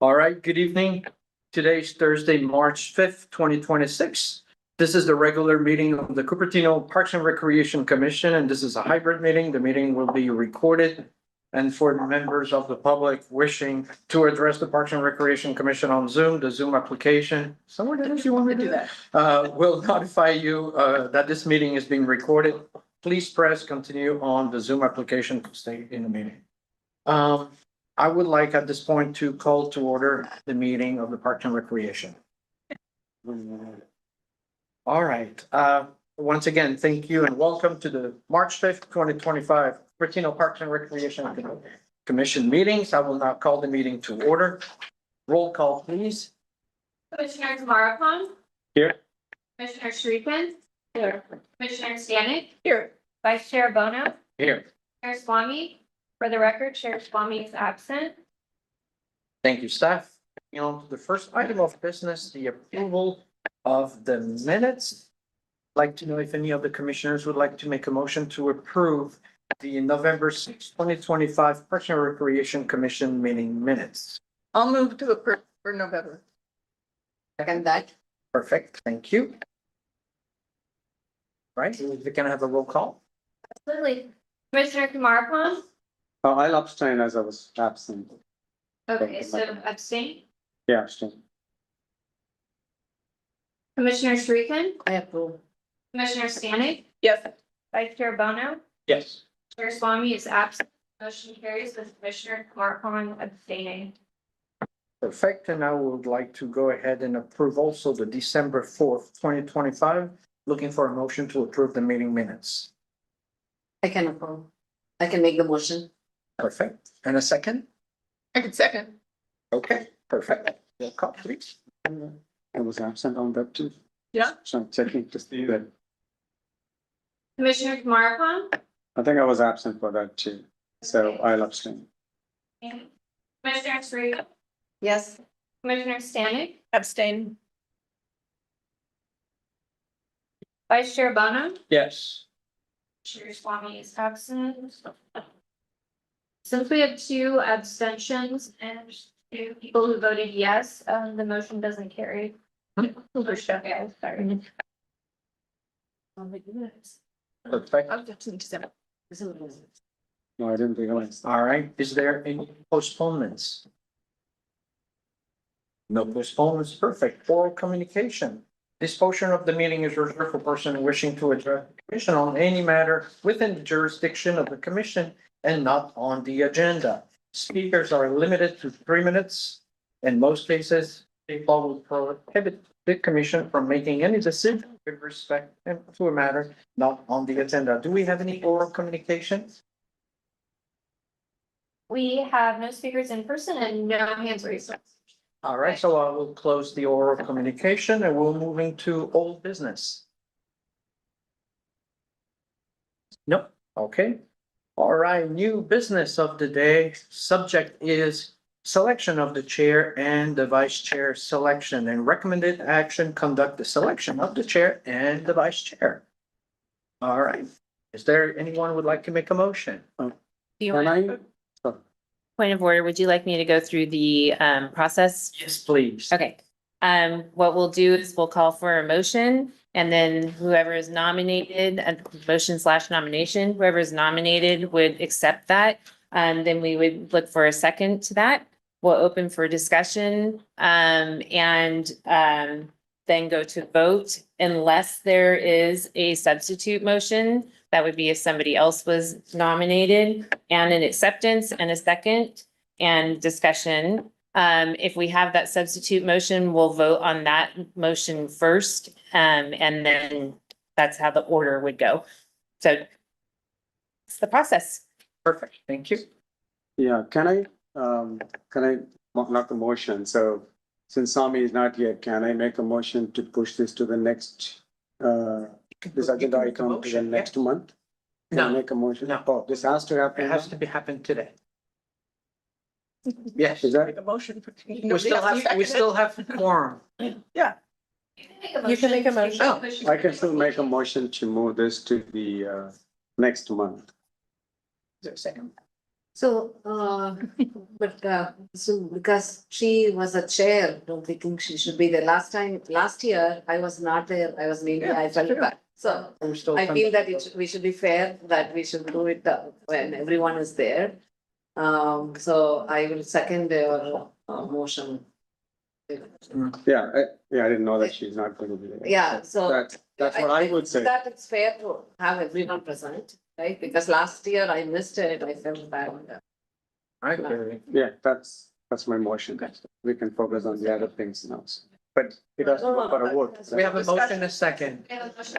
All right, good evening. Today's Thursday, March 5th, 2026. This is the regular meeting of the Cupertino Parks and Recreation Commission, and this is a hybrid meeting. The meeting will be recorded. And for the members of the public wishing to address the Parks and Recreation Commission on Zoom, the Zoom application, somewhere that you want me to do that, will notify you that this meeting is being recorded. Please press continue on the Zoom application to stay in the meeting. I would like at this point to call to order the meeting of the Parks and Recreation. All right, once again, thank you and welcome to the March 5th, 2025 Cupertino Parks and Recreation Commission meetings. I will now call the meeting to order. Roll call, please. Commissioner Tamara. Here. Commissioner Shrikan. Here. Commissioner Stanek. Here. Vice Chair Bono. Here. Chair Swami. For the record, Chair Swami is absent. Thank you, staff. On to the first item of business, the approval of the minutes. I'd like to know if any of the commissioners would like to make a motion to approve the November 6, 2025 Parks and Recreation Commission meeting minutes. I'll move to approve for November. Second that. Perfect, thank you. Right, we can have a roll call. Absolutely. Commissioner Tamara. I'll abstain as I was absent. Okay, so abstain. Yeah, abstain. Commissioner Shrikan. I approve. Commissioner Stanek. Yes. Vice Chair Bono. Yes. Chair Swami is absent. Motion carries with Commissioner Tamara abstaining. Perfect, and I would like to go ahead and approve also the December 4th, 2025. Looking for a motion to approve the meeting minutes. I can approve. I can make the motion. Perfect, and a second? I can second. Okay, perfect. Roll call, please. I was absent on that too. Yeah. So I'm checking to see that. Commissioner Tamara. I think I was absent for that too. So I'll abstain. Commissioner Shrikan. Yes. Commissioner Stanek. Abstain. Vice Chair Bono. Yes. Chair Swami is absent. Since we have two abstentions and two people who voted yes, the motion doesn't carry. Okay, sorry. Perfect. I'll get to December. No, I didn't realize. All right, is there any postponements? No postponements, perfect. Oral communication. This portion of the meeting is reserved for person wishing to address the commission on any matter within the jurisdiction of the commission and not on the agenda. Speakers are limited to 3 minutes. In most cases, state law will prohibit the commission from making any decision with respect to a matter not on the agenda. Do we have any oral communications? We have no speakers in person and no hands raised. All right, so I will close the oral communication and we're moving to old business. Nope, okay. All right, new business of the day. Subject is selection of the chair and the vice chair selection, and recommended action, conduct the selection of the chair and the vice chair. All right, is there anyone who would like to make a motion? Can I? Point of order, would you like me to go through the process? Yes, please. Okay. What we'll do is we'll call for a motion and then whoever is nominated, a motion / nomination, whoever is nominated would accept that. Then we would look for a second to that. We'll open for discussion and then go to vote unless there is a substitute motion. That would be if somebody else was nominated, and an acceptance and a second and discussion. If we have that substitute motion, we'll vote on that motion first. And then that's how the order would go. So it's the process. Perfect, thank you. Yeah, can I not the motion? So since Sami is not here, can I make a motion to push this to the next this agenda item to the next month? Can I No, make a motion? No. Oh, this has to happen. it has to be happened today. Yes, Is that? Make a motion. we still have quorum. Yeah. You can make a motion. Oh, I can still make a motion to move this to the next month. Is there a second? So, so because she was a chair, don't we think she should be there? Last year, I was not there. I was maybe, Yeah, I it's felt true. bad. So We're still. I feel that we should be fair, that we should do it when everyone is there. So I will second your motion. Yeah, I didn't know that she's not gonna be there. Yeah, so. That's what I would say. That it's fair to have everyone present, right? Because last year I missed it, I felt bad. I agree. Yeah, that's my motion. We can focus on the other things now. But it has to go for a vote. We have a motion, a second, We have a motion.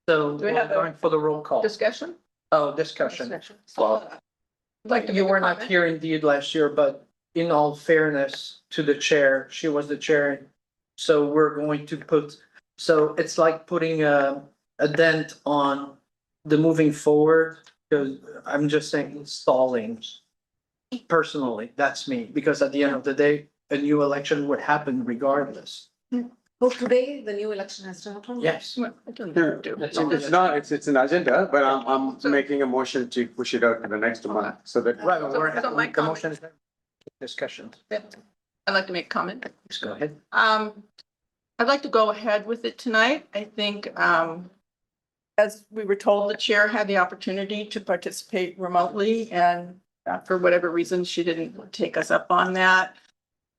so Do we we're have a- going for the roll call. Discussion? Oh, discussion. Well, like to You make a were not comment. here indeed last year, but in all fairness to the chair, she was the chair. So we're going to put, so it's like putting a dent on the moving forward, because I'm just saying stalling. Personally, that's me, because at the end of the day, a new election would happen regardless. Oh, today, the new election has to happen? Yes. Well, it doesn't Yeah, do. it's not, it's an agenda, but I'm making a motion to push it out to the next month, so that. Right, So- we're so my having the motion is discussion. I'd like to make a comment. Please go ahead. I'd like to go ahead with it tonight. I think, as we were told, the chair had the opportunity to participate remotely, and for whatever reason, she didn't take us up on that.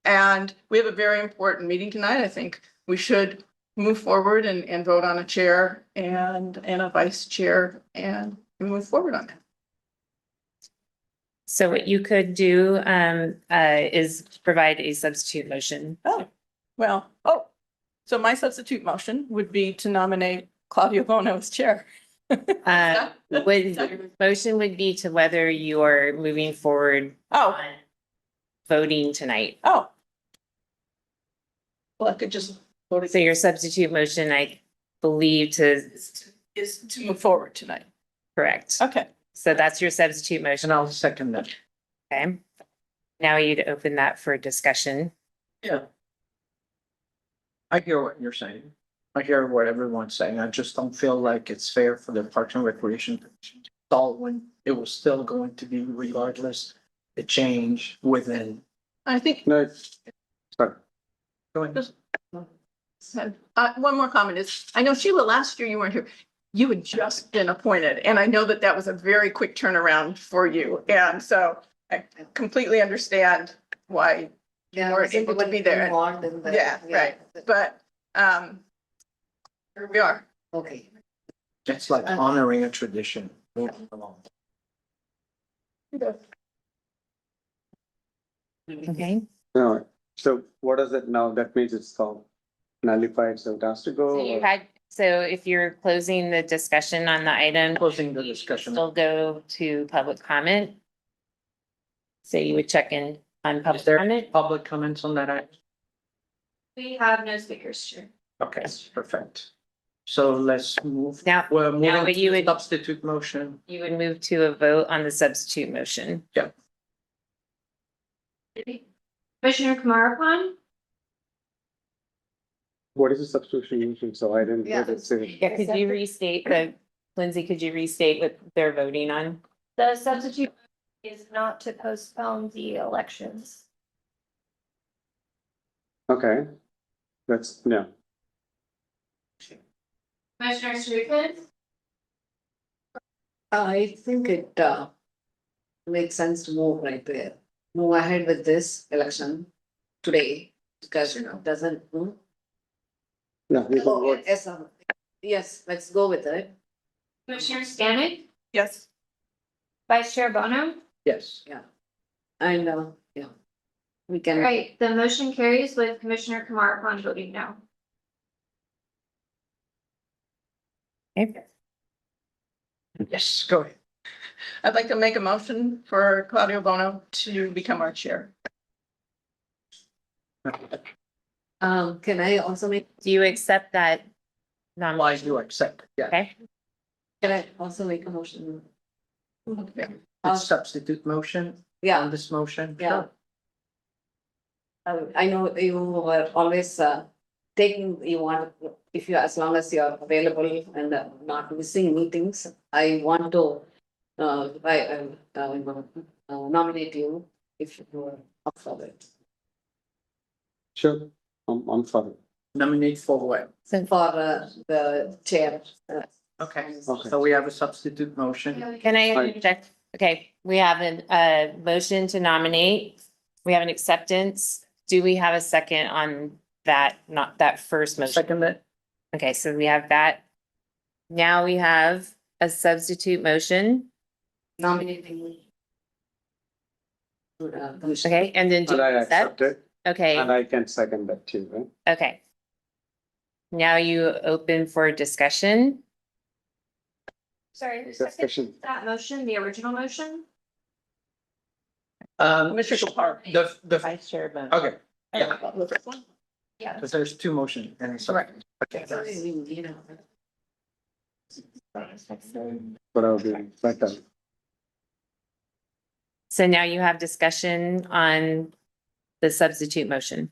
And we have a very important meeting tonight. I think we should move forward and vote on a chair and a vice chair and move forward on that. So what you could do is provide a substitute motion. So my substitute motion would be to nominate Claudia Bono as chair. Motion would be to whether you are moving forward Oh, on voting tonight. oh. Well, I could just vote So your substitute motion, I believe to, is to move forward tonight. correct. Okay. So that's your substitute motion, And I'll second that. okay? Now you'd open that for discussion. Yeah. I hear what you're saying. I hear what everyone's saying. I just don't feel like it's fair for the Parks and Recreation Commission to stall when it was still going to be regardless, the change within. I think, No, sorry. Go ahead. one more comment is, I know Sheila, last year you weren't here. You had just been appointed, and I know that that was a very quick turnaround for you. And so I completely understand why you Yeah, weren't able to be there. involved in the- Yeah, right. But, here we are. Okay. It's like honoring a tradition. Moving along. Okay. No, so what does it now? That means it's all nullified, so it has to go. So you or- had, so if you're closing the discussion on the item, Closing the discussion. still go to public comment. So you would check in on Is public there comment. public comments on that item? We have no speakers, Chair. Okay, perfect. So let's move. Now- We're now moving what to you the would- substitute motion. You would move to a vote on the substitute motion. Commissioner Kumarapan, What is the substitution usually? So I didn't Yeah. get it. Say. Yeah, could you restate Lindsay, could you restate what they're voting on? the substitute is not to postpone the elections. Okay. That's, no. Commissioner Strickland, I think it makes sense to move right there. Move ahead with this election today, because it doesn't. Yeah, we can vote. Yes, let's go with it. Commissioner Stanek, Yes. Vice Chair Bono. Yes. And, yeah. We All can, right, the motion carries with Commissioner Kumarapan voting no. Okay. Yes, go ahead. I'd like to make a motion for Claudia Bono to become our chair. can I also make, Do you accept that? Why nomination? do you accept? Yeah, Okay, can I also make a motion? it's substitute motion on Yeah, this motion. yeah. Sure. I know you were always taking, you want, if you, as long as you're available and not missing meetings, I want to nominate you if you are up for it. Sure, I'm for it. Nominate for what? For the chair. Okay, Okay. so we have a substitute motion. Can I Aye. interject? Okay, we have a motion to nominate. We have an acceptance. Do we have a second on that, not that first motion? Second that. Okay, so we have that. Now we have a substitute motion. Nominating. Commissioner. Okay, and then do And I you accept? accept it, Okay, and I can second that too, right? okay. Now you open for discussion. Sorry, who seconded Discussion. that motion, the original motion? Commissioner Park. The, Vice Chair. okay, yeah, Yeah. because there's two motion and it's. Correct. Okay. But I'll be better. So now you have discussion on the substitute motion.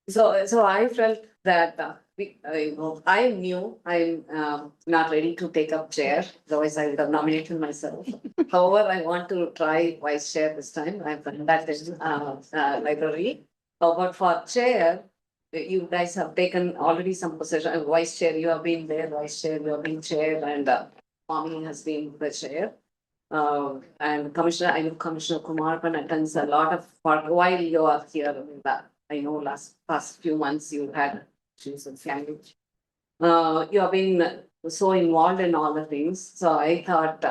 So I felt that I am new, I'm not ready to take up chair, otherwise I would have nominated myself. However, I want to try vice chair this time, I've done that in library. But for chair, you guys have taken already some position, vice chair, you have been there, vice chair, you have been chair, and Swami has been the chair. And Commissioner, I know Commissioner Kumarpan attends a lot of, while you are here, I know past few months you had issues and family. You have been so involved in all the things, so I thought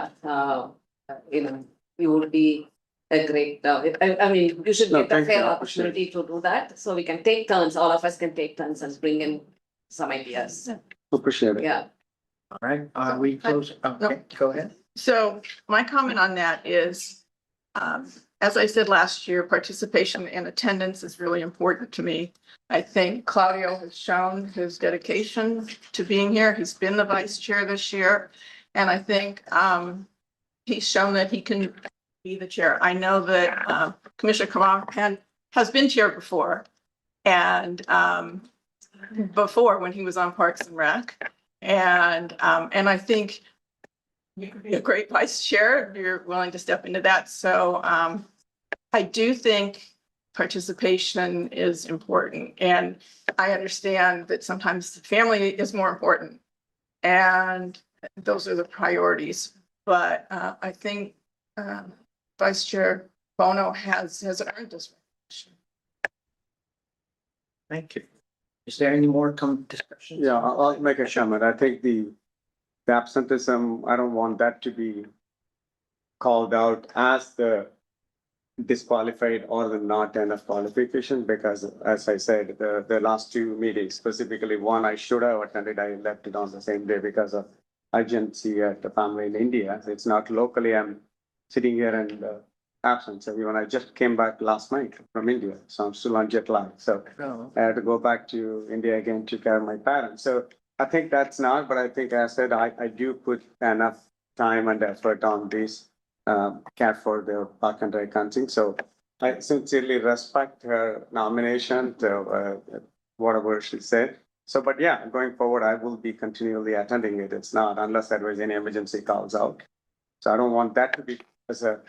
you would be a great, I mean, you should No, get a thank you, fair I appreciate it. opportunity to do that, so we can take turns, all of us can take turns and bring in some ideas, Appreciate it. yeah. All right, we close, okay, go ahead. So my comment on that is, as I said last year, participation and attendance is really important to me. I think Claudio has shown his dedication to being here. He's been the vice chair this year. And I think he's shown that he can be the chair. I know that Commissioner Kamahan has been chair before. And before when he was on Parks and Rec. And I think you could be a great vice chair if you're willing to step into that. So I do think participation is important. And I understand that sometimes family is more important. And those are the priorities. But I think Vice Chair Bono has earned this recognition. Thank you. Is there any more discussion? Yeah, I'll make a comment. I think the absenteeism, I don't want that to be called out as the disqualified or the not enough qualification, because as I said, the last two meetings, specifically one I should have attended, I left it on the same day because of urgency at the family in India. It's not locally, I'm sitting here in absence. Everyone, I just came back last night from India, so I'm still on jet lag. So No. I had to go back to India again to care of my parents. So I think that's not, but I think as I said, I do put enough time and effort on this care for the park and rec hunting. So I sincerely respect her nomination to whatever she said. So, but yeah, going forward, I will be continually attending it. It's not unless there was any emergency calls out. So I don't want that to be as a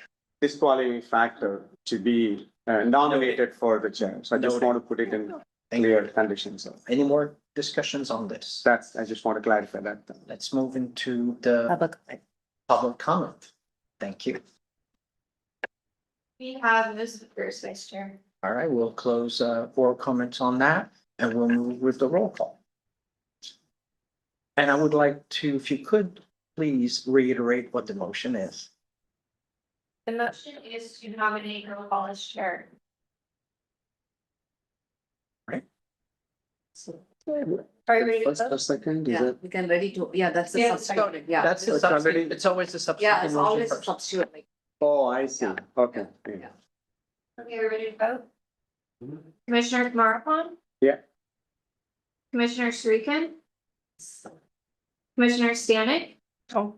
disqualifying factor to be nominated for the chair. So I just Noted. want to put it in Thank clear you. conditions. So Any more discussions on this? that's, I just want to clarify that. Let's move into the Public. public comment. Thank you. We have Ms. First Vice Chair. All right, we'll close oral comments on that and we'll move with the roll call. And I would like to, if you could, please reiterate what the motion is. The motion is to nominate Earl Hall as chair. So, Are you ready to First vote? or second, is yeah, it? we can ready to, yeah, that's the Yeah, substitute, yeah. That's the It's already- substitute. It's always the substitute. Yeah, it's motion always a first. substitute, like, Oh, I see. Yeah. Okay. yeah. Okay, are you ready to vote? Commissioner Kumarapon? Yeah. Commissioner Srikan? Commissioner Stanek? Oh.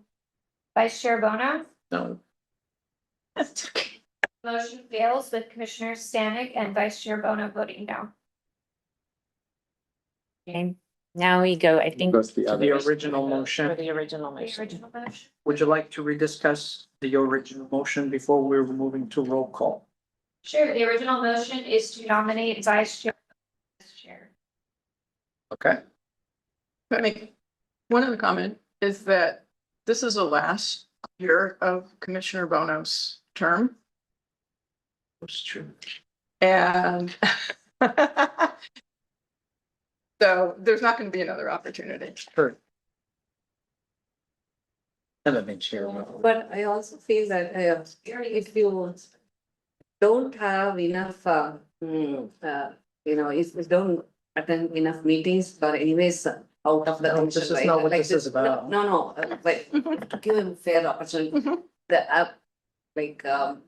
Vice Chair Bono? No, That's okay. Motion fails with Commissioner Stanek and Vice Chair Bono voting no. Okay. Now we go, I think, Goes the To the other. original for motion. the original The motion. original motion. Would you like to rediscuss the original motion before we're moving to roll call? Sure, the original motion is to nominate vice chair. Chair. Okay, Let me, one other comment is that this is the last year of Commissioner Bono's term. that's true. And so there's not going to be another opportunity. Sure. Never been chair. But I also feel that if you don't have enough, if you don't attend enough meetings or anyways out of the No, commission, this is right? not what Like this is about. No, but to give him fair opportunity. Mhm.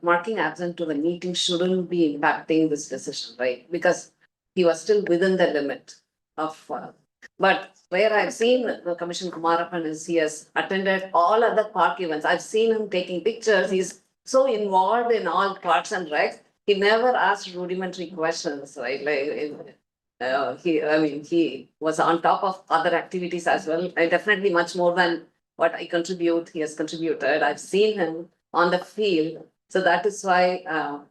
Marking absent to the meeting shouldn't be impacting this decision, right? Because he was still within the limit of, but where I've seen the Commissioner Kumarappan is he has attended all other park events. I've seen him taking pictures. He's so involved in all parks and recs. He never asked rudimentary questions, right? He was on top of other activities as well. And definitely much more than what I contribute, he has contributed. I've seen him on the field. So that is why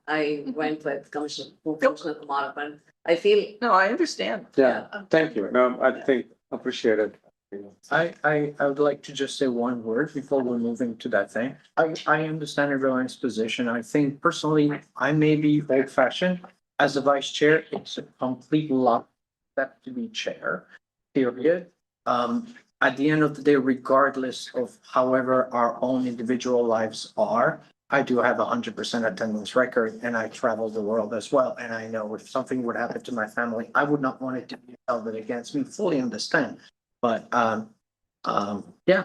I went with Commissioner Kumarappan. I feel, No, I understand. Yeah, thank you. No, I think appreciated. I would like to just say one word before we're moving to that thing. I understand everyone's position. I think personally, I may be old fashioned. As a vice chair, it's a complete lot step to be chair, period. At the end of the day, regardless of however our own individual lives are, I do have 100% attendance record and I travel the world as well. And I know if something would happen to my family, I would not want it to be held against me, fully understand. But yeah,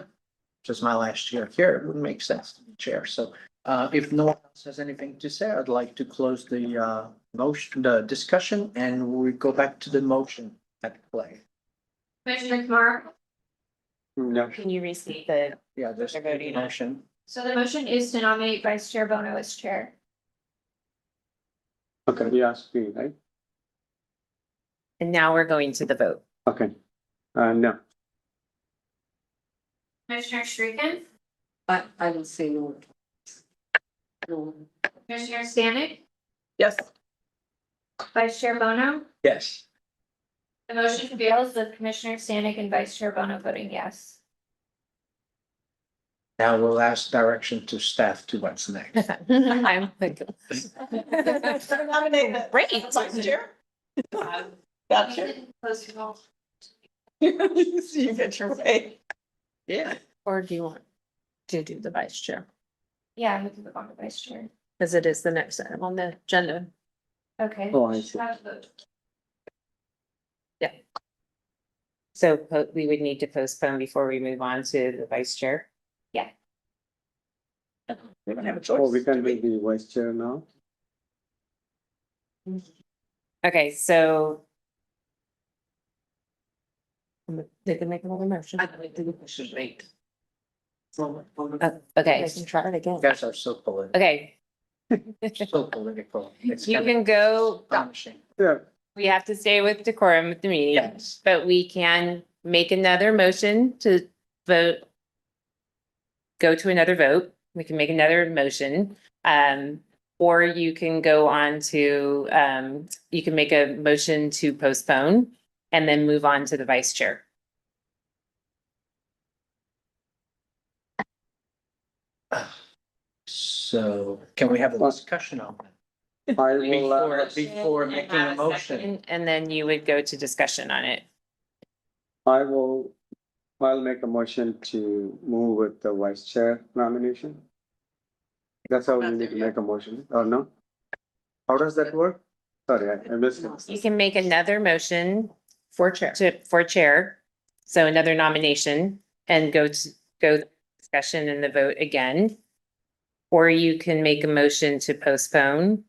just my last year here, it wouldn't make sense to be chair. So if no one else has anything to say, I'd like to close the motion, the discussion, and we go back to the motion at play. Commissioner Kumar, No, Can you restate the, Yeah, there's a voting motion. so the motion is to nominate Vice Chair Bono as chair. okay, you asked me, right? and now we're going to the vote. Okay, no, Commissioner Shrikan, I will say no. No. Commissioner Stanek, Yes. Vice Chair Bono. Yes. The motion fails with Commissioner Stanek and Vice Chair Bono voting yes. Now we'll ask direction to staff to what's next. I'm like, Nominate Great. Vice Chair. Gotcha. Close your mouth. So you get your way. Yeah. or do you want to do the vice chair? Yeah, we can vote on the Vice Chair. Because it is the next item on the agenda. Okay. Oh, I see. Have a vote. So we would need to postpone before we move on to the vice chair. We don't have a choice. oh, we can do do the vice chair now. Okay, so. They can make another motion. I think we should wait. Okay, try it again. You guys are so political, okay. so political. It's You kind can go, of astonishing. Yeah, we have to stay with decorum with the meeting. Yes. But we can make another motion to vote. Go to another vote. We can make another motion. Or you can go on to, you can make a motion to postpone and then move on to the vice chair. So can we have a discussion on that? I will, Before making a motion. And then you would go to discussion on it. I'll make a motion to move with the vice chair nomination. That's how we need to make a motion, or no? How does that work? Sorry, I missed it. You can make another motion for chair. So another nomination and go discussion and the vote again. Or you can make a motion to postpone.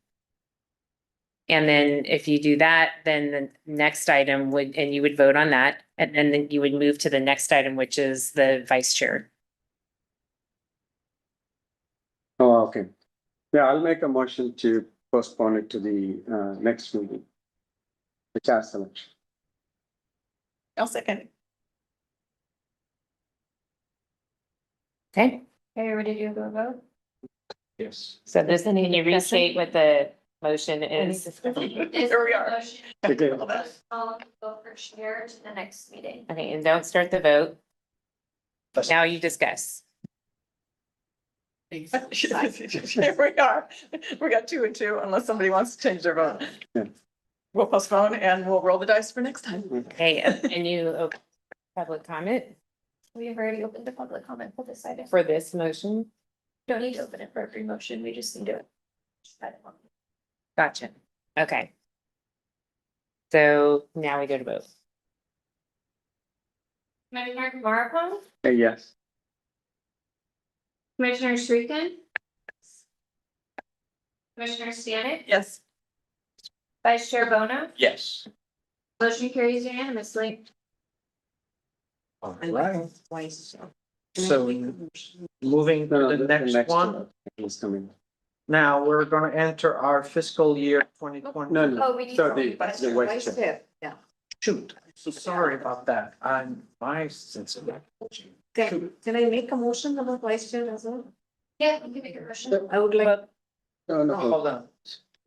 And then if you do that, then the next item would, and you would vote on that, and then you would move to the next item, which is the vice chair. Oh, okay. Yeah, I'll make a motion to postpone it to the next meeting. The chair selection. I'll second. Okay, Are you ready to do a vote? Yes. so this, can you restate what the motion is? Here we are. Okay. I'll go for chair to the next meeting. Okay, and don't start the vote. Now you discuss. Here we are. We got 2 and 2 unless somebody wants to change their vote. Yeah. We'll postpone and we'll roll the dice for next time. Okay, and you open public comment We have already opened the public comment for this item. for this motion? Don't need to open it for every motion, we just need to. Gotcha. Okay. So now we go to vote. Commissioner Maripon, Yes. Commissioner Shrikan. Commissioner Stanek, Yes. Vice Chair Bono, Yes. motion carries unanimously. All right, Twice. so moving No, to the next one. Is coming. Now, we're gonna enter our fiscal year 2020. No, no. Oh, we need. So to- the Vice vice chair. Chair, yeah. Shoot, so sorry about that. I'm my sensitive. Can I make a motion about vice chair as well? Yeah, you can make a motion. I would like, No, no. Hold on,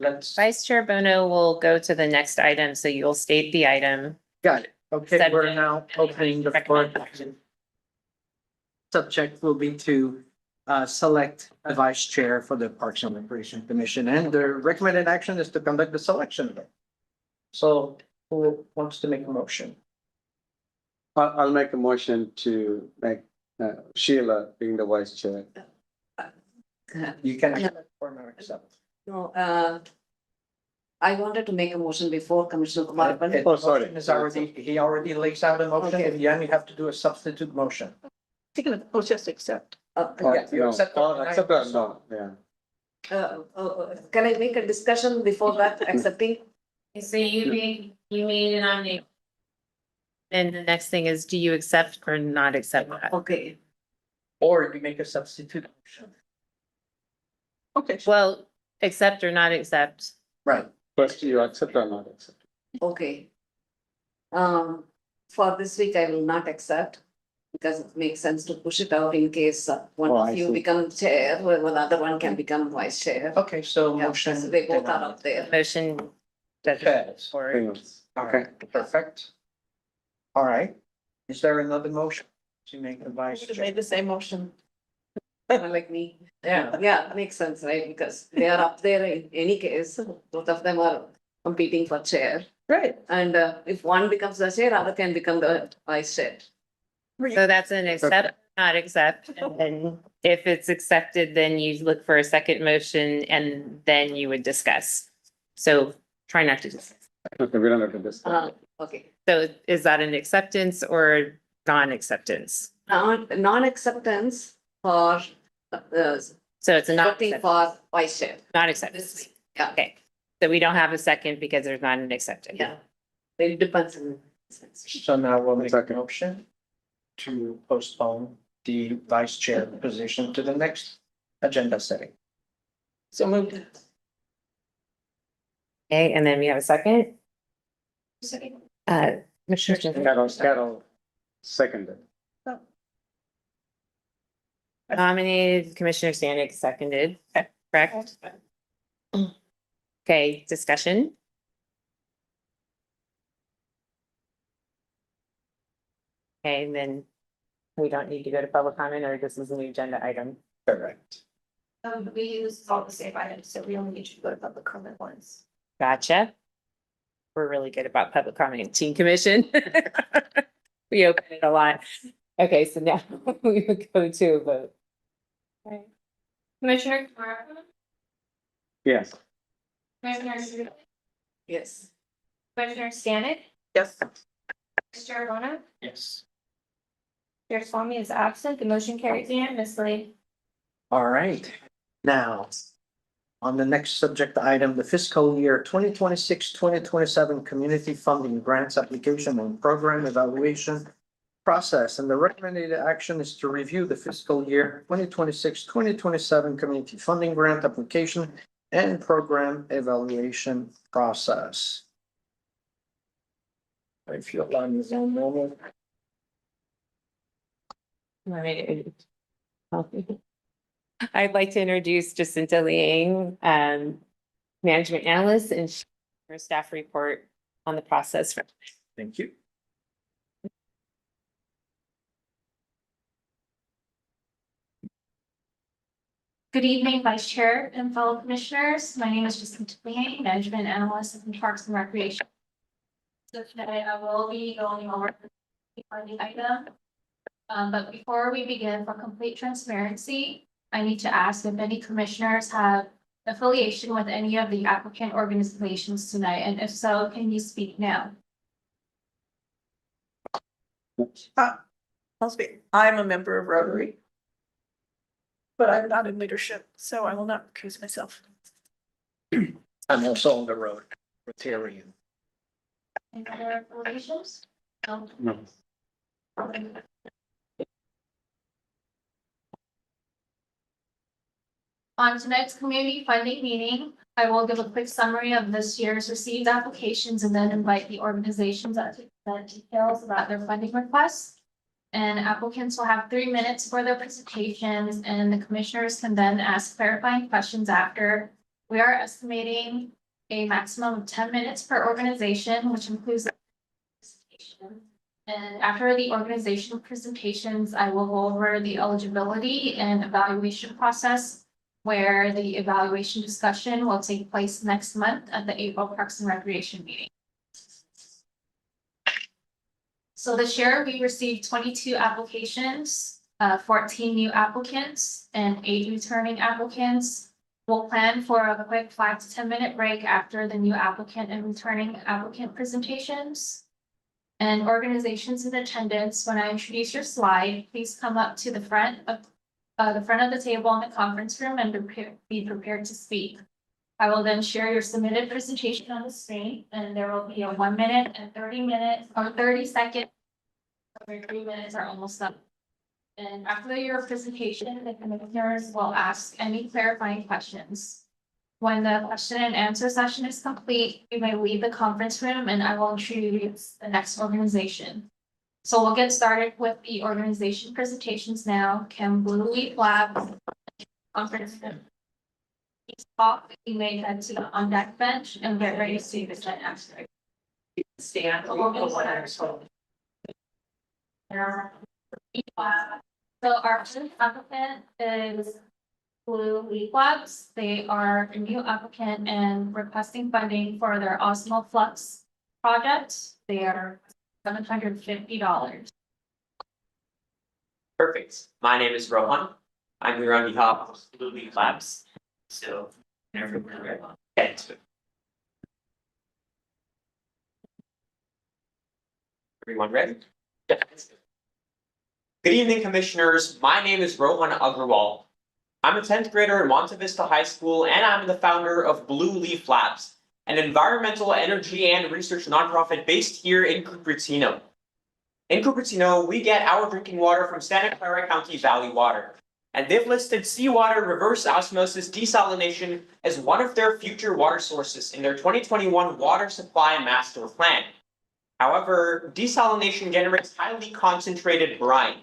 let's, Vice Chair Bono will go to the next item, so you'll state the item. got it. Okay, we're Subject. now opening the floor. Recommendation. Subject will be to select a vice chair for the Parks and Recreation Commission, and the recommended action is to conduct the selection. So who wants to make a motion? I'll make a motion to make Sheila being the vice chair. You can accept or not accept. no, I wanted to make a motion before Commissioner Kumar. Oh, sorry. Motion is already, he already lays out a motion, Okay. and then you have to do a substitute motion. Just accept. Yeah, you No, accept or or deny. accept or no, yeah. Can I make a discussion before that, accepting? So you made a nomination. And the next thing is, do you accept or not accept that? Okay, Or you make a substitute motion. Okay. Well, accept or not accept. Right. First, you accept or not accept. okay. For this week, I will not accept. Because it makes sense to push it out in case one Oh, of I you see. become chair, while the other one can become vice chair. Okay, so Yeah, motion. so they both are up there. Motion. Okay. Or Yes. All right, perfect. All right, is there another motion to make the I vice would have chair? made the same motion. Like me. Yeah, Yeah, makes sense, right? Because they are up there in any case, both of them are competing for chair. Right. And if one becomes the chair, other can become the vice chair. so that's an accept, not accept. And then if it's accepted, then you look for a second motion and then you would discuss. So try not to discuss. Okay, we don't have to discuss. Okay, So is that an acceptance or non-acceptance? non-acceptance for So it's a not, voting for vice chair. not acceptance. Yeah, Okay, so we don't have a second because there's not an acceptance. yeah. It depends on. so now we'll make a Second. motion to postpone the vice chair position to the next agenda setting. So moved. Okay, and then we have a second, Second. Commissioner. Carol seconded. Nominated, Commissioner Stanek seconded, correct? Okay, discussion. Okay, and then we don't need to go to public comment, or this is a new agenda item. Correct. We use all the same items, so we only need to go to public comment once. Gotcha. We're really good about public comment, team commission. We open it a lot. Okay, so now we would go to a vote. Commissioner Maripon, Yes. Commissioner Shrikan, Yes. Commissioner Stanek, Yes. Vice Chair Bono, Yes. Chair Swami is absent, the motion carries unanimously. All right, now, on the next subject item, the fiscal year 2026-2027 community funding grants application and program evaluation process, and the recommended action is to review the fiscal year 2026-2027 community funding grant application and program evaluation process. I feel line is on normal. I'd like to introduce Jacinta Liang, management analyst, and her staff report on the process. Thank you. Good evening, Vice Chair and fellow commissioners. My name is Jacinta Liang, Management Analyst in Parks and Recreation. So today I will be going over the item. But before we begin, for complete transparency, I need to ask if any commissioners have affiliation with any of the applicant organizations tonight, and if so, can you speak now? I'll speak. I'm a member of Rotary. But I'm not in leadership, so I will not recuse myself. I'm also on the road, Rotarian. Any other affiliations? No. No. On tonight's community funding meeting, I will give a quick summary of this year's received applications and then invite the organizations to present details about their funding requests. And applicants will have 3 minutes for their presentations, and the commissioners can then ask clarifying questions after. We are estimating a maximum of 10 minutes per organization, which includes the presentation. And after the organization presentations, I will go over the eligibility and evaluation process, where the evaluation discussion will take place next month at the April Parks and Recreation meeting. So this year, we received 22 applications, 14 new applicants, and 8 returning applicants. We'll plan for a quick 5 to 10 minute break after the new applicant and returning applicant presentations. And organizations in attendance, when I introduce your slide, please come up to the front of the table in the conference room and be prepared to speak. I will then share your submitted presentation on the screen, and there will be a 1 minute and 30 second. Every 3 minutes are almost up. And after your presentation, the commissioners will ask any clarifying questions. When the question and answer session is complete, you may leave the conference room and I will introduce the next organization. So we'll get started with the organization presentations now. Can Blue Leaf Labs conference room please talk? You may head to the on deck bench and get ready to see the set abstract. Stand. So our first applicant is Blue Leaf Labs. They are a new applicant and requesting funding for their Osmo Flux project. They are $750. Perfect. My name is Rohan. I'm here on behalf of Blue Leaf Labs. So everyone get into it. Everyone ready? Yeah. Good evening, commissioners. My name is Rohan Agrawal. I'm a 10th grader in Monte Vista High School, and I'm the founder of Blue Leaf Labs, an environmental energy and research nonprofit based here in Cupertino. In Cupertino, we get our drinking water from Santa Clara County Valley Water, and they've listed seawater reverse osmosis desalination as one of their future water sources in their 2021 Water Supply Master Plan. However, desalination generates highly concentrated brine,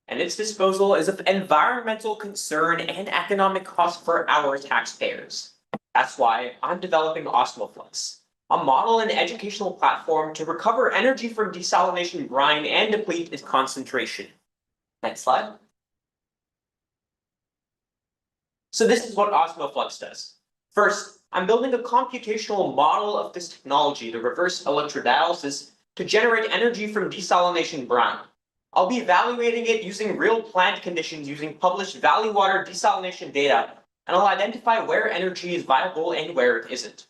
and its disposal is of environmental concern and economic cost for our taxpayers. That's why I'm developing OsmoFlux, a model and educational platform to recover energy from desalination brine and deplete its concentration. Next slide. So this is what OsmoFlux does. First, I'm building a computational model of this technology, the reverse electrodialysis, to generate energy from desalination brine. I'll be evaluating it using real plant conditions using published Valley Water desalination data, and I'll identify where energy is viable and where it isn't.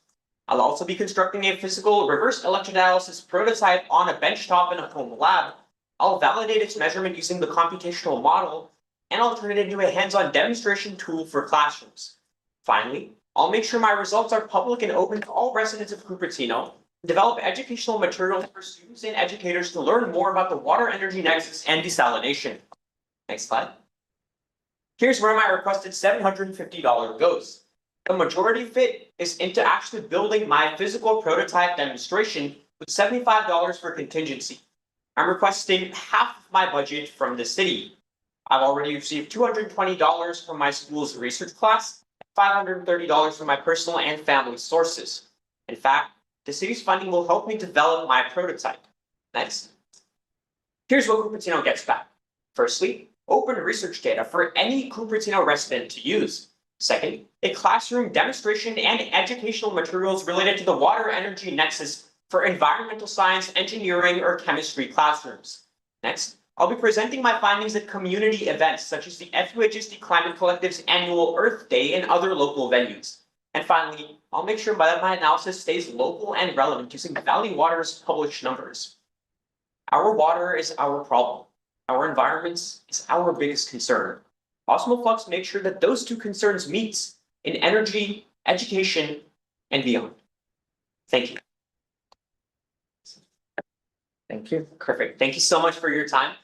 I'll also be constructing a physical reverse electrodialysis prototype on a benchtop in a home lab. I'll validate its measurement using the computational model, and I'll turn it into a hands-on demonstration tool for classrooms. Finally, I'll make sure my results are public and open to all residents of Cupertino, develop educational materials for students and educators to learn more about the water energy nexus and desalination. Next slide. Here's where my requested $750 goes. The majority of it is into actually building my physical prototype demonstration with $75 for contingency. I'm requesting half of my budget from the city. I've already received $220 from my school's research class, $530 from my personal and family sources. In fact, the city's funding will help me develop my prototype. Next. Here's what Cupertino gets back. Firstly, open research data for any Cupertino resident to use. Second, a classroom demonstration and educational materials related to the water energy nexus for environmental science, engineering, or chemistry classrooms. Next, I'll be presenting my findings at community events such as the FUHSD Climate Collective's annual Earth Day and other local venues. And finally, I'll make sure that my analysis stays local and relevant using Valley Water's published numbers. Our water is our problem. Our environment is our biggest concern. Osmoflux makes sure that those two concerns meet in energy, education, and beyond. Thank you. Thank you. Perfect. Thank you so much for your time.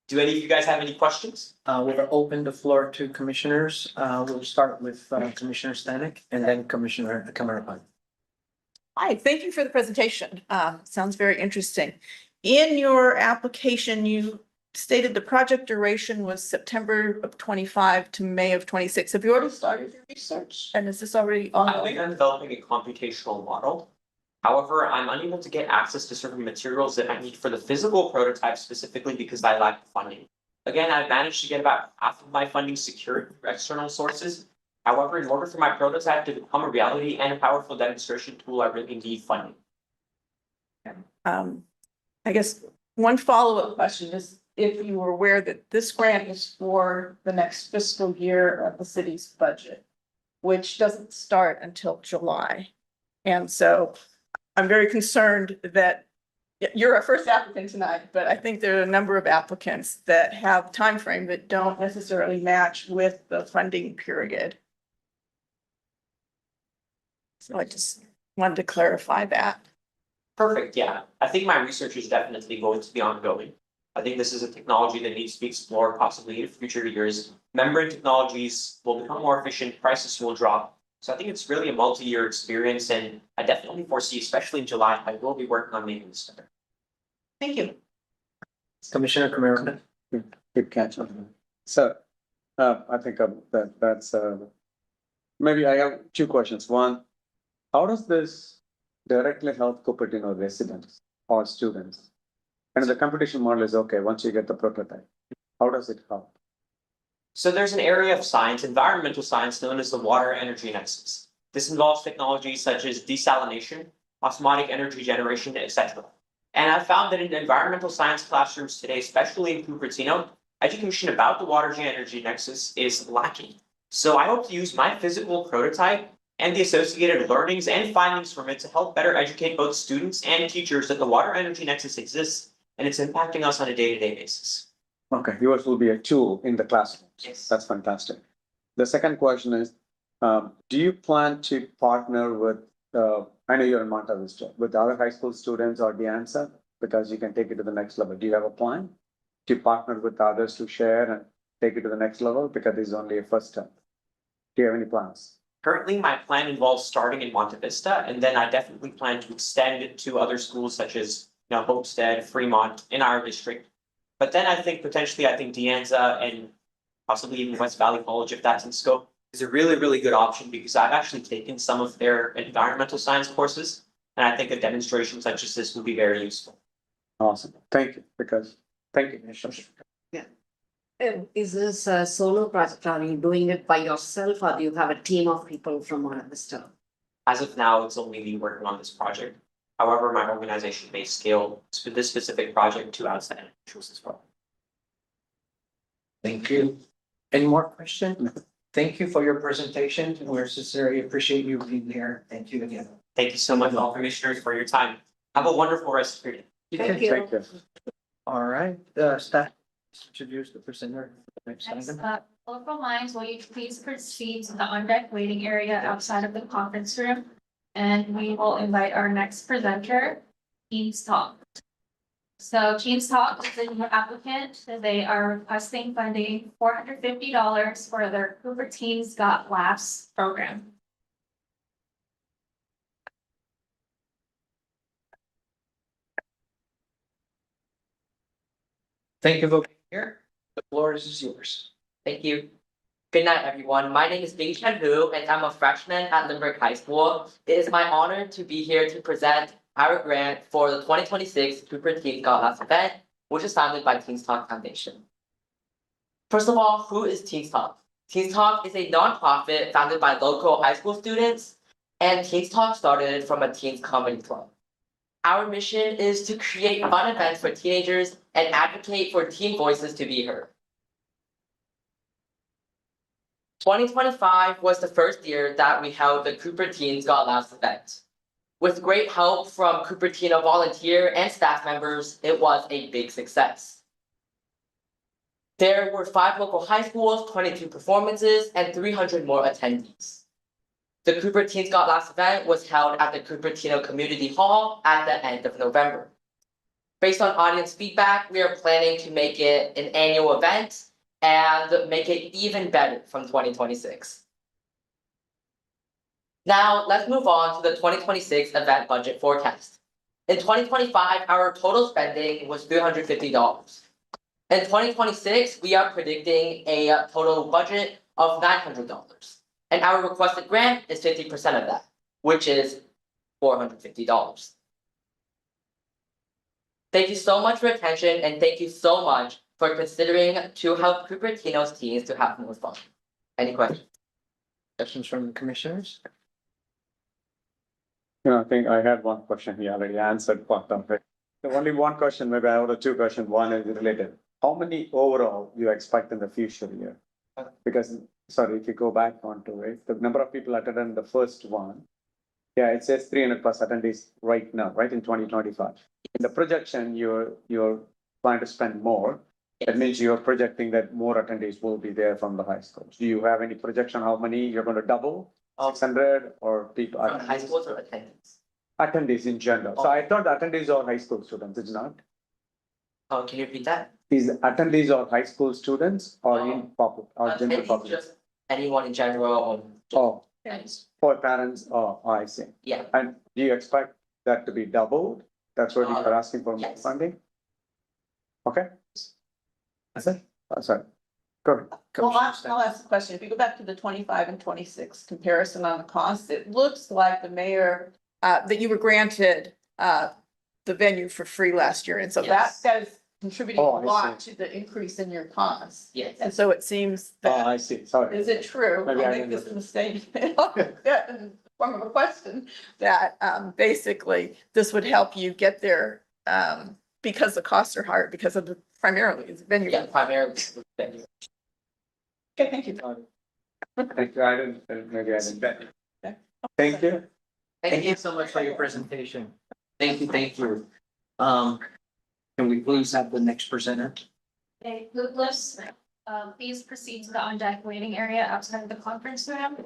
Do any of you guys have any questions? We'll open the floor to commissioners. We'll start with Commissioner Stanek and then Commissioner Kamarapan. Hi, thank you for the presentation. Sounds very interesting. In your application, you stated the project duration was September of 25 to May of 26. Have you already started your research? And is this already I on? think I'm developing a computational model. However, I'm unable to get access to certain materials that I need for the physical prototype specifically because I lack funding. Again, I've managed to get about half of my funding secured through external sources. However, in order for my prototype to become a reality and a powerful demonstration tool, I really need funding. I guess one follow-up question is if you were aware that this grant is for the next fiscal year of the city's budget, which doesn't start until July. And so I'm very concerned that you're our first applicant tonight, but I think there are a number of applicants that have timeframe that don't necessarily match with the funding period. So I just wanted to clarify that. Perfect, yeah. I think my research is definitely going to be ongoing. I think this is a technology that needs to be explored possibly in future years. Membrane technologies will become more efficient, prices will drop. So I think it's really a multi-year experience and I definitely foresee, especially in July, I will be working on making this better. Thank you. Commissioner Kamarapan. Good catch. So, I think that's, maybe I have two questions. One, how does this directly help Cupertino residents or students? And the competition model is okay once you get the prototype. How does it help? So there's an area of science, environmental science, known as the water energy nexus. This involves technologies such as desalination, osmotic energy generation, etc. And I found that in environmental science classrooms today, especially in Cupertino, education about the water energy nexus is lacking. So I hope to use my physical prototype and the associated learnings and findings from it to help better educate both students and teachers that the water energy nexus exists and it's impacting us on a day-to-day basis. Okay, yours will be a tool in the classroom. Yes. That's fantastic. The second question is, do you plan to partner with, I know you're in Monta Vista, with other high school students or DeAnza, because you can take it to the next level. Do you have a plan to partner with others to share and take it to the next level? Because this is only a first step. Do you have any plans? Currently, my plan involves starting in Monta Vista, and then I definitely plan to extend it to other schools such as, Homestead, Fremont, in our district. But then I think potentially, DeAnza and possibly even West Valley College, if that's in scope, is a really, really good option because I've actually taken some of their environmental science courses, and I think a demonstration such as this would be very useful. Awesome, thank you, thank you. Is this a solo project? Are you doing it by yourself or do you have a team of people from Monta? As of now, it's only me working on this project. However, my organization may scale this specific project to outside individuals as well. Thank you. Any more questions? Thank you for your presentation. We sincerely appreciate you being here. Thank you again. Thank you so much, all commissioners, for your time. Have a wonderful rest of your day. Thank you. Thank you. All right, staff, introduce the presenter. Next Next item. up, local lines, will you please proceed to the on-deck waiting area outside of the conference room? And we will invite our next presenter, Teams Talk. So Teams Talk is a new applicant. They are requesting funding $450 for their Cooper Teens Got Laughs program. Thank you for being here. The floor is yours. Thank you. Good night, everyone. My name is Bing Chen Hu, and I'm a freshman at Lindbergh High School. It is my honor to be here to present our grant for the 2026 Cooper Teen Got Lots event, which is funded by Teens Talk Foundation. First of all, who is Teens Talk? Teens Talk is a nonprofit founded by local high school students, and Teens Talk started from a teens comedy club. Our mission is to create fun events for teenagers and advocate for teen voices to be heard. 2025 was the first year that we held the Cooper Teens Got Loud event. With great help from Cupertino volunteer and staff members, it was a big success. There were 5 local high schools, 22 performances, and 300 more attendees. The Cooper Teens Got Loud event was held at the Cupertino Community Hall at the end of November. Based on audience feedback, we are planning to make it an annual event and make it even better from 2026. Now, let's move on to the 2026 event budget forecast. In 2025, our total spending was $350. In 2026, we are predicting a total budget of $900. And our requested grant is 50% of that, which is $450. Thank you so much for your attention, and thank you so much for considering to help Cupertino's teens to have more fun. Any questions? Questions from the commissioners? I think I had one question. He already answered part of it. The only one question, maybe I have 2 questions. One is related. How many overall you expect in the future year? Because, sorry, if you go back onto it, the number of people attended the first one. Yeah, it says 300 plus attendees right now, right, in 2025. In the projection, you're planning to spend more. That means you're projecting that more attendees will be there from the high schools. Do you have any projection how many you're going to double? 600 or people? From high schools or attendance? Attendees in general. So I thought the attendees are high school students, it's not? Oh, can you repeat that? Is attendees are high school students or in public or general Attendees, public? just anyone in general or Oh, for parents, I see. yeah. And do you expect that to be doubled? That's what you're asking for more yes. funding? Okay. That's it? Sorry. Go ahead. Well, I'll ask the question. If you go back to the 25 and 26 comparison on the costs, it looks like the mayor, that you were granted, the venue for free last year. And so that is contributing a Oh, I lot to the increase in your costs. Yes. And so it seems Oh, that, I see. Sorry. is it true? Maybe I I'll make didn't this mistake. In the form of a question that, basically this would help you get there, because the costs are higher because of the primarily is venue. Yeah, primarily venue. Okay, thank you. Thank you. I didn't, maybe I didn't. Okay. Thank you. Thank you so much for your presentation. Thank you. Can we please have the next presenter? Okay, group lists, please proceed to the on-deck waiting area outside of the conference room.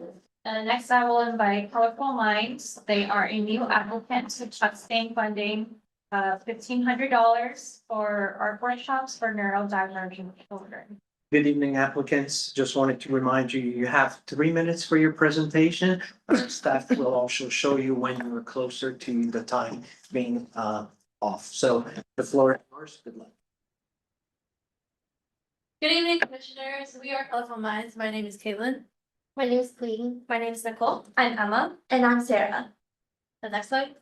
Next, I will invite Colorful Minds. They are a new applicant to sustain funding, $1,500 for art workshops for neurodivergent children. Good evening, applicants. Just wanted to remind you, you have 3 minutes for your presentation. Our staff will also show you when you are closer to the time being off. So the floor is yours. Good luck. Good evening, commissioners. We are Colorful Minds. My name is Caitlin. My name is Queen. My name is Nicole. I'm Emma. And I'm Sarah. The next slide.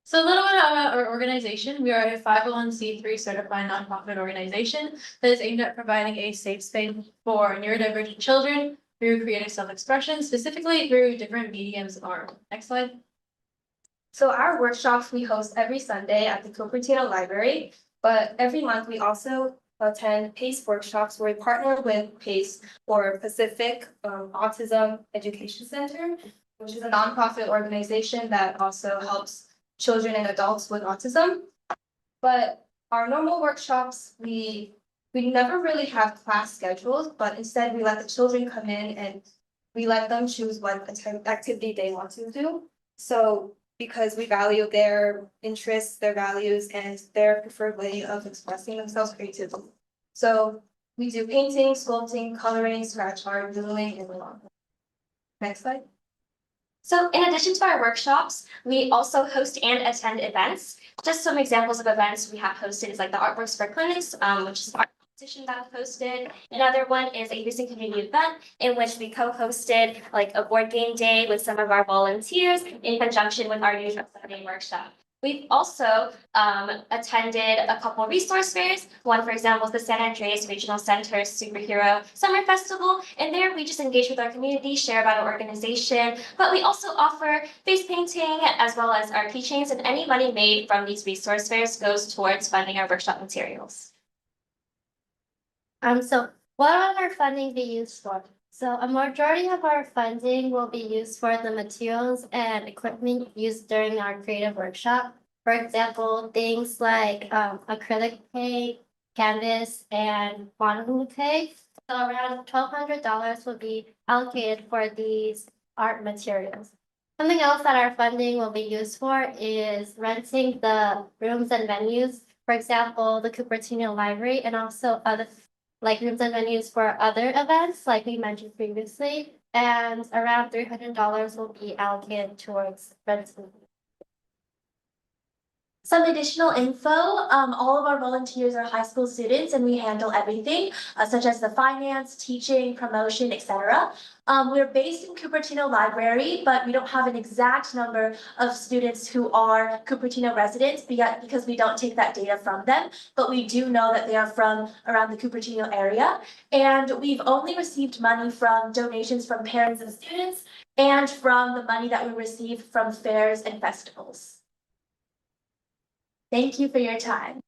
So a little bit about our organization. We are a 501c3 certified nonprofit organization that is aimed at providing a safe space for neurodivergent children through creative self-expression, specifically through different mediums of art. Next slide. So our workshops we host every Sunday at the Cupertino Library, but every month we also attend PACE workshops where we partner with PACE or Pacific Autism Education Center, which is a nonprofit organization that also helps children and adults with autism. But our normal workshops, we never really have class schedules, but instead we let the children come in and we let them choose what activity they want to do. So because we value their interests, their values, and their preferred way of expressing themselves creatively. So we do painting, sculpting, coloring, scratch art, doodling, and more. Next slide. So in addition to our workshops, we also host and attend events. Just some examples of events we have hosted is like the Artworks for Clinics, which is an art competition that I've hosted. Another one is a recent community event in which we co-hosted like a board game day with some of our volunteers in conjunction with our News Sunday workshop. We've also attended a couple resource fairs. One, for example, is the San Andreas Regional Center Superhero Summer Festival. And there we just engage with our community, share about our organization, but we also offer face painting as well as our keychains, and any money made from these resource fairs goes towards funding our workshop materials. So what will our funding be used for? So a majority of our funding will be used for the materials and equipment used during our creative workshop. For example, things like acrylic paint, canvas, and monoglue tape. So around $1,200 will be allocated for these art materials. Something else that our funding will be used for is renting the rooms and venues. For example, the Cupertino Library and also other like rooms and venues for other events, like we mentioned previously, and around $300 will be allocated towards rental. Some additional info, all of our volunteers are high school students and we handle everything, such as the finance, teaching, promotion, etc. We're based in Cupertino Library, but we don't have an exact number of students who are Cupertino residents because we don't take that data from them, but we do know that they are from around the Cupertino area. And we've only received money from donations from parents and students and from the money that we receive from fairs and festivals. Thank you for your time.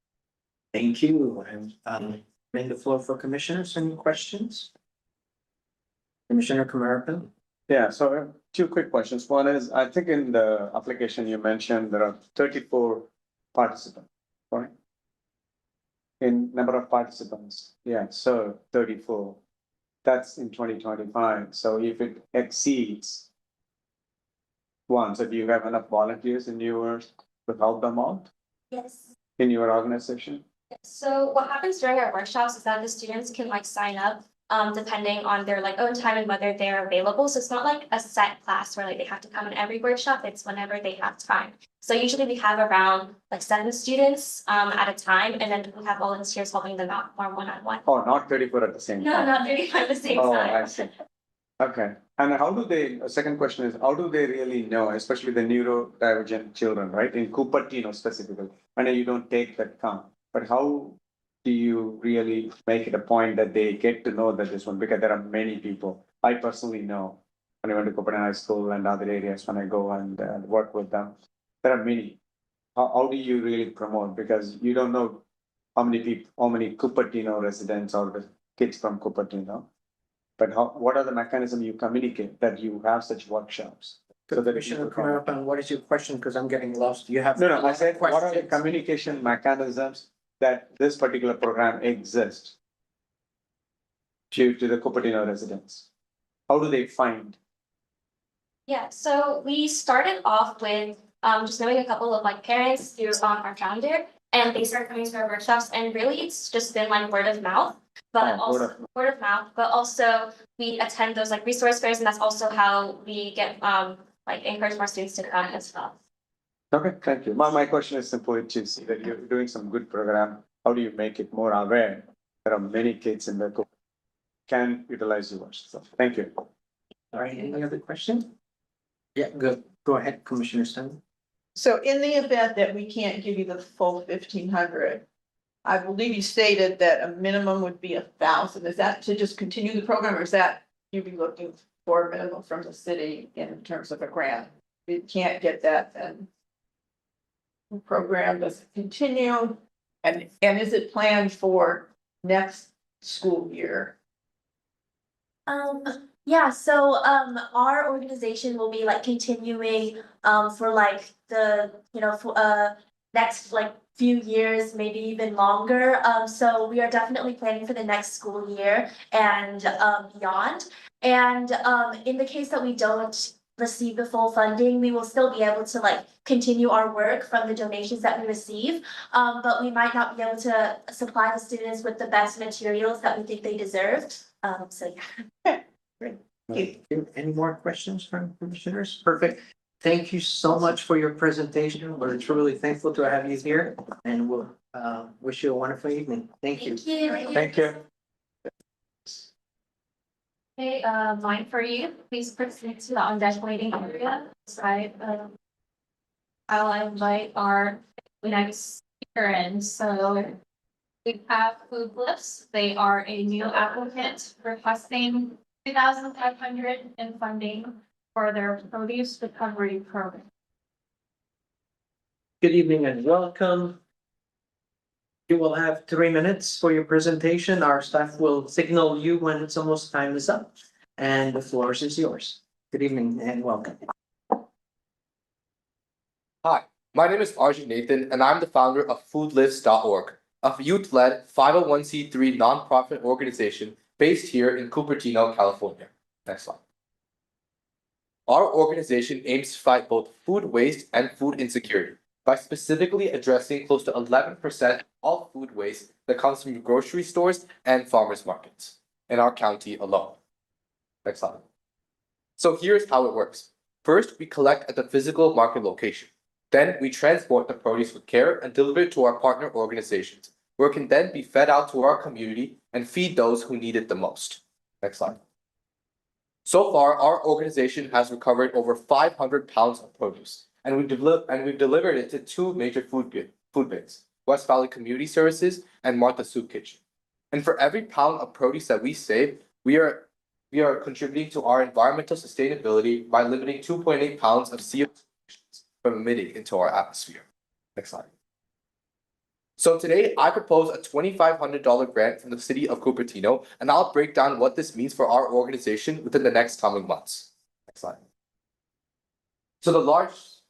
Thank you. And bring the floor for commissioners. Any questions? Commissioner Camarapa? Yeah, so two quick questions. One is, I think in the application you mentioned there are 34 participants, right? In number of participants, yeah, so 34. That's in 2025. So if it exceeds one, so do you have enough volunteers in yours to help them out Yes. in your organization? So what happens during our workshops is that the students can like sign up depending on their like own time and whether they're available. So it's not like a set class where like they have to come in every workshop. It's whenever they have time. So usually we have around like 7 students at a time, and then we have volunteers helping them out more one-on-one. Oh, not 34 at the same No, time? not 35 at the same Oh, time. I see. Okay, and how do they, second question is, how do they really know, especially the neurodivergent children, right, in Cupertino specifically? I know you don't take that count, but how do you really make it a point that they get to know that this one, because there are many people. I personally know, when I went to Cupertino High School and other areas, when I go and work with them, there are many. How do you really promote? Because you don't know how many people, how many Cupertino residents or the kids from Cupertino. But what are the mechanisms you communicate that you have such workshops? So that Commissioner people can- Camarapa, what is your question? Because I'm getting lost. You have. No, I said, what are the questions. communication mechanisms that this particular program exists to the Cupertino residents? How do they find? Yeah, so we started off with just knowing a couple of like parents through our founder, and they started coming to our workshops, and really it's just been like word of mouth. But Oh, also word of mouth, but also we attend those like resource fairs, and that's also how we get like encourage more students to come as well. Okay, thank you. My question is simply to see that you're doing some good program. How do you make it more aware? There are many kids in the can utilize yours. So thank you. All right, any other question? Yeah, good. Go ahead, Commissioner Stan. So in the event that we can't give you the full 1,500, I believe you stated that a minimum would be 1,000. Is that to just continue the program, or is that you'd be looking for a minimum from the city in terms of a grant? If you can't get that, then the program does continue. And is it planned for next school year? Yeah, so our organization will be like continuing for like the next like few years, maybe even longer. So we are definitely planning for the next school year and beyond. And in the case that we don't receive the full funding, we will still be able to like continue our work from the donations that we receive. But we might not be able to supply the students with the best materials that we think they deserve. So yeah. Any more questions from commissioners? Perfect. Thank you so much for your presentation. We're truly thankful to have you here and we'll wish you a wonderful evening. Thank you. Thank you. Okay, line for you, please proceed to the on-deck waiting area, side, I'll invite our next speaker in, so we have Food Bliss. They are a new applicant requesting 2,500 in funding for their produce recovery program. Good evening and welcome. You will have 3 minutes for your presentation. Our staff will signal you when it's almost time is up. And the floor is yours. Good evening and welcome. Hi, my name is Arjun Nathan, and I'm the founder of foodlifts.org, a youth-led 501c3 nonprofit organization based here in Cupertino, California. Next slide. Our organization aims to fight both food waste and food insecurity by specifically addressing close to 11% of all food waste that comes from grocery stores and farmers markets in our county alone. Next slide. So here's how it works. First, we collect at the physical market location. Then we transport the produce with care and deliver it to our partner organizations, where it can then be fed out to our community and feed those who need it the most. Next slide. So far, our organization has recovered over 500 pounds of produce, and we've delivered it to 2 major food banks, West Valley Community Services and Martha Soup Kitchen. And for every pound of produce that we save, we are contributing to our environmental sustainability by limiting 2.8 pounds of CO2 emissions from emitting into our atmosphere. Next slide. So today I propose a $2,500 grant from the city of Cupertino, and I'll break down what this means for our organization within the next coming months. Next slide. So the largest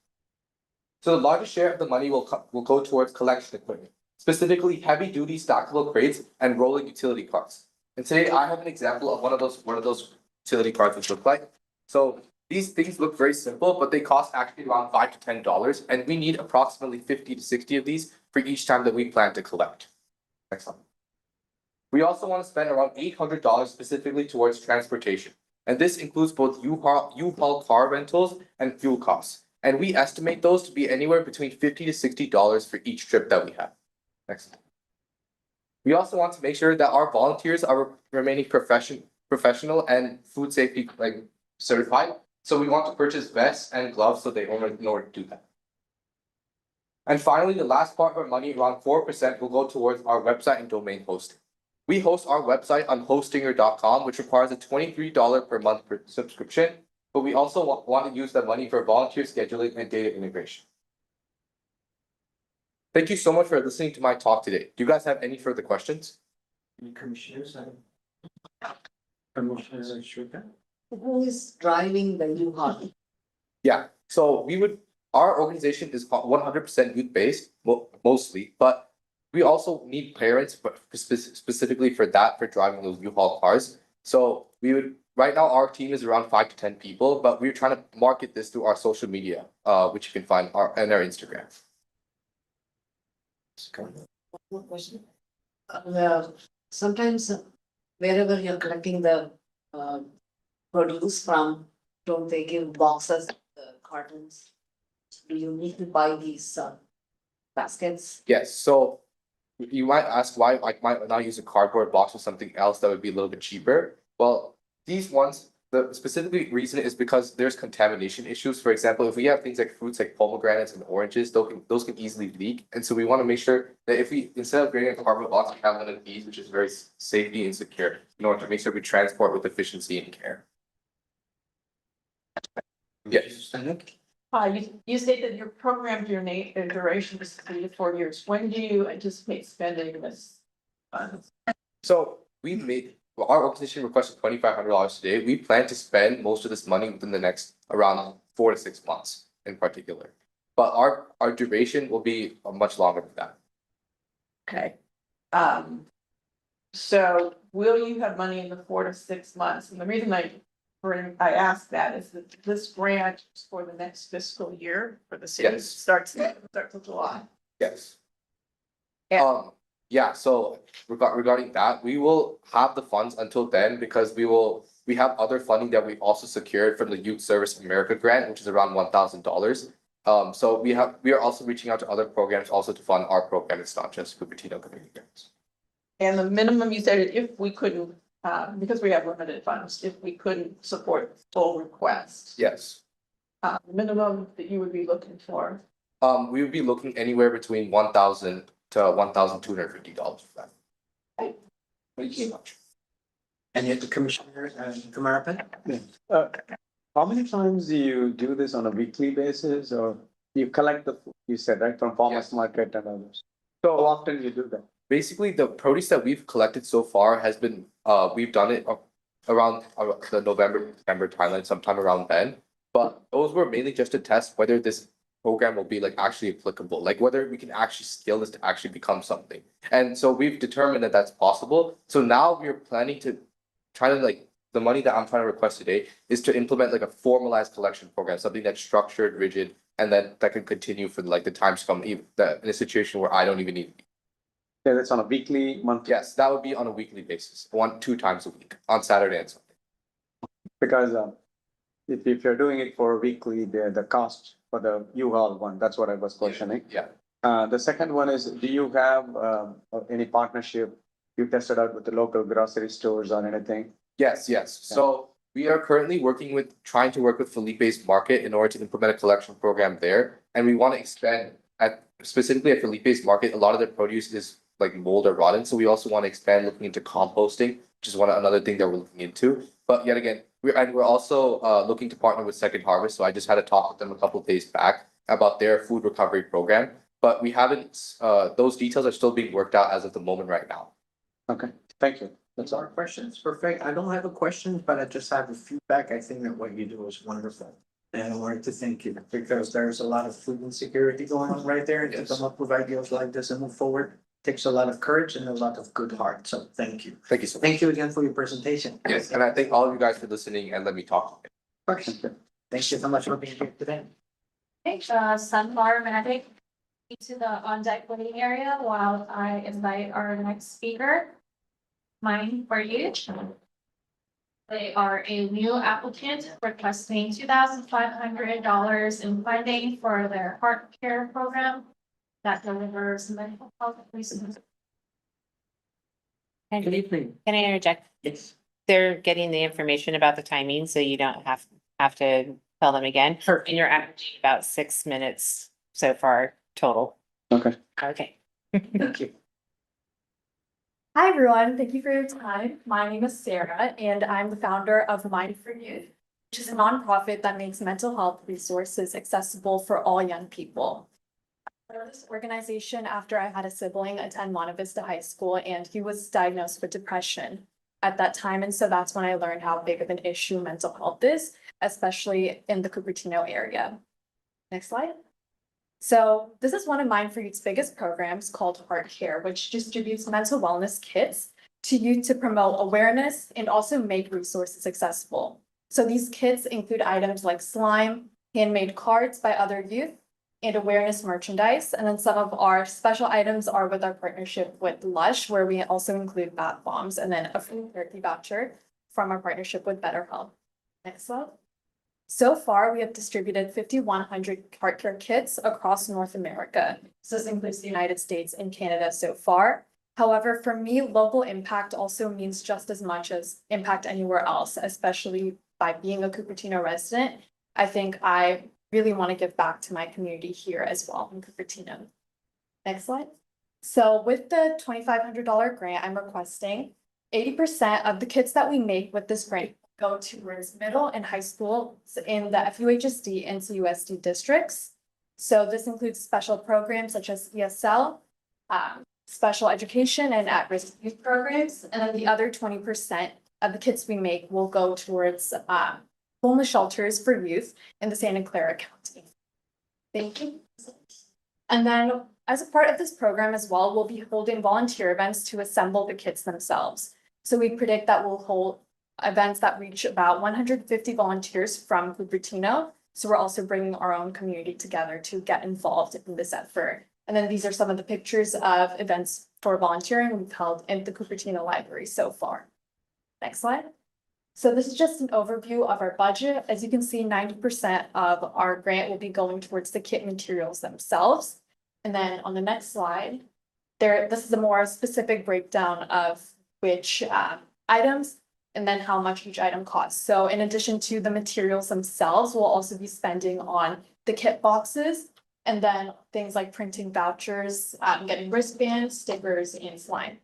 share of the money will go towards collection equipment, specifically heavy-duty stackable crates and rolling utility carts. And today I have an example of one of those utility carts which look like. So these things look very simple, but they cost actually around $5 to $10, and we need approximately 50 to 60 of these for each time that we plan to collect. Next slide. We also want to spend around $800 specifically towards transportation, and this includes both U-Haul car rentals and fuel costs. And we estimate those to be anywhere between $50 to $60 for each trip that we have. Next slide. We also want to make sure that our volunteers are remaining professional and food safety certified. So we want to purchase vests and gloves so they in order to do that. And finally, the last part of our money, around 4%, will go towards our website and domain hosting. We host our website on hostinger.com, which requires a $23 per month subscription, but we also want to use that money for volunteer scheduling and data integration. Thank you so much for listening to my talk today. Do you guys have any further questions? Any commissioners? Commissioners are sure. Who is driving the U-Haul? Yeah, so our organization is 100% youth-based, mostly, but we also need parents specifically for driving those U-Haul cars. So right now our team is around 5 to 10 people, but we're trying to market this through our social media, which you can find on our Instagram. One more question. Sometimes wherever you're collecting the produce from, don't they give boxes, cartons? Do you need to buy these baskets? Yes, so you might ask why I might not use a cardboard box or something else that would be a little bit cheaper. Well, these ones, the specific reason is because there's contamination issues. For example, if we have things like fruits like pomegranates and oranges, those can easily leak. And so we want to make sure that instead of getting a cardboard box, we have one of these, which is very safety and secure, in order to make sure we transport with efficiency and care. Yes. You stated your program duration is 3 to 4 years. When do you anticipate spending this funds? So our organization requested $2,500 today. We plan to spend most of this money within the next around 4 to 6 months in particular. But our duration will be much longer than that. Okay. So will you have money in the 4 to 6 months? And the reason I asked that is that this grant is for the next fiscal year for the city. Yes. Starts in July. Yes. Yeah. Yeah, so regarding that, we will have the funds until then because we will we have other funding that we also secured from the Youth Service America grant, which is around $1,000. So we are also reaching out to other programs also to fund our program. It's not just Cupertino community grants. And the minimum, you said if we couldn't, because we have limited funds, if we couldn't support full request. Yes. Minimum that you would be looking for. We would be looking anywhere between $1,000 to $1,250 for that. Thank you so much. And yet the commissioner, Kumarapan? How many times do you do this on a weekly basis or you collect the, food, you said, right, from farmers Yes. market and others? So how often you do that? Basically, the produce that we've collected so far has been, we've done it around the November, December timeline, sometime around then. But those were mainly just to test whether this program will be like actually applicable, like whether we can actually scale this to actually become something. And so we've determined that that's possible. So now we're planning to try to like, the money that I'm trying to request today is to implement like a formalized collection program, something that's structured, rigid, and that can continue for like the times to come, even in a situation where I don't even need. Yeah, that's on a weekly, monthly. Yes, that would be on a weekly basis, 2 times a week, on Saturday and Sunday. Because if you're doing it for weekly, the cost for the U-Haul one, that's what I was questioning. Yeah. The second one is, do you have any partnership you tested out with the local grocery stores or anything? Yes. So we are currently trying to work with Felipe's Market in order to implement a collection program there. And we want to expand specifically at Felipe's Market, a lot of their produce is like mold or rotten. So we also want to expand looking into composting, which is another thing that we're looking into. But yet again, we're also looking to partner with Second Harvest. So I just had a talk with them a couple of days back about their food recovery program. But we haven't, those details are still being worked out as of the moment right now. Okay, thank you. That's our questions. Perfect. I don't have a question, but I just have a feedback. I think that what you do is wonderful. And I wanted to thank you because there's a lot of food insecurity going on right there. And to Yes. come up with ideas like this and move forward takes a lot of courage and a lot of good heart. So thank you. Thank you so much. Thank you again for your presentation. Yes, and I thank all of you guys for listening and let me talk. Thank you so much for being here today. Okay, Sunflower Magic to the on-deck waiting area while I invite our next speaker. Mine for you. They are a new applicant requesting $2,500 in funding for their heart care program that delivers mental health resources. Good evening. Can I interject? Yes. They're getting the information about the timing, so you don't have to tell them again. Sure. And you're averaging about 6 minutes so far total. Okay. Okay. Thank you. Hi, everyone. Thank you for your time. My name is Sarah, and I'm the founder of Mind for Youth, which is a nonprofit that makes mental health resources accessible for all young people. I started this organization after I had a sibling attend Monte Vista High School, and he was diagnosed with depression at that time. And so that's when I learned how big of an issue mental health is, especially in the Cupertino area. Next slide. So this is one of Mind for Youth's biggest programs called Heart Care, which distributes mental wellness kits to youth to promote awareness and also make resources accessible. So these kits include items like slime, handmade cards by other youth, and awareness merchandise. And then some of our special items are with our partnership with Lush, where we also include bath bombs, and then a free therapy voucher from our partnership with BetterHelp. Next slide. So far, we have distributed 5,100 heart care kits across North America. So this includes the United States and Canada so far. However, for me, local impact also means just as much as impact anywhere else, especially by being a Cupertino resident. I think I really want to give back to my community here as well in Cupertino. Next slide. So with the $2,500 grant I'm requesting, 80% of the kits that we make with this grant go towards middle and high schools in the FUHSD and CUSD districts. So this includes special programs such as ESL, special education and at-risk youth programs. And then the other 20% of the kits we make will go towards homeless shelters for youth in the Santa Clara County. Thank you. And then as a part of this program as well, we'll be holding volunteer events to assemble the kits themselves. So we predict that we'll hold events that reach about 150 volunteers from Cupertino. So we're also bringing our own community together to get involved in this effort. And then these are some of the pictures of events for volunteering we've held in the Cupertino Library so far. Next slide. So this is just an overview of our budget. As you can see, 90% of our grant will be going towards the kit materials themselves. And then on the next slide, this is a more specific breakdown of which items and then how much each item costs. So in addition to the materials themselves, we'll also be spending on the kit boxes and then things like printing vouchers, getting wristbands, stickers, and slime.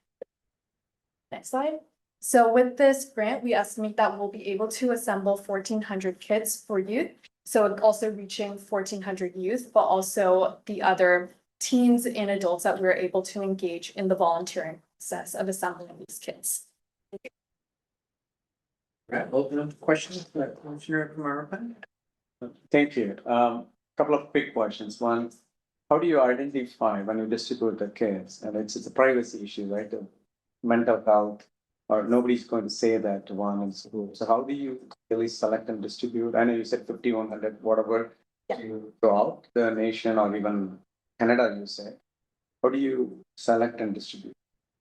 Next slide. So with this grant, we estimate that we'll be able to assemble 1,400 kits for youth. So also reaching 1,400 youth, but also the other teens and adults that we're able to engage in the volunteering process of assembling these kits. Right, open up questions, Commissioner Marapa. Thank you. Couple of quick questions. One, how do you identify when you distribute the kids? And it's a privacy issue, right? The mental health, or nobody's going to say that to one in school. So how do you really select and distribute? I know you said 5,100, whatever, to go out the nation or even Canada, you said. How do you select and distribute?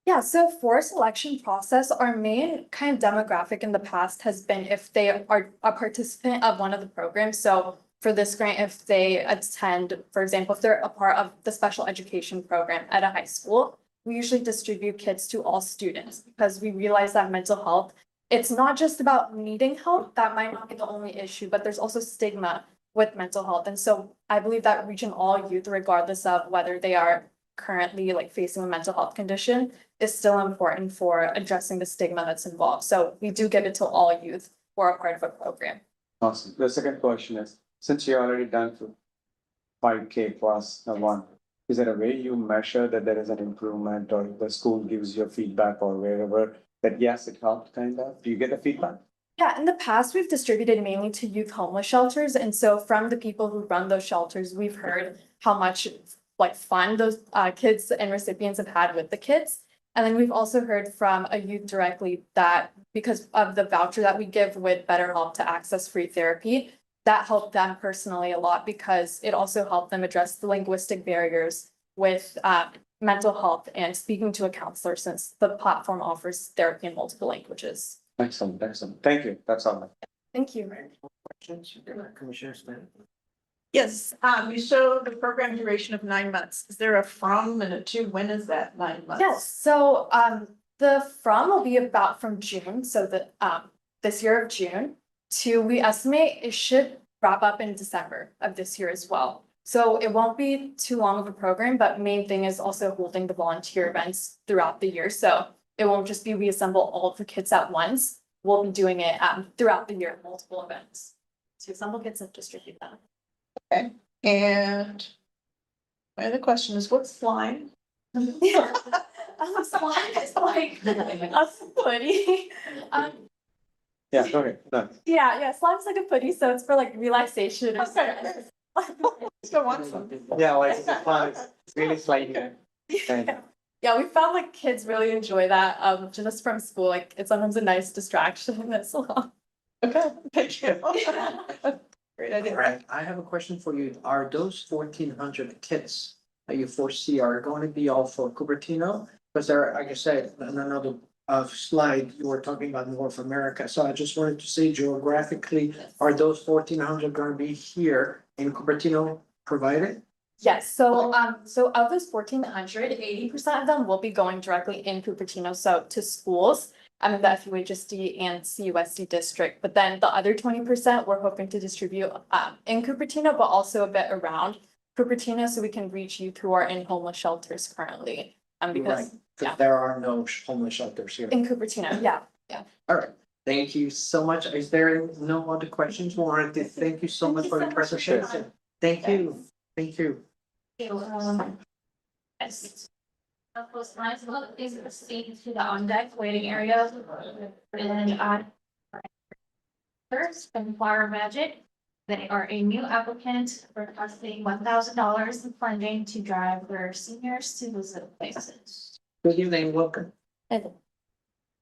Yeah, so for selection process, our main kind of demographic in the past has been if they are a participant of one of the programs. So for this grant, if they attend, for example, if they're a part of the special education program at a high school, we usually distribute kits to all students because we realize that mental health, it's not just about needing help. That might not be the only issue, but there's also stigma with mental health. And so I believe that reaching all youth, regardless of whether they are currently like facing a mental health condition, is still important for addressing the stigma that's involved. So we do give it to all youth who are part of a program. Awesome. The second question is, since you're already done for 5K plus one, is there a way you measure that there is an improvement or the school gives you feedback or wherever that yes, it helped kind of? Do you get the feedback? Yeah, in the past, we've distributed mainly to youth homeless shelters. And so from the people who run those shelters, we've heard how much like fun those kids and recipients have had with the kids. And then we've also heard from a youth directly that because of the voucher that we give with BetterHelp to access free therapy, that helped them personally a lot because it also helped them address the linguistic barriers with mental health and speaking to a counselor since the platform offers therapy in multiple languages. Excellent, excellent. Thank you. That's all. Thank you. Questions, Commissioner Smith? Yes, you show the program duration of 9 months. Is there a from and a to? When is that 9 months? Yes, so the from will be about from June, so the this year of June to we estimate it should wrap up in December of this year as well. So it won't be too long of a program, but main thing is also holding the volunteer events throughout the year. So it won't just be we assemble all of the kits at once. We'll be doing it throughout the year, multiple events. To assemble kits and distribute them. Okay, and my other question is, what's slime? Yeah. Slime is like a putty. Yeah, go ahead. No. Yeah, slime's like a putty, so it's for like relaxation. and Okay. So want some. Yeah, like it's really slightly. Yeah, we found like kids really enjoy that, just from school, like it's sometimes a nice distraction as well. Okay, thank you. Great idea. Right, I have a question for you. Are those 1,400 kits that you foresee are going to be all for Cupertino? Because there, like I said, in another slide, you were talking about North America. So I just wanted to say geographically, are those 1,400 going to be here in Cupertino provided? Yes, so of those 1,400, 80% of them will be going directly in Cupertino, so to schools. I'm in the FUHSD and CUSD district, but then the other 20% we're hoping to distribute in Cupertino, but also a bit around Cupertino so we can reach youth who are in homeless shelters currently. Because Because there are no homeless shelters here. in Cupertino, yeah. All right, thank you so much. Is there no other questions? We wanted to thank you so much for your presentation. Thank you, thank you. Yes. Those lines, a lot of things are seen to the on deck waiting area. And first, from Flower Magic. They are a new applicant requesting $1,000 in funding to drive their seniors to visit places. Good evening, welcome. Hello.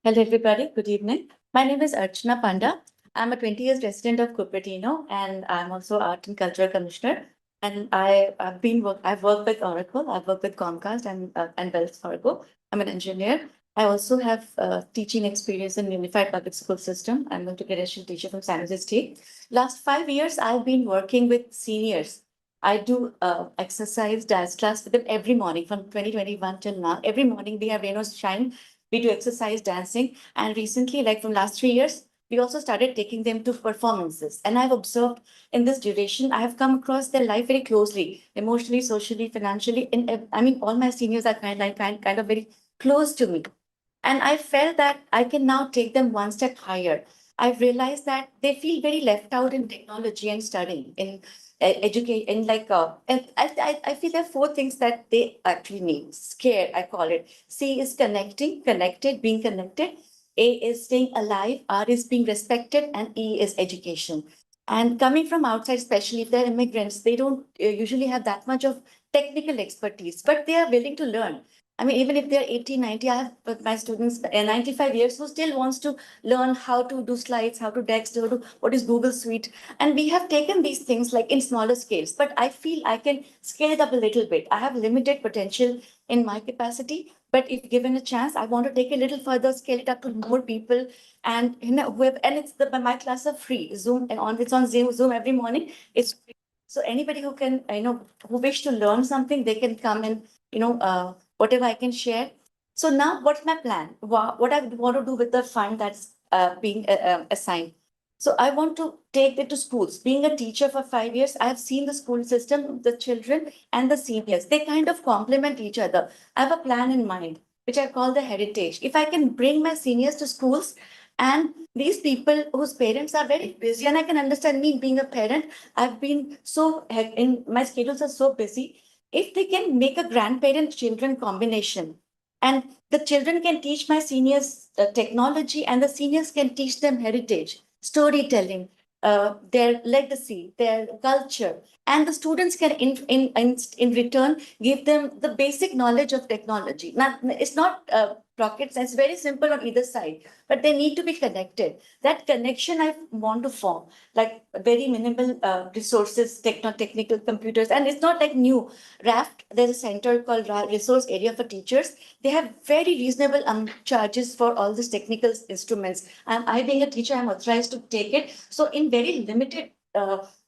Hello, everybody. Good evening. My name is Archana Panda. I'm a 20 years resident of Cupertino, and I'm also Art and Culture Commissioner. And I've worked with Oracle, I've worked with Comcast and Wells Fargo. I'm an engineer. I also have teaching experience in Unified Public School System. I'm a credentialed teacher from San Jose State. Last 5 years, I've been working with seniors. I do exercise dance class with them every morning from 2021 till now. Every morning we have Rain or Shine. We do exercise, dancing. And recently, like from last 3 years, we also started taking them to performances. And I've observed in this duration, I have come across their life very closely, emotionally, socially, financially. I mean, all my seniors are kind of very close to me. And I felt that I can now take them one step higher. I've realized that they feel very left out in technology and studying, in education, and and I feel there are four things that they actually need. Scared, I call it. C is connected, being connected. A is staying alive. R is being respected, and E is education. And coming from outside, especially if they're immigrants, they don't usually have that much of technical expertise, but they are willing to learn. I mean, even if they're 80, 90, I have my students 95 years who still wants to learn how to do slides, how to text, how to what is Google Suite. And we have taken these things like in smaller scales, but I feel I can scale it up a little bit. I have limited potential in my capacity, but if given a chance, I want to take a little further, scale it up to more people. And and it's my classes are free. Zoom and on it's on Zoom every morning. It's free. So anybody who can, who wish to learn something, they can come and whatever I can share. So now what's my plan? What I want to do with the fund that's being assigned. So I want to take it to schools. Being a teacher for 5 years, I have seen the school system, the children and the seniors. They kind of complement each other. I have a plan in mind, which I call the heritage. If I can bring my seniors to schools and these people whose parents are very busy, and I can understand me being a parent, I've been in my schedules are so busy. If they can make a grandparent children combination and the children can teach my seniors technology and the seniors can teach them heritage, storytelling, their legacy, their culture, and the students can in return give them the basic knowledge of technology. Now, it's not rocket science, very simple on either side, but they need to be connected. That connection I want to form, like very minimal resources, technical computers, and it's not like new. RAFT, there's a center called Resource Area for Teachers. They have very reasonable charges for all these technical instruments. And I, being a teacher, I'm authorized to take it. So in very limited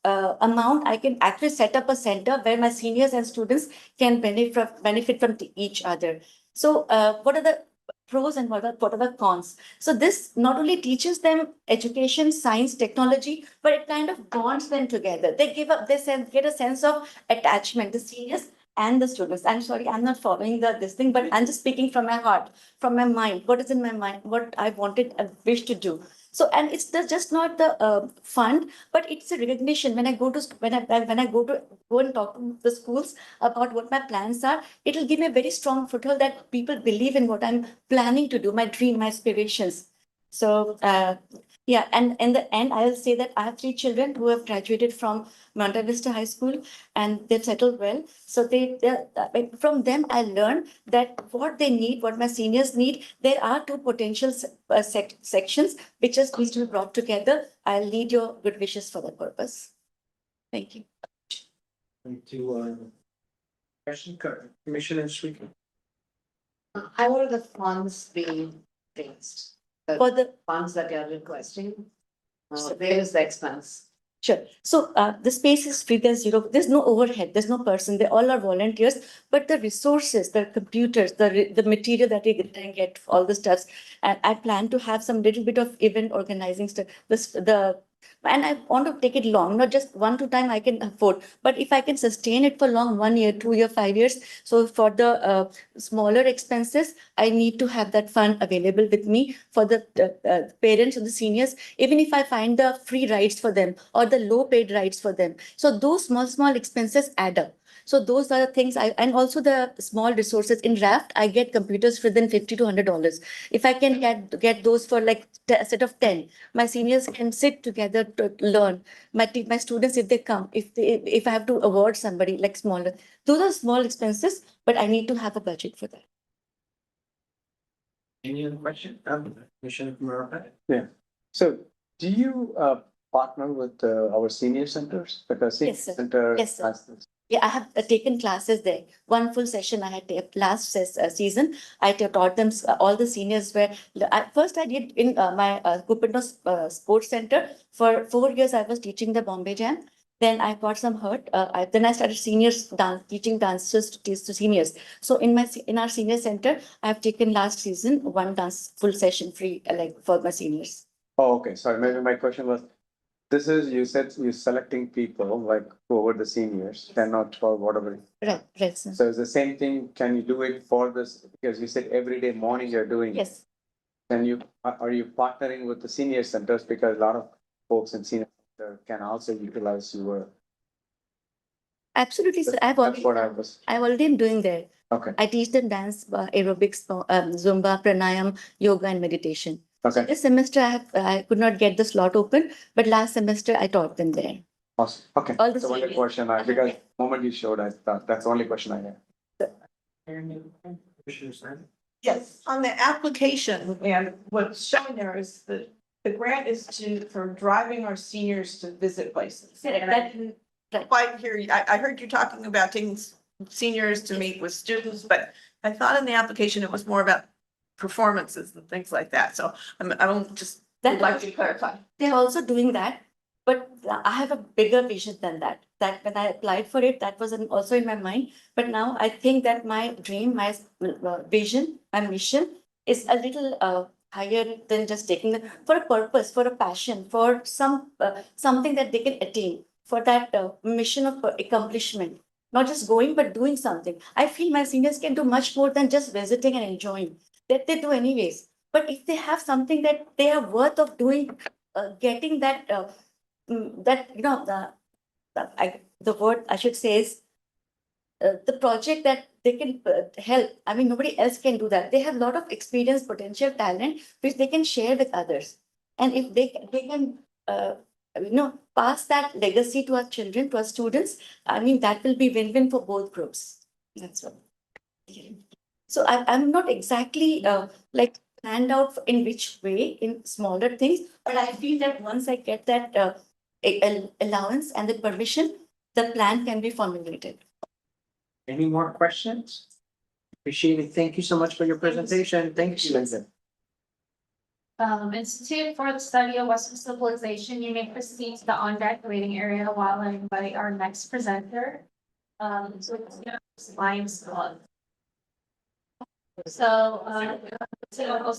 amount, I can actually set up a center where my seniors and students can benefit from each other. So what are the pros and what are the cons? So this not only teaches them education, science, technology, but it kind of bonds them together. They get a sense of attachment, the seniors and the students. I'm sorry, I'm not following this thing, but I'm just speaking from my heart, from my mind, what is in my mind, what I wanted and wish to do. So, and it's just not the fund, but it's a recognition. When I go to when I go and talk to the schools about what my plans are, it'll give me a very strong foothold that people believe in what I'm planning to do, my dream, my aspirations. So yeah, and in the end, I'll say that I have 3 children who have graduated from Monta Vista High School, and they've settled well. So from them, I learned that what they need, what my seniors need, there are 2 potential sections which just needs to be brought together. I'll need your good wishes for that purpose. Thank you. Question, Commissioner Sweet. How are the funds being raised? For the funds that you are requesting, where is the expense? Sure. So the space is free. There's no overhead. There's no person. They all are volunteers. But the resources, the computers, the material that we get, all the stuffs, and I plan to have some little bit of event organizing stuff. And I want to take it long, not just 1-2 time I can afford, but if I can sustain it for long, 1 year, 2 year, 5 years. So for the smaller expenses, I need to have that fund available with me for the parents and the seniors, even if I find the free rides for them or the low paid rides for them. So those small expenses add up. So those are the things and also the small resources in RAFT, I get computers within $50 to $100. If I can get those for like a set of 10, my seniors can sit together to learn. My students, if they come, if I have to award somebody like smaller, those are small expenses, but I need to have a budget for that. Any other question? Commissioner Kumar. Yeah. So do you partner with our senior centers? Because senior Yes, sir. center Yes, sir. has this. Yeah, I have taken classes there. One full session I had last season. I taught them, all the seniors were, at first I did in my Cupertino Sports Center. For 4 years, I was teaching the Bombay Jam. Then I got some hurt. Then I started seniors dance, teaching dancers to teach to seniors. So in our senior center, I have taken last season one dance full session free, like for my seniors. Oh, okay, sorry, maybe my question was, this is, you said you're selecting people like over the seniors, 10 or 12, whatever. Right, right, sir. So it's the same thing, can you do it for this, because you said every day morning you're doing. Yes. Can you, are you partnering with the senior centers, because a lot of folks in senior center can also utilize your. Absolutely, sir. That's what I was, I've already been doing there. okay, I teach them dance, aerobics, Zumba, pranayam, yoga, and meditation. okay, This semester I could not get the slot open, but last semester I taught them there. awesome, okay. All the That's the only seniors. question I, because the moment you showed, I thought, that's the only question I had. Yes, on the application, and what's showing there is that the grant is for driving our seniors to visit places. And I didn't quite hear you. I heard you talking about taking seniors to meet with students, but I thought in the application it was more about performances and things like that. So I don't just would like to clarify. They're also doing that, but I have a bigger vision than that. That when I applied for it, that was also in my mind. But now I think that my dream, my vision, my mission is a little higher than just taking them for a purpose, for a passion, for something that they can attain, for that mission of accomplishment. Not just going, but doing something. I feel my seniors can do much more than just visiting and enjoying. That they do anyways. But if they have something that they are worth of doing, getting that that the word I should say is the project that they can help. I mean, nobody else can do that. They have a lot of experience, potential, talent, which they can share with others. And if they can, pass that legacy to our children, to our students, I mean, that will be win-win for both groups. That's what. So I'm not exactly like planned out in which way in smaller things, but I feel that once I get that allowance and the permission, the plan can be formulated. Any more questions? Appreciate it. Thank you so much for your presentation. Thank you, Linda. Institute for the Study of Western Civilization, you may proceed to the on-deck waiting area while I invite our next presenter. So it's Lions Club. So,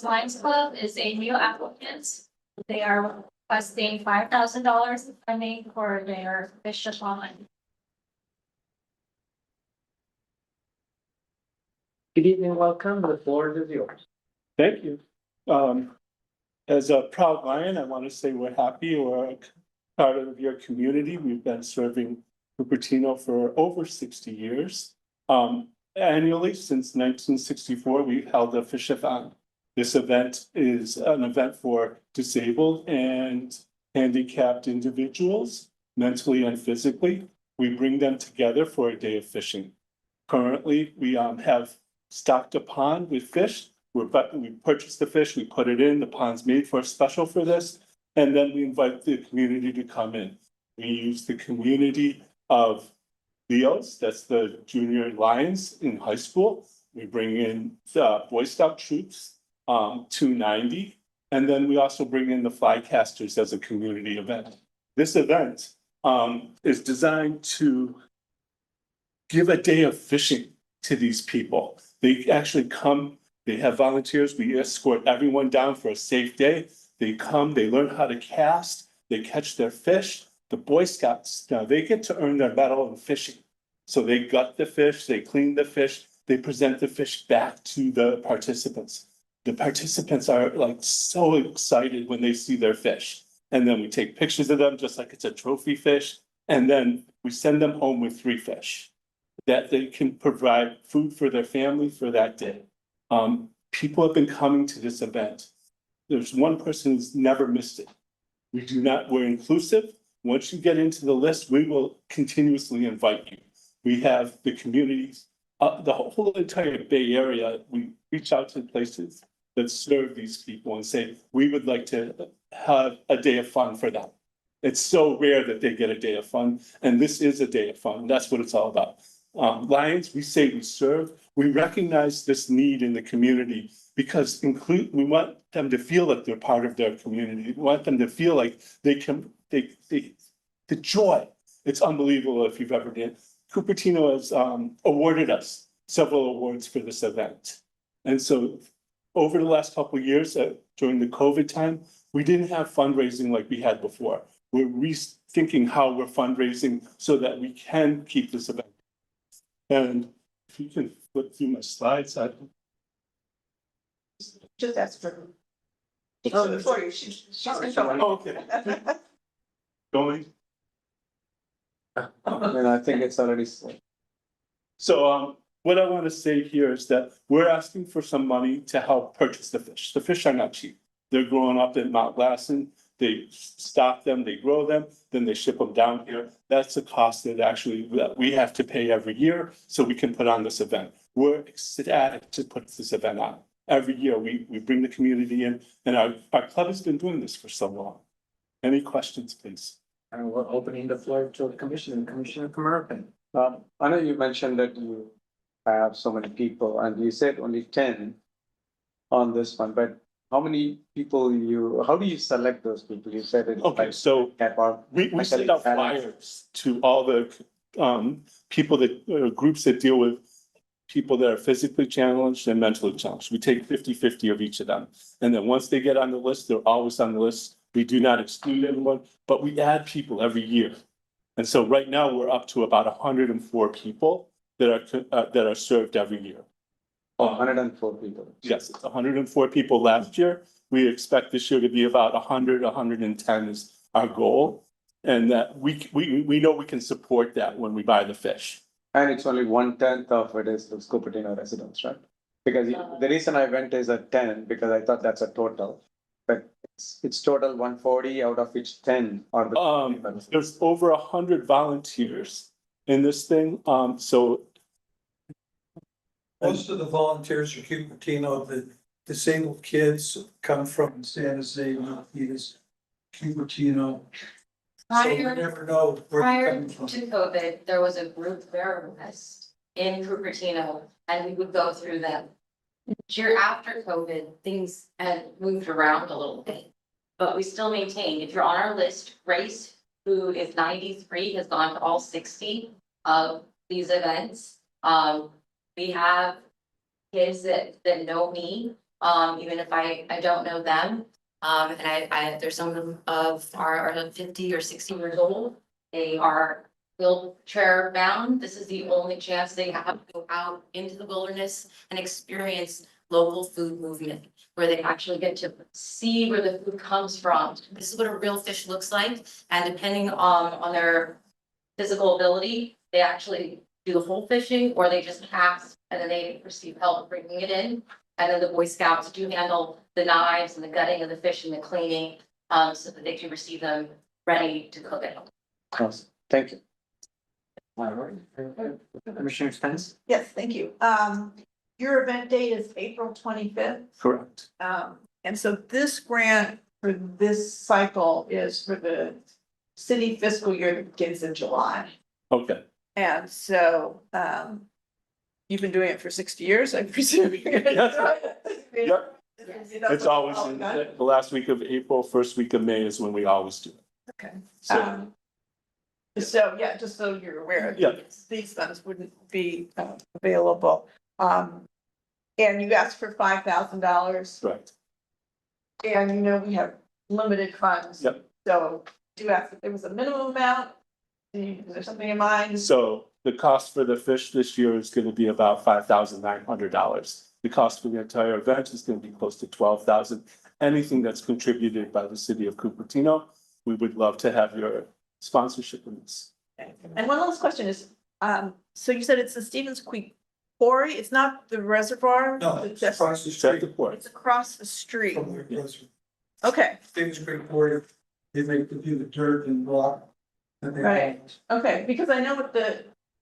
Lions Club is a new applicant. They are requesting $5,000 in funding for their fish-a-thon. Good evening, welcome. The floor is yours. Thank you. As a proud Lion, I want to say we're happy we're part of your community. We've been serving Cupertino for over 60 years. Annually, since 1964, we've held a fish-a-thon. This event is an event for disabled and handicapped individuals, mentally and physically. We bring them together for a day of fishing. Currently, we have stocked a pond with fish. We purchased the fish, we put it in, the pond's made for special for this, and then we invite the community to come in. We use the community of Leos, that's the junior Lions in high school. We bring in the Boy Scout troops, 290, and then we also bring in the Flycasters as a community event. This event is designed to give a day of fishing to these people. They actually come, they have volunteers, we escort everyone down for a safe day. They come, they learn how to cast, they catch their fish. The Boy Scouts, now they get to earn their medal in fishing. So they gut the fish, they clean the fish, they present the fish back to the participants. The participants are like so excited when they see their fish. And then we take pictures of them just like it's a trophy fish. And then we send them home with 3 fish that they can provide food for their family for that day. People have been coming to this event. There's one person who's never missed it. We're inclusive. Once you get into the list, we will continuously invite you. We have the communities, the whole entire Bay Area. We reach out to places that serve these people and say, we would like to have a day of fun for them. It's so rare that they get a day of fun, and this is a day of fun. That's what it's all about. Lions, we say we serve, we recognize this need in the community because we want them to feel like they're part of their community. We want them to feel like the joy. It's unbelievable if you've ever been. Cupertino has awarded us several awards for this event. And so over the last couple of years, during the COVID time, we didn't have fundraising like we had before. We're rethinking how we're fundraising so that we can keep this event. And if you can flip through my slides, Just ask for. Oh, Before you, she's controlling. Oh, okay. Going. And I think it's already. So, what I want to say here is that we're asking for some money to help purchase the fish. The fish are not cheap. They're growing up in Mount Lassen. They stock them, they grow them, then they ship them down here. That's a cost that we have to pay every year so we can put on this event. We're ecstatic to put this event on. Every year, we bring the community in, and our club has been doing this for so long. Any questions, please? And we're opening the floor to the commission, Commissioner Camerton. I know you mentioned that you have so many people and you said only 10 on this one, but how many people how do you select those people? You said it. Okay, so we send out flyers to all the people groups that deal with people that are physically challenged and mentally challenged. We take 50-50 of each of them. And then once they get on the list, they're always on the list. We do not exclude anyone, but we add people every year. And so right now we're up to about 104 people that are served every year. 104 people. Yes, it's 104 people last year. We expect this year to be about 100, 110 is our goal. And that we know we can support that when we buy the fish. And it's only 1/10 of it is those Cupertino residents, right? Because the reason I went is at 10, because I thought that's a total. But it's total 140 out of which 10 are the. There's over 100 volunteers in this thing. So most of the volunteers are Cupertino, the disabled kids come from San Jose, Milpitas, Cupertino. So you never know where they're Prior coming from. to COVID, there was a group therapist in Cupertino and we would go through them. Year after COVID, things had moved around a little bit. But we still maintain, if you're on our list, Grace, who is 93, has gone to all 60 of these events. We have kids that know me, even if I don't know them. And there's some of them are 50 or 60 years old. They are wheelchair bound. This is the only chance they have to go out into the wilderness and experience local food movement, where they actually get to see where the food comes from. This is what a real fish looks like. And depending on their physical ability, they actually do the whole fishing or they just cast and then they receive help bringing it in. And then the Boy Scouts do handle the knives and the gutting of the fish and the cleaning, so that they can receive them ready to cook it. Awesome. Thank you. All right. Commissioner Spence? Yes, thank you. Your event date is April 25th. correct. And so this grant for this cycle is for the city fiscal year that begins in July. Okay. And so, you've been doing it for 60 years, I presume. Yep. It's always in the last week of April, first week of May is when we always do it. Okay. So, So, yeah, just so you're aware. Yeah. These funds wouldn't be available. And you asked for $5,000. right. And you know, we have limited funds. Yep. So do ask if there was a minimum amount. Is there something in mind? So the cost for the fish this year is going to be about $5,900. The cost for the entire event is going to be close to $12,000. Anything that's contributed by the city of Cupertino, we would love to have your sponsorship in this. And one last question is, so you said it's the Stevens Creek Quarry, it's not the reservoir? No, it's across the It's at the street port. It's across the street. from where it goes. Okay, Things great for they make the dirt and rock. And they- Right. okay, because I know with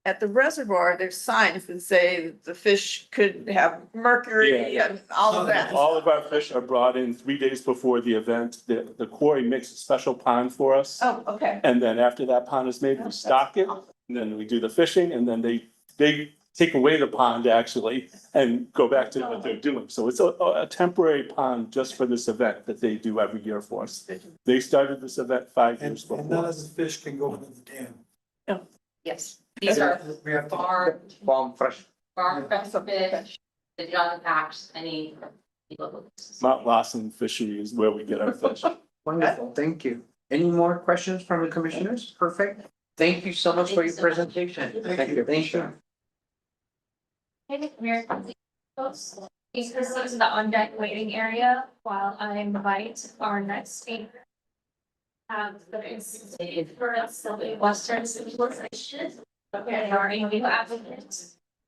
at the reservoir, there's signs that say that the fish could have mercury Yeah. and all of that. All of our fish are brought in 3 days before the event. The quarry makes a special pond for us. Oh, okay. And then after that pond is made, we stock it, and then we do the fishing, and then they take away the pond actually and go back to what they're doing. So it's a temporary pond just for this event that they do every year for us. They started this event 5 And, years and none before. of the fish can go into the dam. Yes, these are We have to. farm fresh. fresh fish, they do not impact any. Mount Lawson Fishery is where we get our fish. Wonderful, thank you. Any more questions from the commissioners? Perfect. Thank you so much for your presentation. Thank you. Thank you. Hey, Mayor, this is the on-deck waiting area while I invite our next speaker. The Institute for Western Civilization. Okay, our new applicant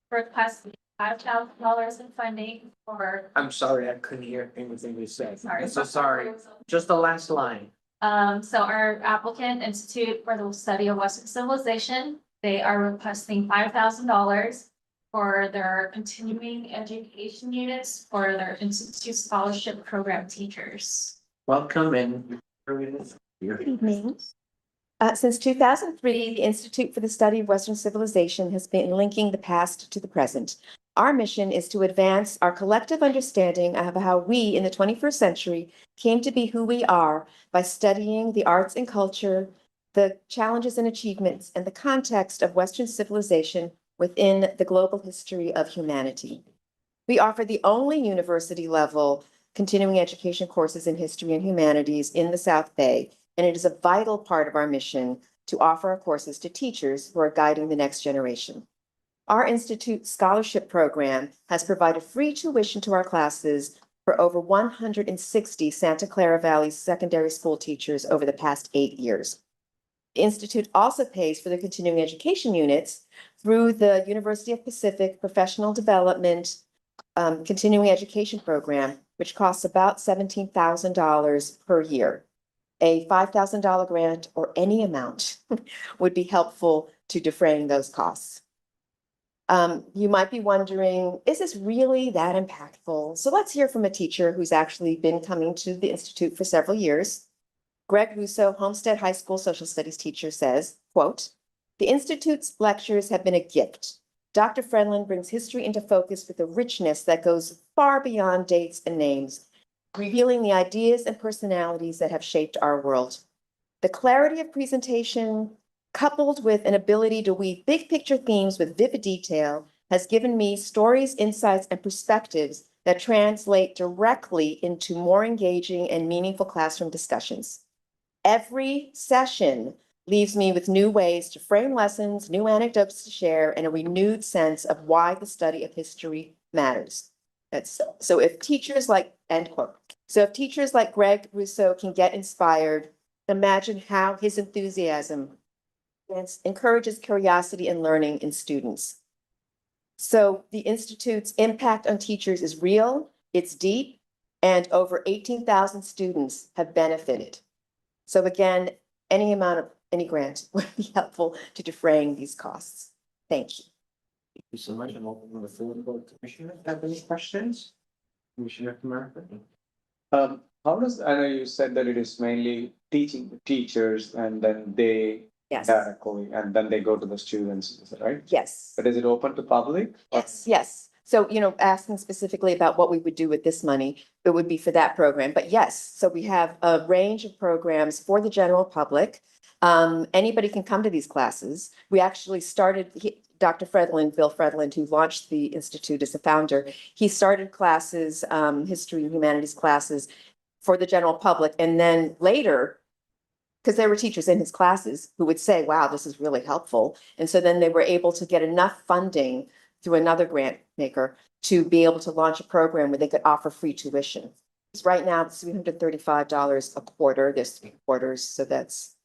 for class $5,000 in funding for. I'm sorry, I couldn't hear anything you said. Sorry. I'm so sorry. Just the last line. So our applicant, Institute for the Study of Western Civilization, they are requesting $5,000 for their continuing education units for their Institute Scholarship Program teachers. Welcome and. Good evening. Since 2003, the Institute for the Study of Western Civilization has been linking the past to the present. Our mission is to advance our collective understanding of how we in the 21st century came to be who we are by studying the arts and culture, the challenges and achievements, and the context of Western civilization within the global history of humanity. We offer the only university-level continuing education courses in history and humanities in the South Bay, and it is a vital part of our mission to offer our courses to teachers who are guiding the next generation. Our Institute Scholarship Program has provided free tuition to our classes for over 160 Santa Clara Valley secondary school teachers over the past 8 years. The Institute also pays for the continuing education units through the University of Pacific Professional Development Continuing Education Program, which costs about $17,000 per year. A $5,000 grant or any amount would be helpful to defraying those costs. You might be wondering, is this really that impactful? So let's hear from a teacher who's actually been coming to the Institute for several years. Greg Russo, Homestead High School social studies teacher, says, quote, "The Institute's lectures have been a gift. Dr. Friendland brings history into focus with a richness that goes far beyond dates and names, revealing the ideas and personalities that have shaped our world. The clarity of presentation, coupled with an ability to weave big picture themes with vivid detail, has given me stories, insights, and perspectives that translate directly into more engaging and meaningful classroom discussions. Every session leaves me with new ways to frame lessons, new anecdotes to share, and a renewed sense of why the study of history matters." So if teachers like, end quote. So if teachers like Greg Russo can get inspired, imagine how his enthusiasm encourages curiosity and learning in students. So the Institute's impact on teachers is real, it's deep, and over 18,000 students have benefited. So again, any grant would be helpful to defraying these costs. Thank you. Thank you so much. And open the floor to Commissioner. Have any questions? Commissioner America. How does, I know you said that it is mainly teaching the teachers and then they Yes. directly, and then they go to the students, is that right? Yes. But is it open to public? Yes. So, asking specifically about what we would do with this money, it would be for that program. But yes, so we have a range of programs for the general public. Anybody can come to these classes. We actually started, Dr. Friedland, Bill Friedland, who launched the Institute as the founder, he started classes, history and humanities classes for the general public. And then later, because there were teachers in his classes who would say, wow, this is really helpful. And so then they were able to get enough funding through another grant maker to be able to launch a program where they could offer free tuition. Right now, it's $335 a quarter. There's 3 quarters, so that's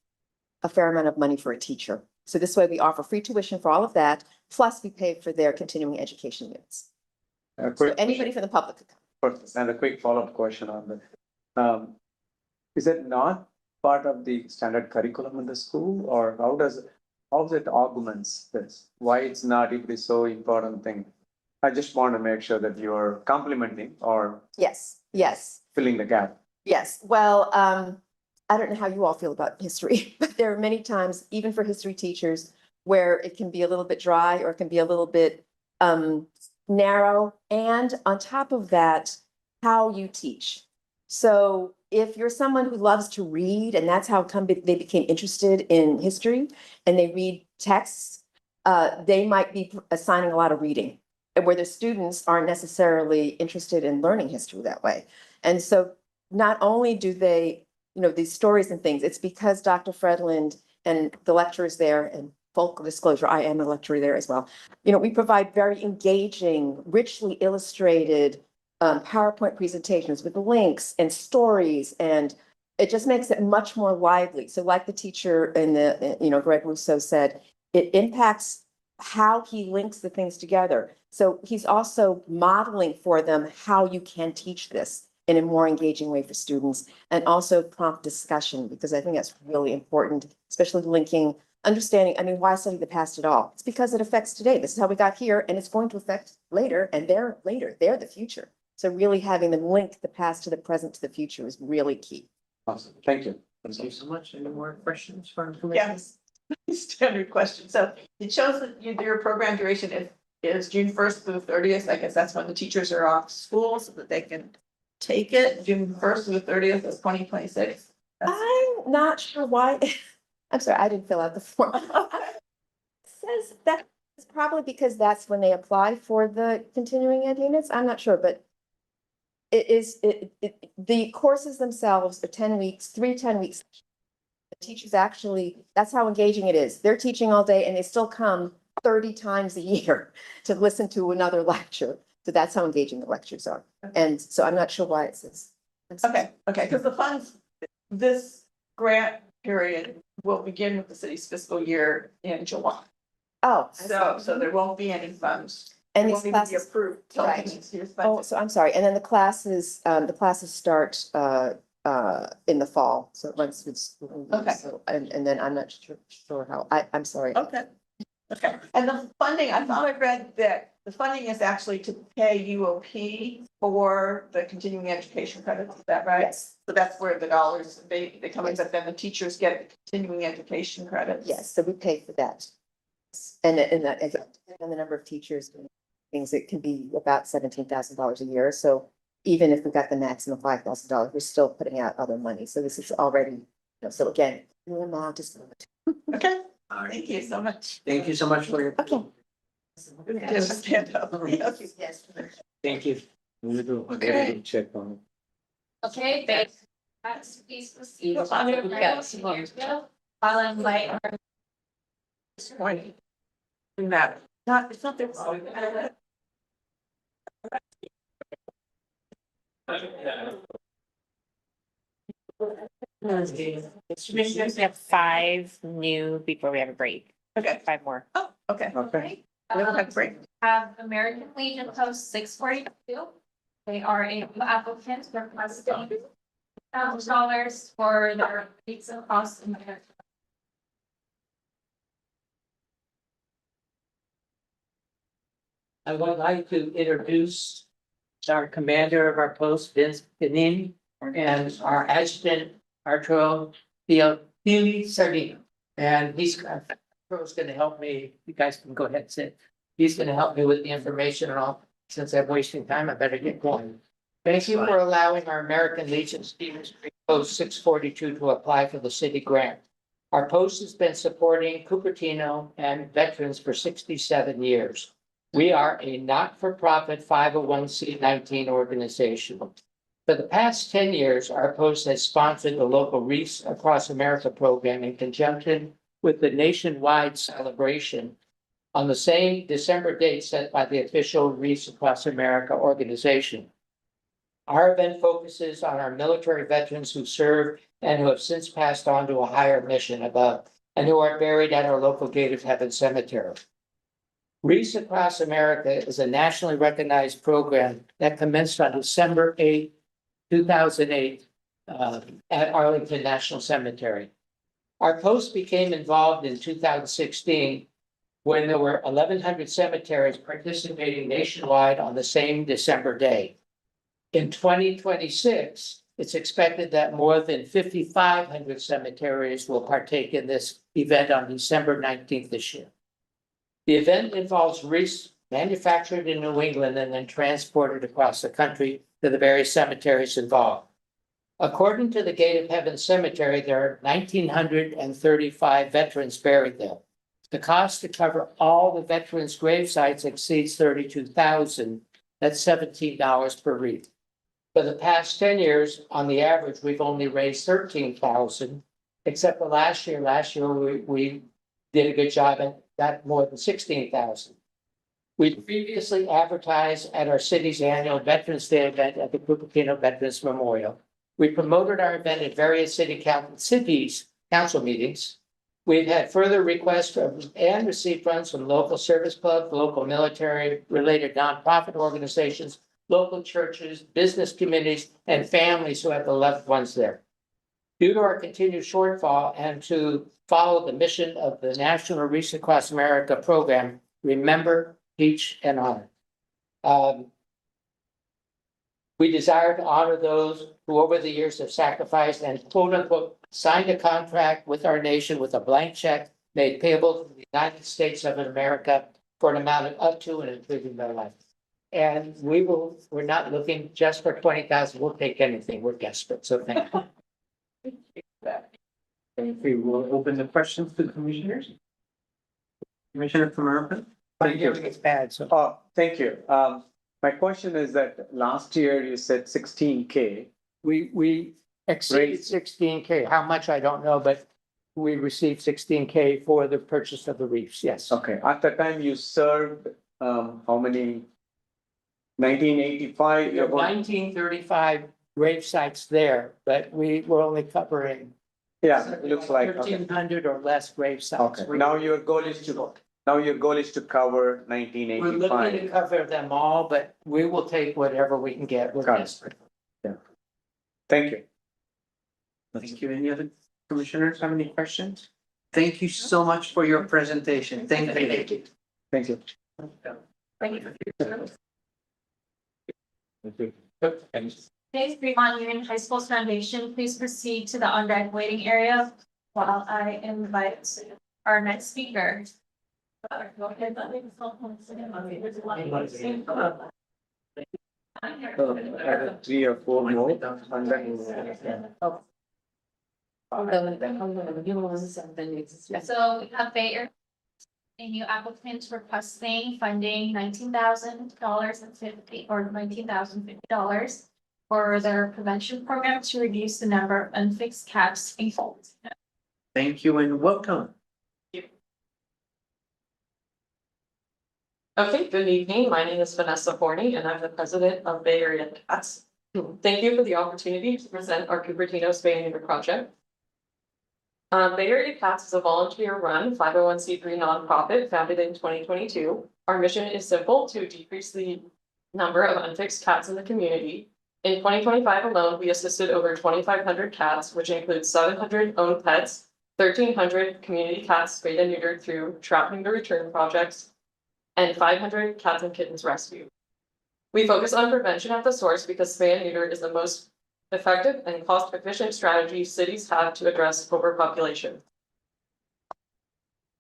a fair amount of money for a teacher. So this way we offer free tuition for all of that, plus we pay for their continuing education units. So anybody from the public could come. Perfect. And a quick follow-up question on that. Is it not part of the standard curriculum in the school, or how does how it augments this, why it's not equally so important thing. I just want to make sure that you're complementing or Yes, yes. filling the gap. Yes, well, I don't know how you all feel about history, but there are many times, even for history teachers, where it can be a little bit dry or it can be a little bit narrow. And on top of that, how you teach. So if you're someone who loves to read, and that's how come they became interested in history, and they read texts, they might be assigning a lot of reading, and where the students aren't necessarily interested in learning history that way. And so not only do they, these stories and things, it's because Dr. Fredland and the lecturers there, and full disclosure, I am a lecturer there as well. We provide very engaging, richly illustrated PowerPoint presentations with links and stories, and it just makes it much more lively. So like the teacher in Greg Russo said, it impacts how he links the things together. So he's also modeling for them how you can teach this in a more engaging way for students, and also prompt discussion, because I think that's really important, especially linking, understanding, why study the past at all? It's because it affects today. This is how we got here, and it's going to affect later, and they're later, they're the future. So really having them link the past to the present to the future is really key. Awesome, thank you. Thank you so much. Any more questions for information? Yes. Standard question. So it shows that your program duration is June 1st through the 30th. I guess that's when the teachers are off school so that they can take it. June 1st through the 30th of 2026. I'm not sure why. I'm sorry, I didn't fill out the form. It says that it's probably because that's when they apply for the continuing ed units. I'm not sure, but the courses themselves are 10 weeks, 10 weeks. The teachers actually, that's how engaging it is. They're teaching all day and they still come 30 times a year to listen to another lecture. So that's how engaging the lectures are. And so I'm not sure why it says. Okay, because the funds, this grant period will begin with the city's fiscal year in July. Oh. So there won't be any funds. And It these won't even be classes, approved till right. next year's Oh, budget. so I'm sorry. And then the classes start in the fall. So once it's. Okay. So, and then I'm not sure how, I'm sorry. Okay. And the funding, I thought I read that the funding is actually to pay UOP for the continuing education credits. Is that right? Yes. So that's where the dollars, they come in, but then the teachers get the continuing education credits. Yes, so we pay for that. And the number of teachers, things, it can be about $17,000 a year. So even if we got the maximum $5,000, we're still putting out other money. So this is already, so again, the amount is. Okay, thank you so much. Thank you so much for your. Okay. Stand up. Okay. Yes. Thank you. Okay. Check on. Okay, thanks. Please proceed. I'll invite our Disappointing. Matter. It's not their fault. We have 5 new before we have a break. Okay. 5 more. Oh, okay. Okay. We don't have a break. have American Legion Post 642. They are a new applicant requesting $1,000 for their pizza across America. I would like to introduce our commander of our post, Vince Panini, and our adjutant, Arturo Fili Sardino. And Arturo's gonna help me. You guys can go ahead and sit. He's gonna help me with the information and all. Since I'm wasting time, I better get going. Thank you for allowing our American Legion Stevens Creek Post 642 to apply for the city grant. Our post has been supporting Cupertino and veterans for 67 years. We are a not-for-profit 501c19 organization. For the past 10 years, our post has sponsored the local Wreaths Across America program in conjunction with the nationwide celebration on the same December date set by the official Wreaths Across America organization. Our event focuses on our military veterans who served and who have since passed on to a higher mission above, and who are buried at our local Gate of Heaven cemetery. Wreaths Across America is a nationally recognized program that commenced on December 8, 2008, at Arlington National Cemetery. Our post became involved in 2016 when there were 1,100 cemeteries participating nationwide on the same December day. In 2026, it's expected that more than 5,500 cemeteries will partake in this event on December 19th this year. The event involves wreaths manufactured in New England and then transported across the country to the various cemeteries involved. According to the Gate of Heaven Cemetery, there are 1,935 veterans buried there. The cost to cover all the veterans' grave sites exceeds $32,000. That's $17 per wreath. For the past 10 years, on the average, we've only raised $13,000, except for last year. Last year, we did a good job and got more than $16,000. We previously advertised at our city's annual Veterans Day event at the Cupertino Veterans Memorial. We promoted our event at various council meetings. We've had further requests from and received funds from local service clubs, local military-related nonprofit organizations, local churches, business communities, and families who have the loved ones there. Due to our continued shortfall and to follow the mission of the National Wreaths Across America program, Remember, Teach, and Honor. We desire to honor those who over the years have sacrificed and quote unquote signed a contract with our nation with a blank check made payable to the United States of America for an amount of up to and including their life. And we're not looking just for 20,000. We'll take anything. We're desperate. So thank you. We will open the questions to the commissioners. Commissioner from Urban. Thank you. It's bad, so. Oh, thank you. My question is that last year you said 16K. We exceeded 16K. How much, I don't know, but we received 16K for the purchase of the wreaths, yes. Okay, at the time you served, how many? 1985? There were 1935 grave sites there, but we were only covering. Yeah, it looks like. Okay. 1,300 or less grave sites. Okay, now your goal is to cover We're 1985. looking to cover them all, but we will take whatever we can get. We're Got it. desperate. Thank you. Thank you. Any other commissioners have any questions? Thank you so much for your presentation. Thank you. Thank you. Thank you. Today's Fremont Union High School's foundation, please proceed to the on-deck waiting area while I invite our next speaker. Three or four more. And then. So we have Bayer, a new applicant requesting funding $19,050 for their prevention program to reduce the number of unfixed cats in Fulton. Thank you and welcome. Okay, good evening. My name is Vanessa Forney and I'm the president of Bay Area Cats. Thank you for the opportunity to present our Cupertino Spay and Neuter project. Bay Area Cats is a volunteer-run 501c3 nonprofit founded in 2022. Our mission is simple: to decrease the number of unfixed cats in the community. In 2025 alone, we assisted over 2,500 cats, which includes 700 owned pets, 1,300 community cats spayed and neutered through trap neuter return projects, and 500 cats and kittens rescued. We focus on prevention at the source because spay and neuter is the most effective and cost-efficient strategy cities have to address overpopulation.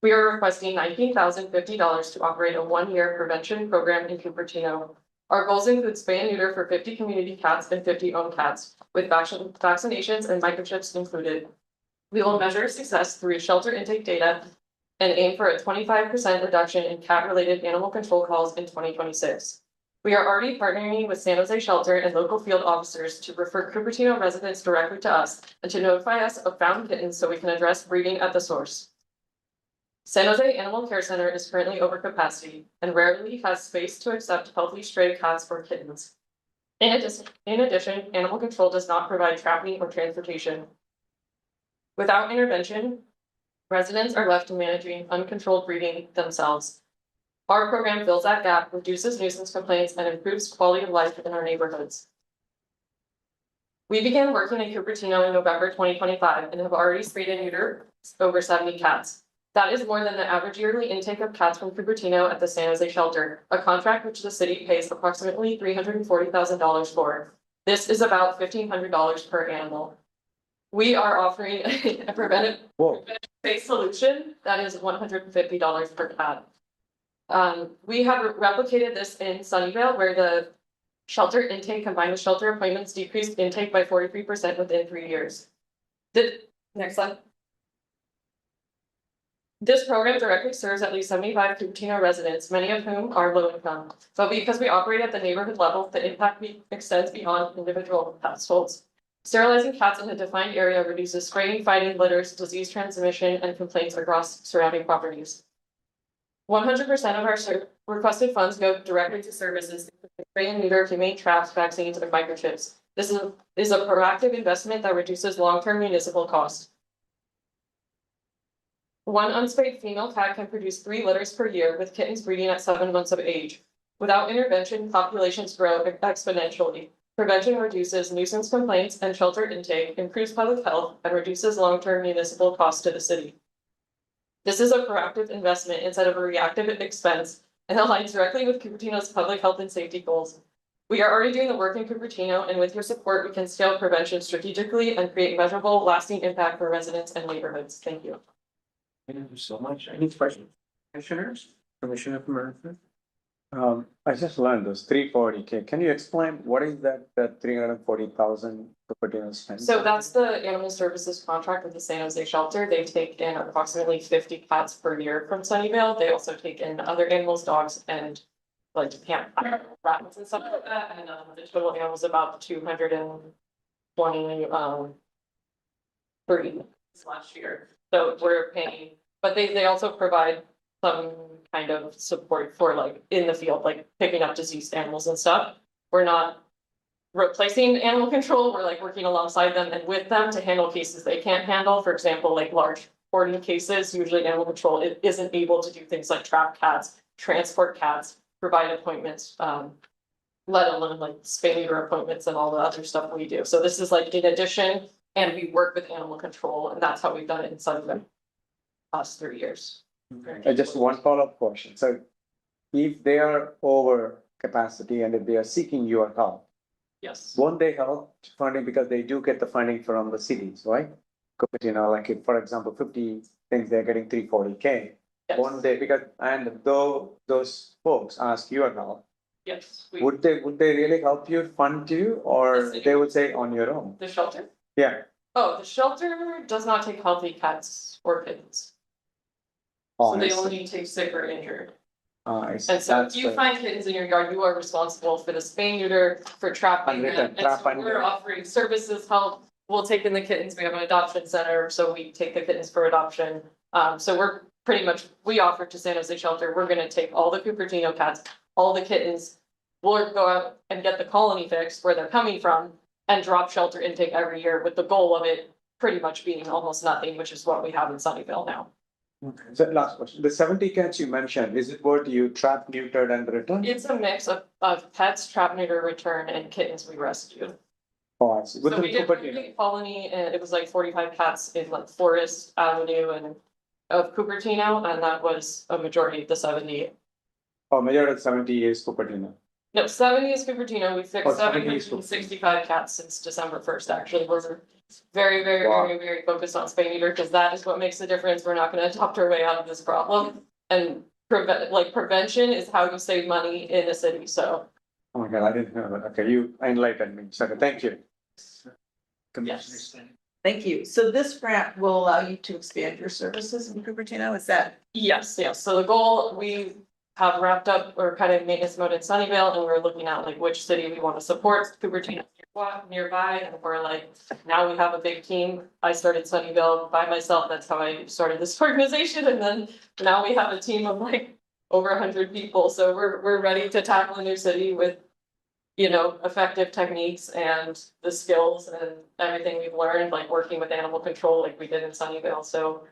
We are requesting $19,050 to operate a one-year prevention program in Cupertino. Our goals include spay and neuter for 50 community cats and 50 owned cats, with vaccinations and microchips included. We will measure success through shelter intake data and aim for a 25% reduction in cat-related animal control calls in 2026. We are already partnering with San Jose Shelter and local field officers to refer Cupertino residents directly to us and to notify us of found kittens so we can address breeding at the source. San Jose Animal Care Center is currently over capacity and rarely has space to accept healthy stray cats or kittens. In addition, animal control does not provide trapping or transportation. Without intervention, residents are left to managing uncontrolled breeding themselves. Our program fills that gap, reduces nuisance complaints, and improves quality of life in our neighborhoods. We began working in Cupertino in November 2025 and have already spayed and neutered over 70 cats. That is more than the average yearly intake of cats from Cupertino at the San Jose shelter, a contract which the city pays approximately $340,000 for. This is about $1,500 per animal. We are offering a preventive-based solution that is $150 per cat. We have replicated this in Sunnyvale, where the shelter intake combined with shelter appointments decreased intake by 43% within 3 years. Next slide. This program directly serves at least 75 Cupertino residents, many of whom are low income. But because we operate at the neighborhood level, the impact extends beyond individual households. Sterilizing cats in a defined area reduces spraying, fighting, litters, disease transmission, and complaints across surrounding properties. 100% of our requested funds go directly to services, spray and neuter, humane traps, vaccines, and microchips. This is a proactive investment that reduces long-term municipal costs. One unspayed female cat can produce 3 litters per year, with kittens breeding at 7 months of age. Without intervention, populations grow exponentially. Prevention reduces nuisance complaints and shelter intake, improves public health, and reduces long-term municipal costs to the city. This is a proactive investment instead of a reactive expense, and aligns directly with Cupertino's public health and safety goals. We are already doing the work in Cupertino, and with your support, we can scale prevention strategically and create measurable, lasting impact for residents and neighborhoods. Thank you. Thank you so much. Any questions? Commissioners? Commissioner Murphy? I just learned those 340K. Can you explain what is that 340,000 Cupertino spend? So that's the animal services contract with the San Jose shelter. They take in approximately 50 cats per year from Sunnyvale. They also take in other animals, dogs, and like rabbits and stuff like that. And the total animals about 220 last year. So we're paying, but they also provide some kind of support for like in the field, like picking up diseased animals and stuff. We're not replacing animal control, we're like working alongside them and with them to handle cases they can't handle. For example, like large hoarding cases, usually animal control isn't able to do things like trap cats, transport cats, provide appointments, let alone like spay neuter appointments and all the other stuff we do. So this is like in addition, and we work with animal control, and that's how we've done it in some of the past 3 years. Just one follow-up question. So if they are over capacity and if they are seeking your help, yes, won't they help funding because they do get the funding from the cities, right? Cupertino, like if, for example, 50 things they're getting 340K. Yes. Won't they, because, and though those folks ask your help, Yes. would they really help you, fund you, or The they would say on your own? The shelter? Yeah. Oh, the shelter does not take healthy cats or kittens. Oh, So I they see. only take sick or injured. I see. And so if That's you good. find kittens in your yard, you are responsible for the spay neuter, for trapping them. Unwritten And trap so and- we're offering services, help. We'll take in the kittens. We have an adoption center, so we take the kittens for adoption. So we're pretty much, we offer to San Jose shelter, we're gonna take all the Cupertino cats, all the kittens. We'll go out and get the colony fixed where they're coming from and drop shelter intake every year with the goal of it pretty much being almost nothing, which is what we have in Sunnyvale now. Okay. So last question, the 70 cats you mentioned, is it what you trap, neutered and returned? It's a mix of pets, trap, neuter, return, and kittens we rescued. Oh, I see. So Within we did Cupertino. a colony, and it was like 45 cats in like Forest Avenue and of Cupertino, and that was a majority of the 70. Oh, majority of 70 is Cupertino. No, 70 is Cupertino. We fixed Oh, 70 is 765 cats since December 1st, actually. We're very, very, Wow. very, very focused on spay neuter, because that is what makes the difference. We're not gonna adopt our way out of this problem. And prevention is how you save money in a city, so. Oh my God, I didn't know that. Okay, you enlightened me. So thank you. Yes. Thank you. So this grant will allow you to expand your services in Cupertino, is that? Yes, yes. So the goal, we have wrapped up, or kind of maintenance mode in Sunnyvale, and we're looking at like which city we want to support. Cupertino nearby, and we're like, now we have a big team. I started Sunnyvale by myself. That's how I started this organization. And then now we have a team of like over 100 people. So we're ready to tackle a new city with, you know, effective techniques and the skills and everything we've learned, like working with animal control like we did in Sunnyvale. So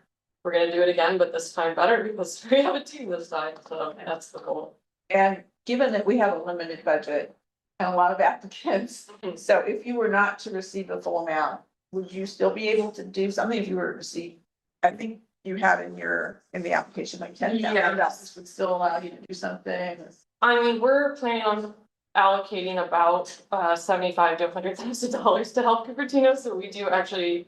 we're gonna do it again, but this time better because we have a team this time. So that's the goal. And given that we have a limited budget and a lot of applicants, so if you were not to receive the full amount, would you still be able to do something if you were to receive I think you had in the application, like $10,000 would still allow you to do something. I mean, we're planning on allocating about $75,000 to $100,000 to help Cupertino, so we do actually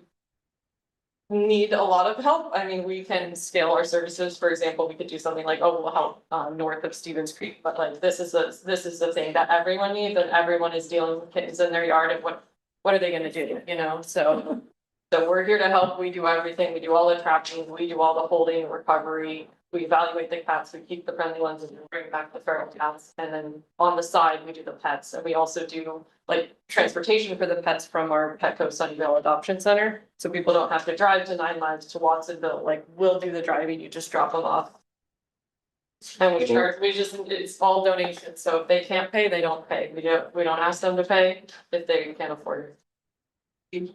need a lot of help. I mean, we can scale our services. For example, we could do something like, oh, we'll help north of Stevens Creek, but like this is the thing that everyone needs, and everyone is dealing with kittens in their yard, and what are they gonna do, you know? So we're here to help. We do everything. We do all the trapping, we do all the holding, recovery. We evaluate the cats, we keep the friendly ones and bring back the feral cats. And then on the side, we do the pets. And we also do like transportation for the pets from our Petco Sunnyvale Adoption Center. So people don't have to drive to 9 miles to Watsonville, like we'll do the driving, you just drop them off. And it's all donations. So if they can't pay, they don't pay. We don't ask them to pay if they can't afford it.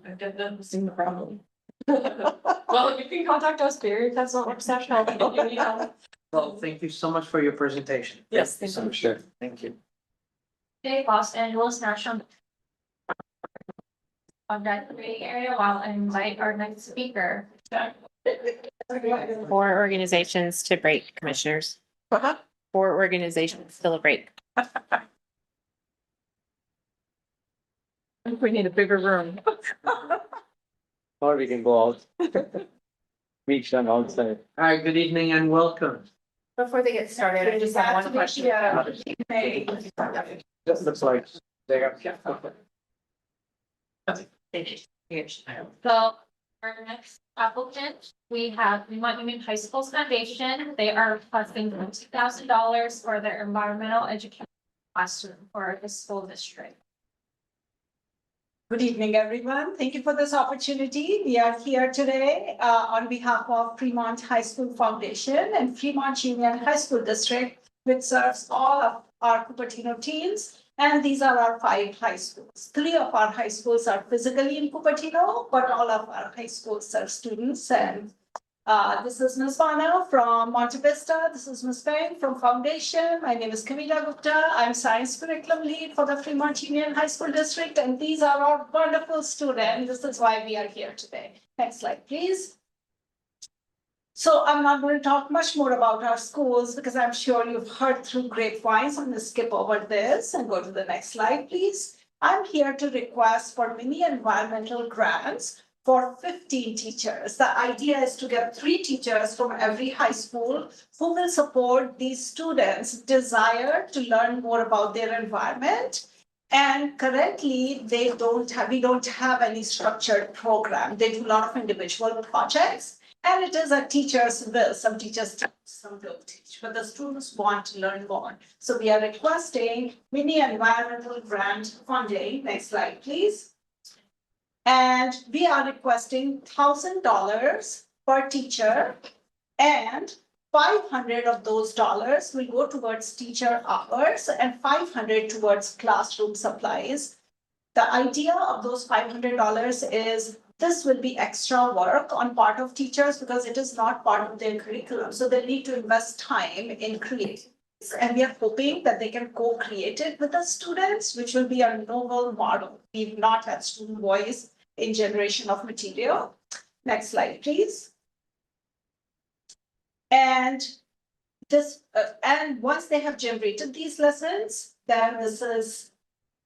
I didn't see the problem. Well, you can contact us, Barry, that's not help. If you need help. Well, thank you so much for your presentation. Yes, thank you. Sure. Thank you. Okay, Los Angeles National. On that meeting area, while I invite our next speaker. 4 organizations to break, commissioners. 4 organizations still a break. I think we need a bigger room. Or we can go out. Meet them outside. All right, good evening and welcome. Before they get started, I just have one question. This looks like they are. So our next applicant, we have Vermont Union High School's Foundation. They are requesting $2,000 for their environmental education classroom for the school district. Good evening, everyone. Thank you for this opportunity. We are here today on behalf of Fremont High School Foundation and Fremont Union High School District, which serves all of our Cupertino teens. And these are our 5 high schools. 3 of our high schools are physically in Cupertino, but all of our high schools serve students. And this is Ms. Vana from Monte Vista. This is Ms. Peng from Foundation. My name is Kavita Gupta. I'm Science Curriculum Lead for the Fremont Union High School District. And these are our wonderful students. This is why we are here today. Next slide, please. So I'm not going to talk much more about our schools because I'm sure you've heard through grapevines. I'm going to skip over this and go to the next slide, please. I'm here to request for mini environmental grants for 15 teachers. The idea is to get 3 teachers from every high school who will support these students' desire to learn more about their environment. And currently, we don't have any structured program. They do a lot of individual projects. And it is a teacher's will. Some teachers teach, some don't teach, but the students want to learn more. So we are requesting mini environmental grant funding. Next slide, please. And we are requesting $1,000 per teacher, and 500 of those dollars will go towards teacher hours and 500 towards classroom supplies. The idea of those $500 is this will be extra work on part of teachers because it is not part of their curriculum. So they need to invest time in creating. And we are hoping that they can co-create it with the students, which will be a novel model. We've not had student voice in generation of material. Next slide, please. And this, and once they have generated these lessons, then this is,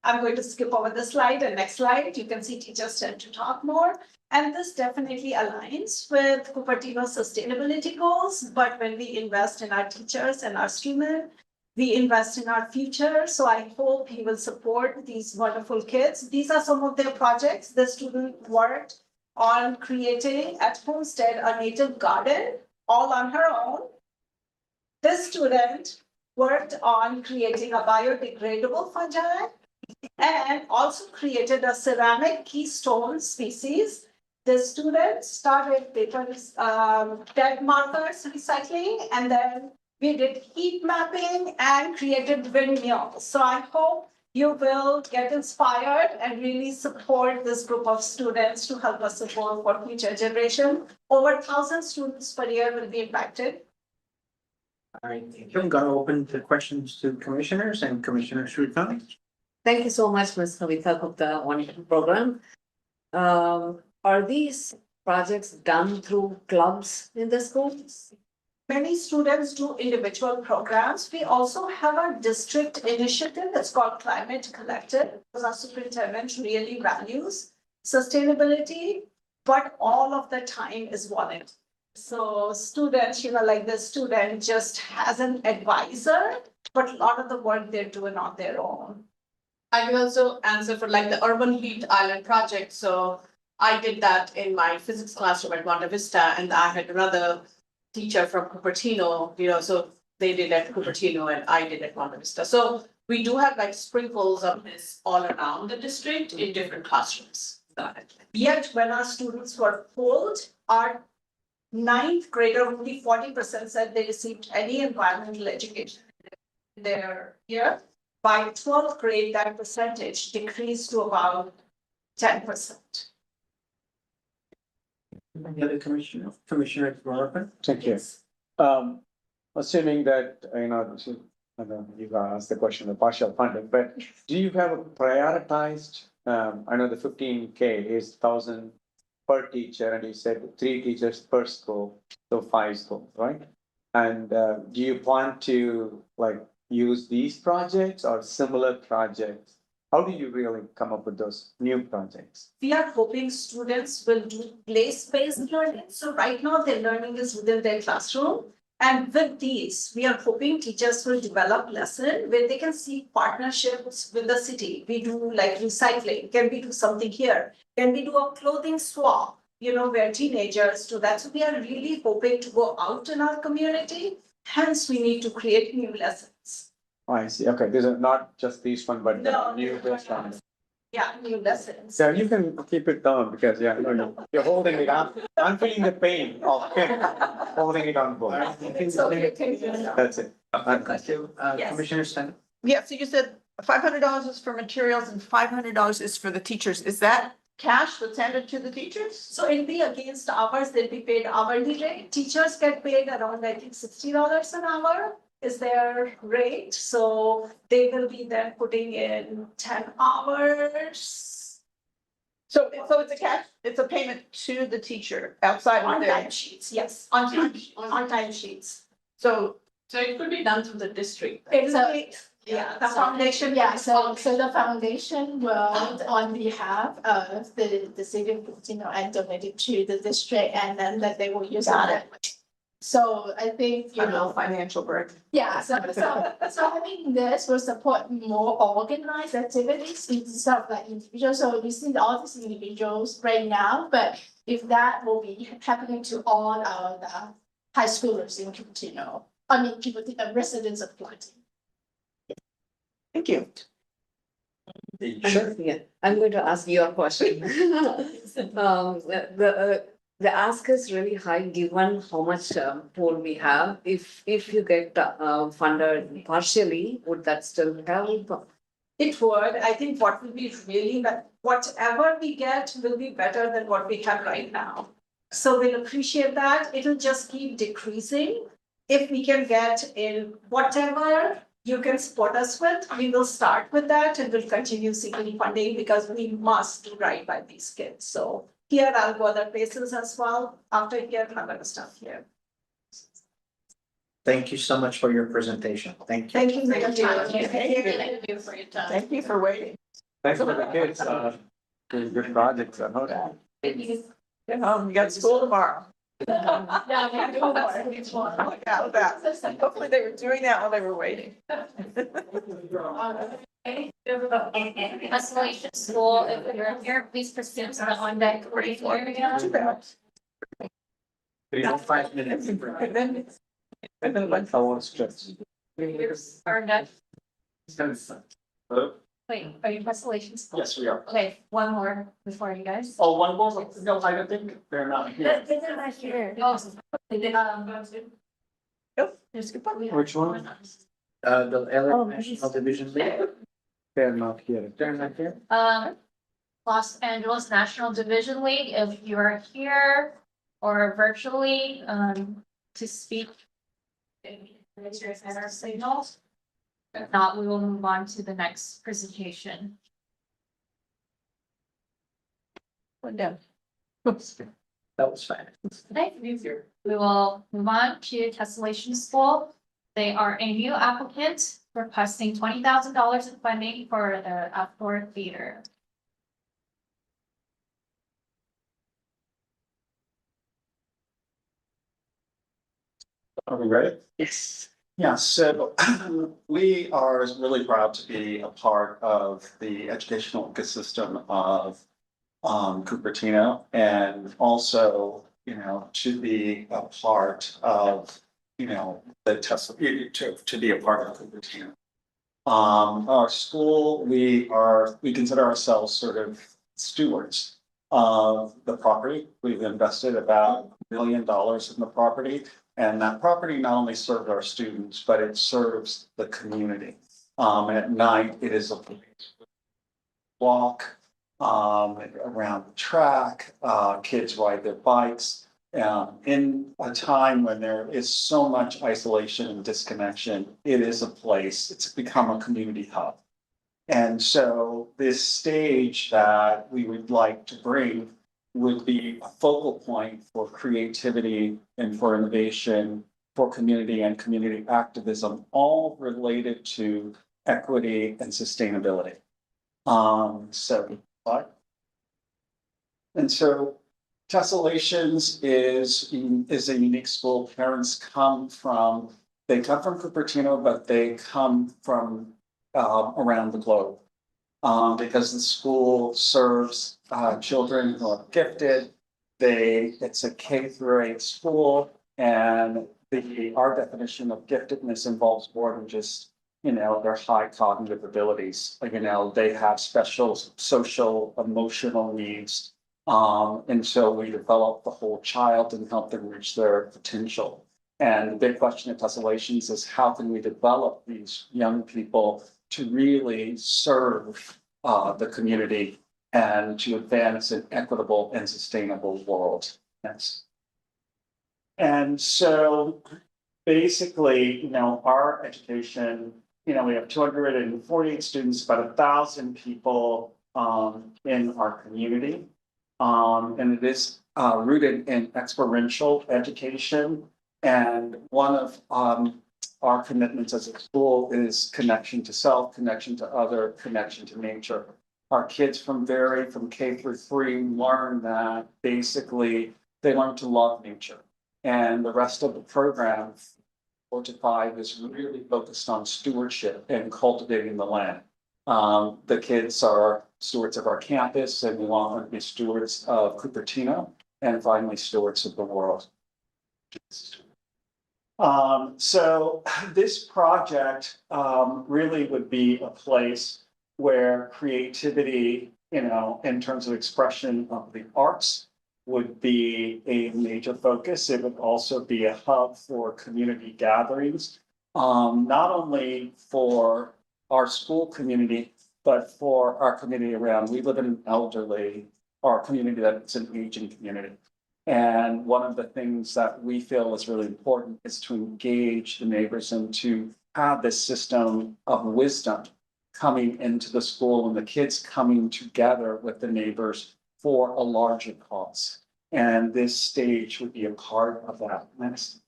I'm going to skip over the slide and next slide. You can see teachers tend to talk more. And this definitely aligns with Cupertino's sustainability goals. But when we invest in our teachers and our students, we invest in our future. So I hope he will support these wonderful kids. These are some of their projects. The student worked on creating at Homestead a native garden all on her own. This student worked on creating a biodegradable fungi and also created a ceramic keystone species. The students started paper tag markers recycling, and then we did heat mapping and created windmills. So I hope you will get inspired and really support this group of students to help us support for future generation. Over 1,000 students per year will be impacted. All right, thank you. I'm going to open the questions to commissioners and Commissioner Srikant. Thank you so much, Ms. Kavita Gupta, wonderful program. Are these projects done through clubs in the schools? Many students do individual programs. We also have a district initiative that's called Climate Collective, because our superintendent really values sustainability, but all of the time is volunteer. So students, like the student just has an advisor, but a lot of the work they're doing on their own. I can also answer for like the Urban Heat Island project. So I did that in my physics classroom at Monte Vista, and I had another teacher from Cupertino, so they did at Cupertino and I did at Monte Vista. So we do have like sprinkles of this all around the district in different classrooms. Yet when our students were polled, our ninth grader, only 40% said they received any environmental education in their year. By 12th grade, that percentage decreased to about 10%. Any other Commissioner Veronica? Thank you. Assuming that, I don't know, you've asked the question of partial funding, but do you have a prioritized, I know the 15K is 1,000 per teacher, and you said 3 teachers per school, so 5 schools, right? And do you plan to use these projects or similar projects? How do you really come up with those new projects? We are hoping students will do place-based learning. So right now their learning is within their classroom. And with these, we are hoping teachers will develop lesson where they can see partnerships with the city. We do like recycling. Can we do something here? Can we do a clothing swap? Where teenagers do that. So we are really hoping to go out in our community. Hence, we need to create new lessons. Oh, I see. Okay, these are not just these one, but the new based on. Yeah, new lessons. So you can keep it down because you're holding it up. I'm feeling the pain of holding it on board. That's it. Yes. Commissioner Stan? Yeah, so you said $500 is for materials and $500 is for the teachers. Is that cash that's handed to the teachers? So it'll be against hours, they'll be paid hourly rate. Teachers get paid around, I think, $60 an hour is their rate. So they will be then putting in 10 hours. So it's a payment to the teacher outside On of their. time sheets, yes, on time sheets. So it could be done through the district. Exactly. Yeah, the foundation. Yeah, so the foundation will, on behalf of the city of Cupertino, and donate it to the district, and then that they will use it. So I think, Financial burden. yeah, so having this will support more organized activities instead of like individual. So you see all these individuals right now, but if that will be happening to all our high schoolers in Cupertino, Cupertino residents of Cupertino. Thank you. Sure. Yeah, I'm going to ask you a question. The ask is really high given how much pool we have. If you get funded partially, would that still help? It would. I think what will be really, whatever we get will be better than what we have right now. So we'll appreciate that. It'll just keep decreasing. If we can get in whatever you can support us with, we will start with that and we'll continue seeking funding because we must do right by these kids. So here I'll go other places as well. After here, I'm gonna stop here. Thank you so much for your presentation. Thank you. Thank you for your time. Thank you for your time. Thank you for waiting. Thanks for the kids. Doing good projects. I know that. Get home, you got school tomorrow. Yeah, we do more. Look out that. Hopefully they were doing that while they were waiting. Isolation school, if you're here, please proceed to the on deck area. 5 minutes. And then I want stretch. Our next, Hello? wait, are you isolation school? Yes, we are. Okay, one more before you guys. Oh, one more? No, I don't think they're not here. They're not here. Oh, they did, Yep, there's a good point. Which one? The LA National Division League. They're not here. They're not here? Los Angeles National Division League, if you are here or virtually, to speak. Raise your hand or signal. If not, we will move on to the next presentation. One down. That was fine. Okay, we will move on to Tessellation School. They are a new applicant requesting $20,000 in funding for the outdoor theater. Are we ready? Yes. Yeah, so we are really proud to be a part of the educational ecosystem of Cupertino, and also, to be a part of, the Tesla, to be a part of Cupertino. Our school, we consider ourselves sort of stewards of the property. We've invested about $1 million in the property. And that property not only served our students, but it serves the community. And at night, it is a place to walk around the track, kids ride their bikes. In a time when there is so much isolation and disconnection, it is a place, it's become a community hub. And so this stage that we would like to bring would be a focal point for creativity and for innovation, for community and community activism, all related to equity and sustainability. So Tessellations is a unique school. Parents come from Cupertino, but they come from around the globe. Because the school serves children who are gifted. It's a K-8 school, and our definition of giftedness involves more than just, their high cognitive abilities. They have special social, emotional needs. And so we develop the whole child and help them reach their potential. And the big question at Tessellations is how can we develop these young people to really serve the community and to advance an equitable and sustainable world. Yes. And so basically, our education, we have 248 students, about 1,000 people in our community. And it is rooted in experiential education. And one of our commitments as a school is connection to self, connection to other, connection to nature. Our kids from K-3 learn that basically they learn to love nature. And the rest of the program, 4 to 5, is really focused on stewardship and cultivating the land. The kids are stewards of our campus, and we want them to be stewards of Cupertino, and finally stewards of the world. So this project really would be a place where creativity, in terms of expression of the arts, would be a major focus. It would also be a hub for community gatherings, not only for our school community, but for our community around. We live in an elderly, our community that's an aging community. And one of the things that we feel is really important is to engage the neighbors and to have this system of wisdom coming into the school and the kids coming together with the neighbors for a larger cause. And this stage would be a part of that. Next.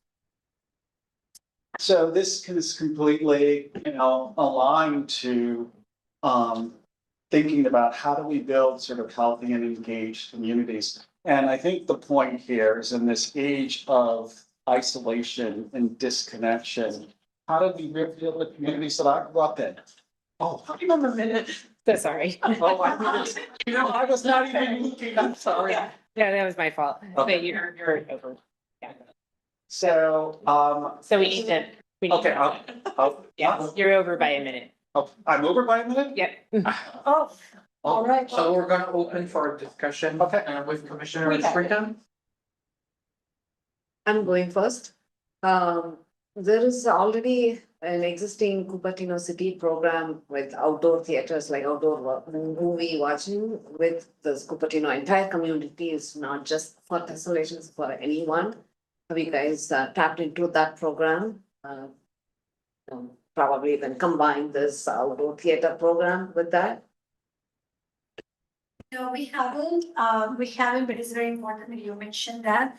So this is completely, aligned to thinking about how do we build sort of healthy and engaged communities. And I think the point here is in this age of isolation and disconnection, how do we rebuild the communities that I grew up in? Oh, hang on a minute. So sorry. Oh, I was not even looking, I'm sorry. Yeah, that was my fault. Okay. But you're over. Yeah. So, So we need to. okay, Yeah, you're over by a minute. Oh, I'm over by a minute? Yep. Oh, all right. So we're gonna open for a discussion with Commissioner Freetown. I'm going first. There is already an existing Cupertino City program with outdoor theaters, like outdoor movie watching with the Cupertino entire community. Is not just for Tessellations, for anyone. Have you guys tapped into that program? Probably then combine this outdoor theater program with that. No, we haven't, but it's very important that you mentioned that.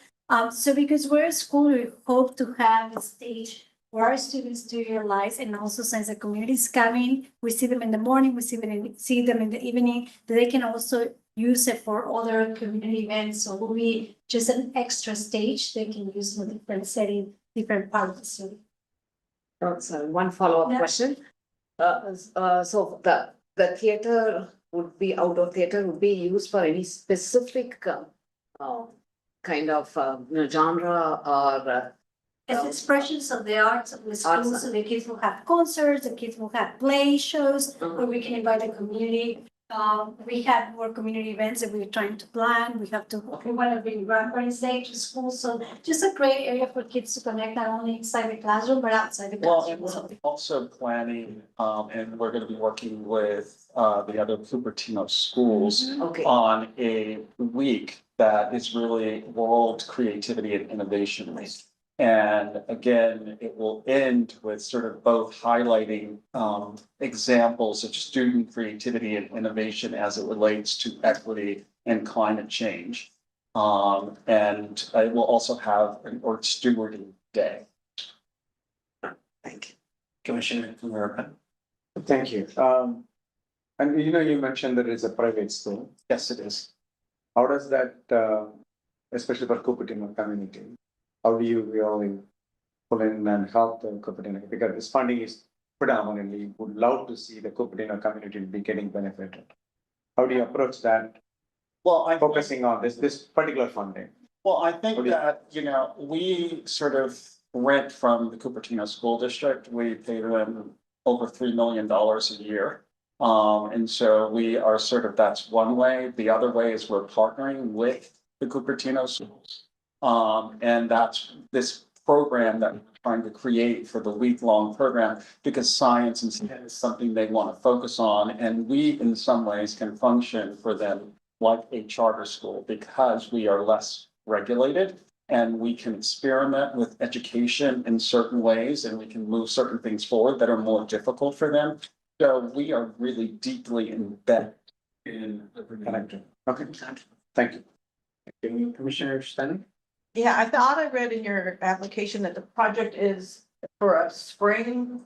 So because we're a school, we hope to have a stage for our students to realize, and also since the community is coming, we see them in the morning, we see them in the evening, that they can also use it for other community events, so will be just an extra stage they can use for different setting, different part of the city. So one follow-up Yeah. question. So the theater would be, outdoor theater would be used for any specific kind of genre or As expressions of the arts of the school, so the kids will have concerts, the kids will have play shows, where we can invite the community. We have more community events that we're trying to plan, we wanna bring grandparents day to school, so just a great area for kids to connect, not only inside the classroom, but outside the Well, and classroom. we're also planning, and we're gonna be working with, the other Cupertino schools Okay. on a week that is really World Creativity and Innovation Week. And again, it will end with sort of both highlighting examples of student creativity and innovation as it relates to equity and climate change. And it will also have an Earth Stewarding Day. Thank you. Commissioner America. Thank you. And you mentioned that it's a private school. Yes, it is. How does that, especially for Cupertino community, how do you really pull in and help the Cupertino? Because this funding is predominantly, would love to see the Cupertino community be getting benefited. How do you approach that? Well, focusing on this particular funding. Well, I think that, we sort of rent from the Cupertino School District. We pay them over $3 million a year. And so we are sort of, that's one way. The other way is we're partnering with the Cupertino schools. And that's this program that we're trying to create for the week-long program, because science and STEM is something they want to focus on. And we, in some ways, can function for them like a charter school because we are less regulated and we can experiment with education in certain ways and we can move certain things forward that are more difficult for them. So we are really deeply embedded in the connector. Okay, thank you. Commissioner Stanley? Yeah, I thought I read in your application that the project is for a spring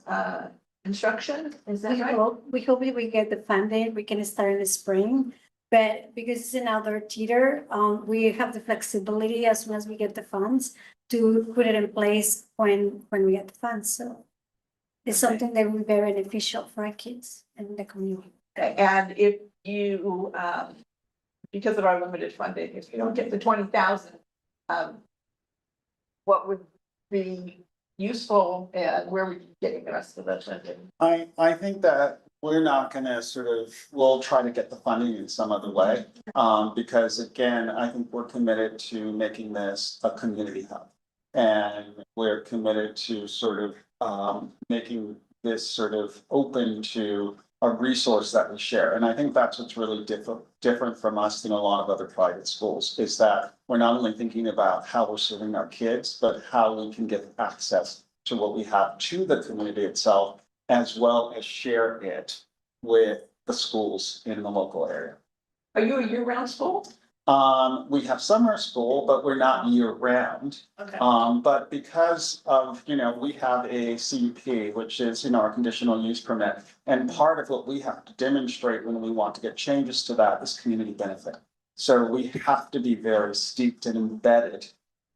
construction, is that right? We hope that we get the funding, we can start in the spring. But because it's an outdoor theater, we have the flexibility as soon as we get the funds to put it in place when we get the funds, so. It's something that will be very beneficial for our kids and the community. And if you, because of our limited funding, if you don't get the 20,000, what would be useful and where would you get the rest of the funding? I think that we're not gonna we'll try to get the funding in some other way. Because again, I think we're committed to making this a community hub. And we're committed to making this sort of open to a resource that we share. And I think that's what's really different from us than a lot of other private schools, is that we're not only thinking about how we're serving our kids, but how we can get access to what we have to the community itself, as well as share it with the schools in the local area. Are you a year-round school? We have summer school, but we're not year-round. Okay. But because of, we have a CUP, which is, our conditional use permit. And part of what we have to demonstrate when we want to get changes to that is community benefit. So we have to be very steeped and embedded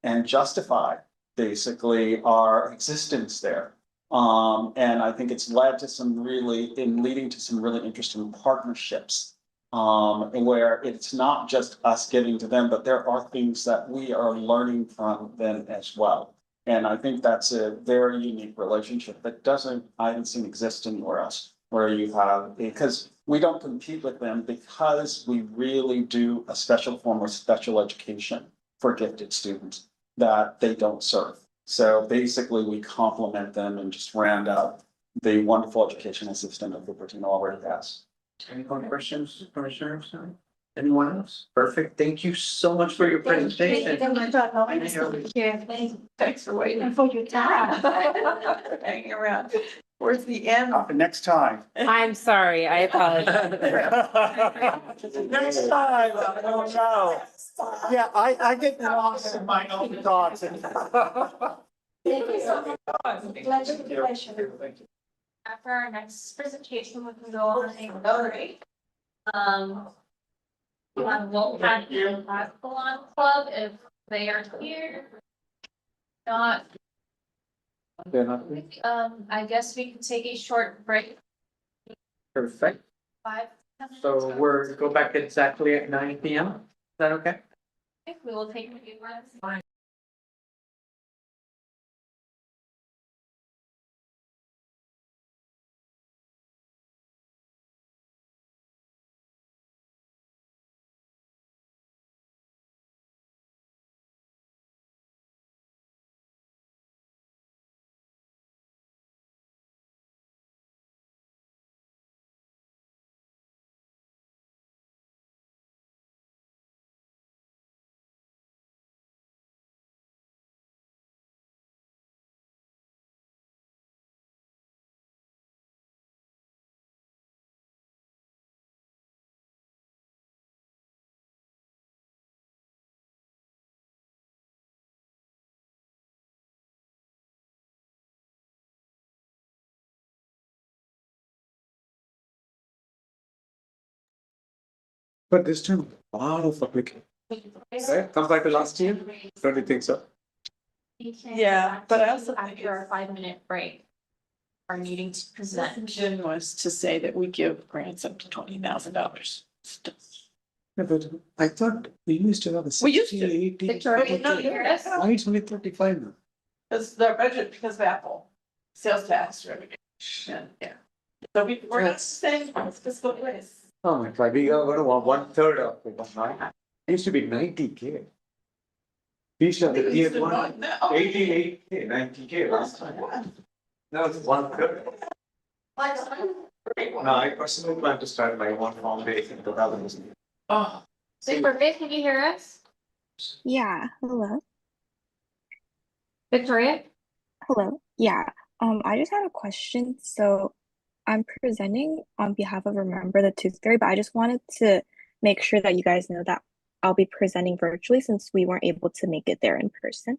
and justify basically our existence there. And I think it's led to leading to some really interesting partnerships. Where it's not just us giving to them, but there are things that we are learning from them as well. And I think that's a very unique relationship that I haven't seen exist anywhere else, where you have, because we don't compete with them because we really do a special form of special education for gifted students that they don't serve. So basically we complement them and just round out the wonderful educational system that Cupertino already has. Any more questions, Commissioner? Anyone else? Perfect. Thank you so much for your presentation. Thanks for waiting. And for your time. Hanging around. Towards the end. Next time. I'm sorry, I apologize. Next time, I don't know. Yeah, I get lost in my own thoughts. Thank you so much. Pleasure. After our next presentation, we can go on a rotary. We'll add the Biathlon Club if they are here. Not, I guess we can take a short break, Perfect. 5, 10 minutes. So we're, go back exactly at 9 PM. Is that okay? We will take a few minutes. But this time, a lot of applications, right? Compared to last year, don't you think so? Yeah, but I also think After our 5-minute break, our meeting to present. intention was to say that we give grants up to $20,000. Yeah, but I thought we used to have a We used to. 60, 80. Victoria, no, you're right. Why it's only 35 now? Because their budget, because of Apple, sales tax revenue. And, yeah. So we're not saying it's fiscal place. Oh my God, we got one third of it, right? It used to be 90K. We used to have the We used tier to one, know- 88K, 90K last time. Now it's one third. No, I personally plan to start my own foundation to have this. Oh. Perfect, can you hear us? Yeah, hello. Victoria? Hello. Yeah. I just had a question. So I'm presenting on behalf of Remember the Tooth Fairy, but I just wanted to make sure that you guys know that I'll be presenting virtually since we weren't able to make it there in person.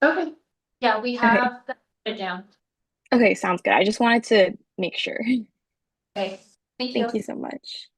Okay. Yeah, we have it down. Okay, sounds good. I just wanted to make sure. Okay, thank you. Thank you so much.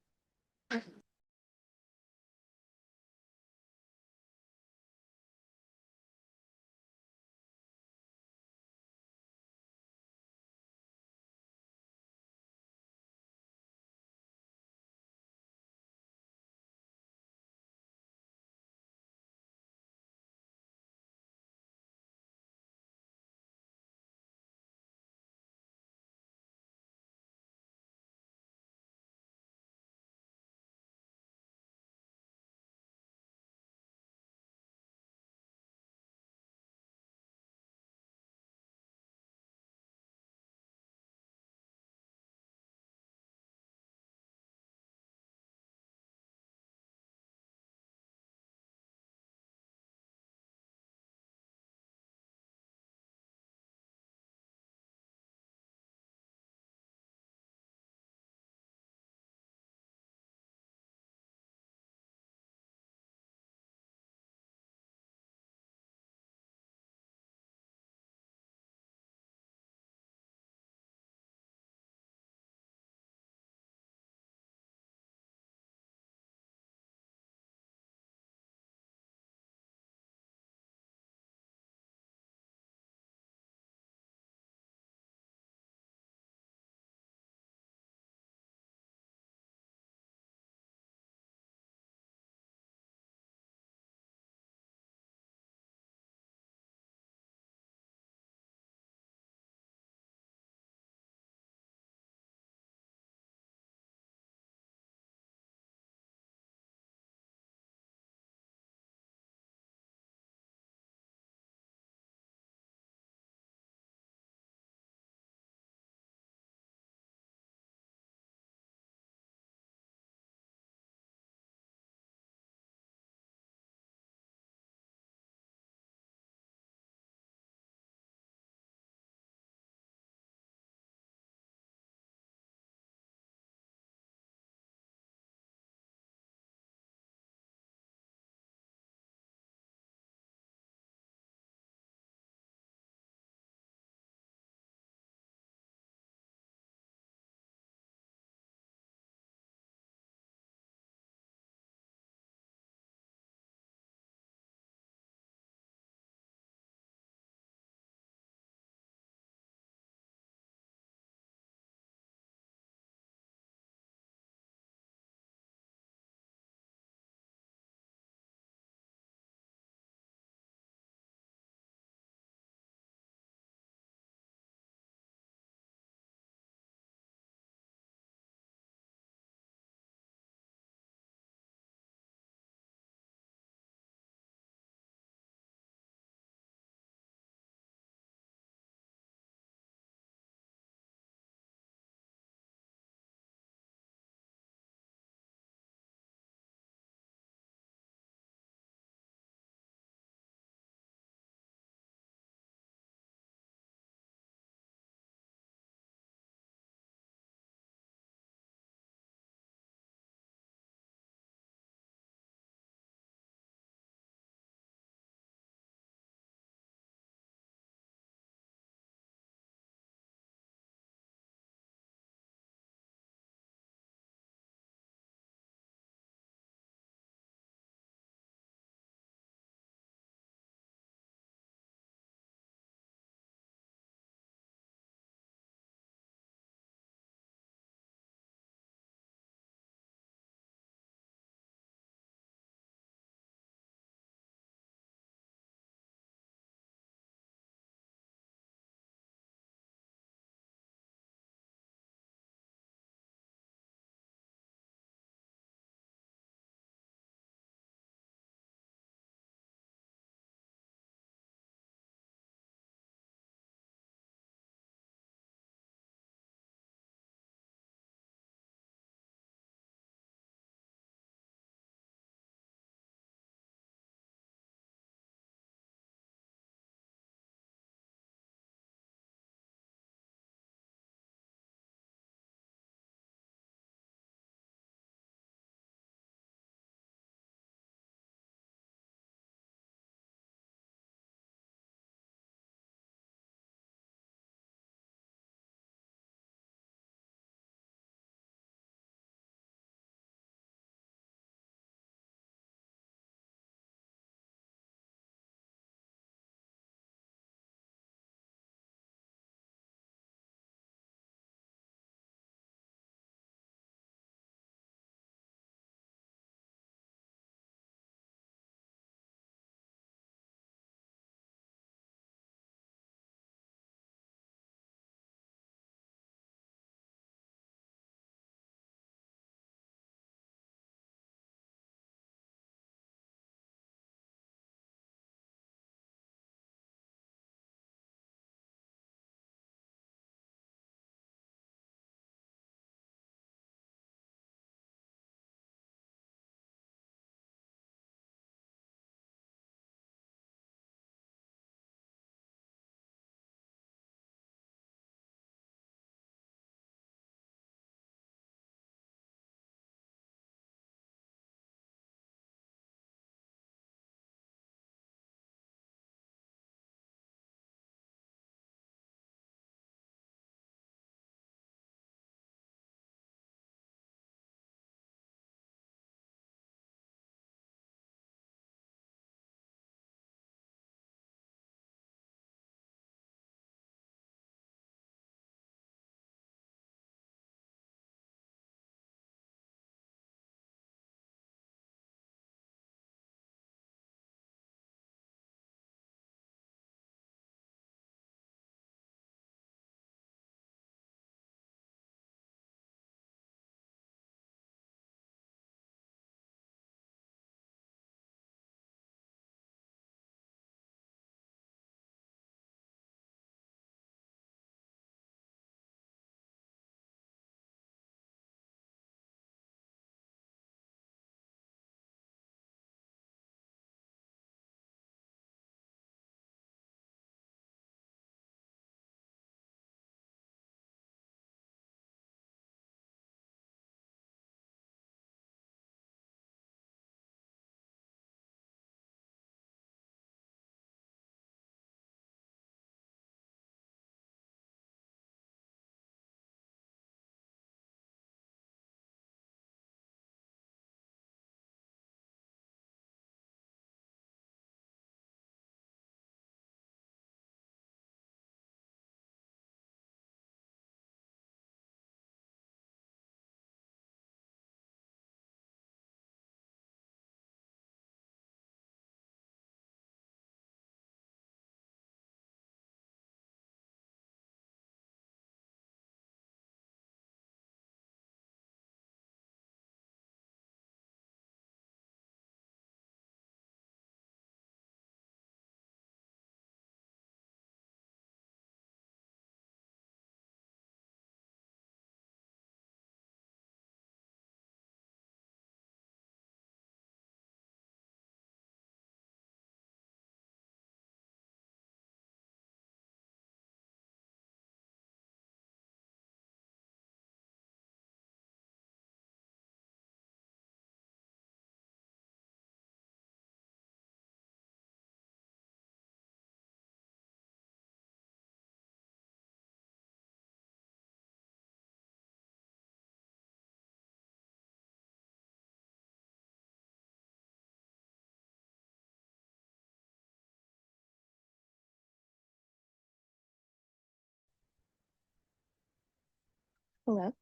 Hello.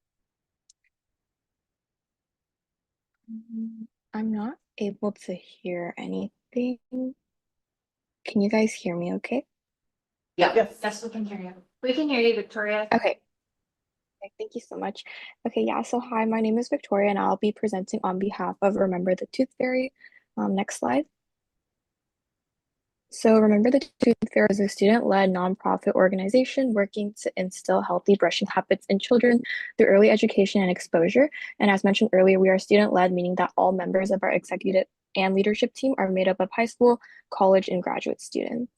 I'm not able to hear anything. Can you guys hear me okay? Yeah. Yes, we can hear you. We can hear you, Victoria. Okay. Okay, thank you so much. Okay, yeah, so hi, my name is Victoria and I'll be presenting on behalf of Remember the Tooth Fairy. Next slide. So Remember the Tooth Fairy is a student-led nonprofit organization working to instill healthy brushing habits in children through early education and exposure. And as mentioned earlier, we are student-led, meaning that all members of our executive and leadership team are made up of high school, college, and graduate students.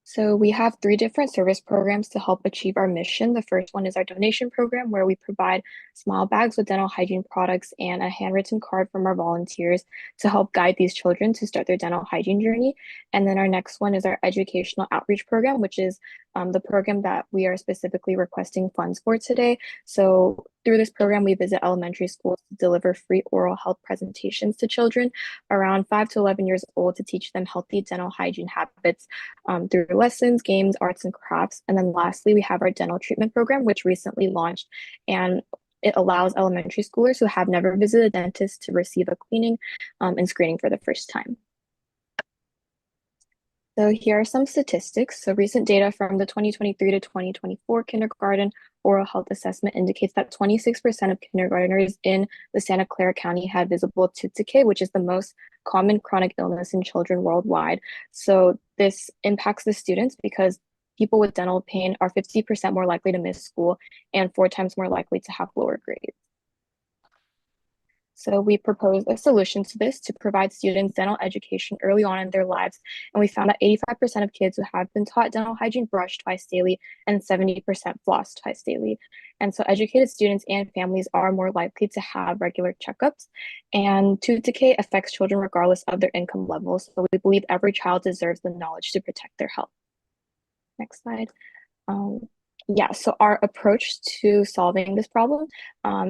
So we have 3 different service programs to help achieve our mission. The first one is our donation program, where we provide small bags with dental hygiene products and a handwritten card from our volunteers to help guide these children to start their dental hygiene journey. And then our next one is our educational outreach program, which is the program that we are specifically requesting funds for today. So through this program, we visit elementary schools to deliver free oral health presentations to children around 5 to 11 years old to teach them healthy dental hygiene habits through lessons, games, arts, and crafts. And then lastly, we have our dental treatment program, which recently launched, and it allows elementary schoolers who have never visited a dentist to receive a cleaning and screening for the first time. So here are some statistics. So recent data from the 2023 to 2024 kindergarten oral health assessment indicates that 26% of kindergartners in the Santa Clara County had visible tooth decay, which is the most common chronic illness in children worldwide. So this impacts the students because people with dental pain are 50% more likely to miss school and 4 times more likely to have lower grades. So we proposed a solution to this to provide students dental education early on in their lives. And we found that 85% of kids who have been taught dental hygiene brush twice daily and 70% floss twice daily. And so educated students and families are more likely to have regular checkups. And tooth decay affects children regardless of their income levels. So we believe every child deserves the knowledge to protect their health. Next slide. Yeah, so our approach to solving this problem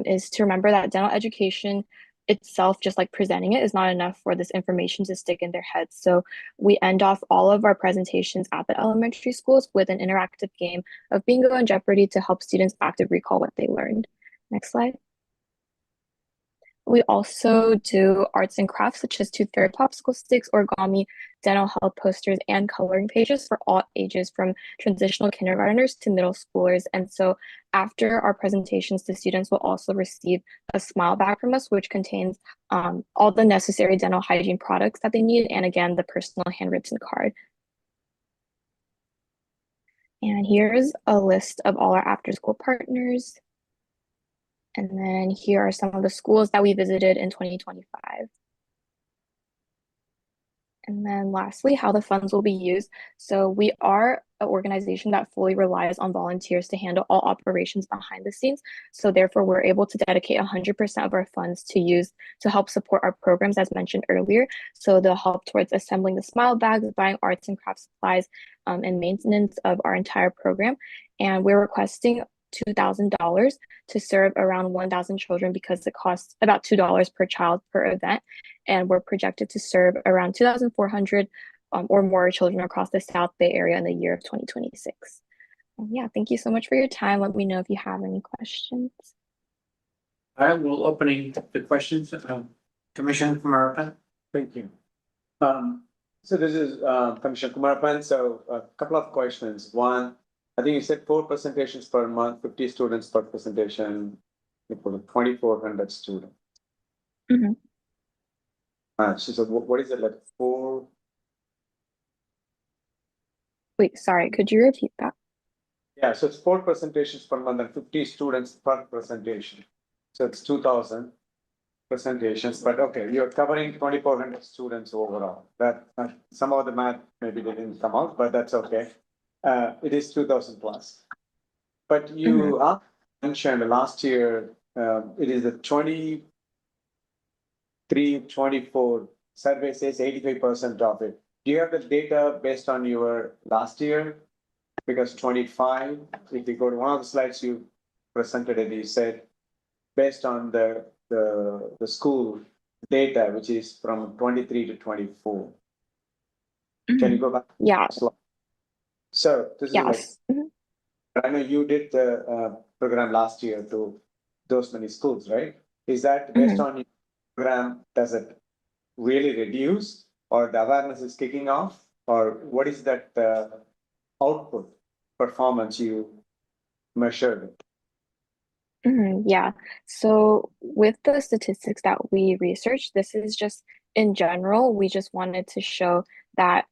is to remember that dental education itself, just like presenting it, is not enough for this information to stick in their heads. So we end off all of our presentations at the elementary schools with an interactive game of bingo and Jeopardy to help students actively recall what they learned. Next slide. We also do arts and crafts such as tooth fairy popsicle sticks, origami, dental health posters, and coloring pages for all ages from transitional kindergartners to middle schoolers. And so after our presentations, the students will also receive a smile bag from us, which contains all the necessary dental hygiene products that they need, and again, the personal handwritten card. And here's a list of all our after-school partners. And then here are some of the schools that we visited in 2025. And then lastly, how the funds will be used. So we are an organization that fully relies on volunteers to handle all operations behind the scenes. So therefore, we're able to dedicate 100% of our funds to use to help support our programs as mentioned earlier. So they'll help towards assembling the smile bags, buying arts and craft supplies, and maintenance of our entire program. And we're requesting $2,000 to serve around 1,000 children because it costs about $2 per child per event. And we're projected to serve around 2,400 or more children across the South Bay area in the year of 2026. Yeah, thank you so much for your time. Let me know if you have any questions. I will opening the questions. Commissioner Kumarapan. Thank you. So this is Commissioner Kumarapan. So a couple of questions. One, I think you said 4 presentations per month, 50 students per presentation, for 2,400 students. Mm-hmm. So what is it, like 4? Wait, sorry, could you repeat that? Yeah, so it's 4 presentations per month and 50 students per presentation. So it's 2,000 presentations, but okay, you're covering 2,400 students overall. That some of the math maybe didn't come out, but that's okay. It is 2,000 plus. But you mentioned last year, it is the 23-24 survey says 85% of it. Do you have the data based on your last year? Because 25, if you go to one of the slides you presented it, you said based on the school data, which is from 23 to 24. Can you go back? Yeah. So this is like I know you did the program last year to those many schools, right? Is that based on your program, does it really reduce or the awareness is kicking off? Or what is that output performance you measured? Yeah. So with the statistics that we researched, this is just in general, we just wanted to show that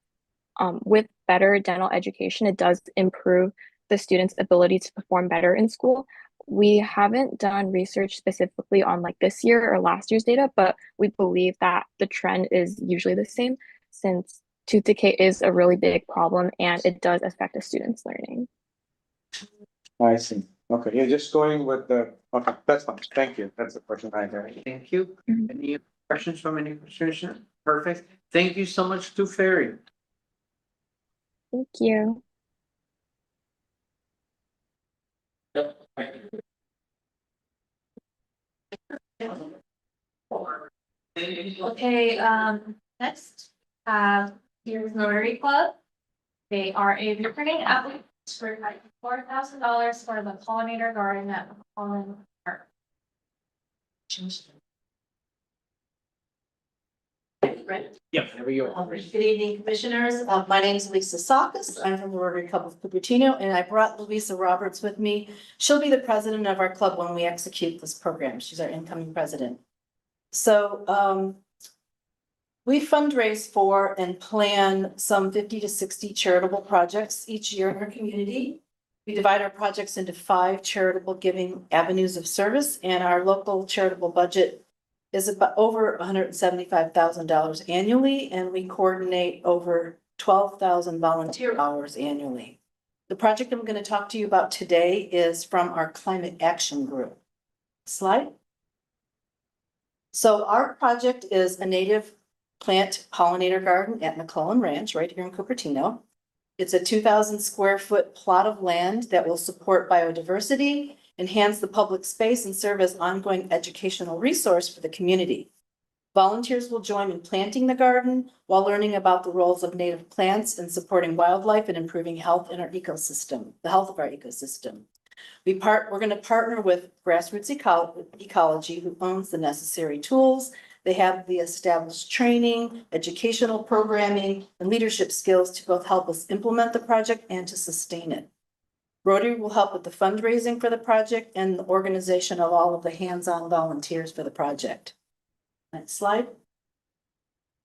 with better dental education, it does improve the student's ability to perform better in school. We haven't done research specifically on like this year or last year's data, but we believe that the trend is usually the same since tooth decay is a really big problem and it does affect a student's learning. I see. Okay, you're just going with the, okay, that's fine. Thank you. That's the question I had. Thank you. Any questions from any commissioner? Perfect. Thank you so much to Ferry. Thank you. Okay, next, here's Rotary Club. They are a recruiting applicant for like $4,000 for the pollinator garden at Holland Park. Right. Yeah, there we go. Good evening, commissioners. My name is Lisa Sakis. I'm from the Rotary Club of Cupertino, and I brought Louisa Roberts with me. She'll be the president of our club when we execute this program. She's our incoming president. So we fundraise for and plan some 50 to 60 charitable projects each year in our community. We divide our projects into 5 charitable giving avenues of service, and our local charitable budget is about over $175,000 annually, and we coordinate over 12,000 volunteer hours annually. The project I'm going to talk to you about today is from our climate action group. Slide. So our project is a native plant pollinator garden at McClellan Ranch, right here in Cupertino. It's a 2,000 square foot plot of land that will support biodiversity, enhance the public space, and serve as ongoing educational resource for the community. Volunteers will join in planting the garden while learning about the roles of native plants in supporting wildlife and improving health in our ecosystem, the health of our ecosystem. We're going to partner with Grassroots Ecology, who owns the necessary tools. They have the established training, educational programming, and leadership skills to both help us implement the project and to sustain it. Rotary will help with the fundraising for the project and the organization of all of the hands-on volunteers for the project. Next slide.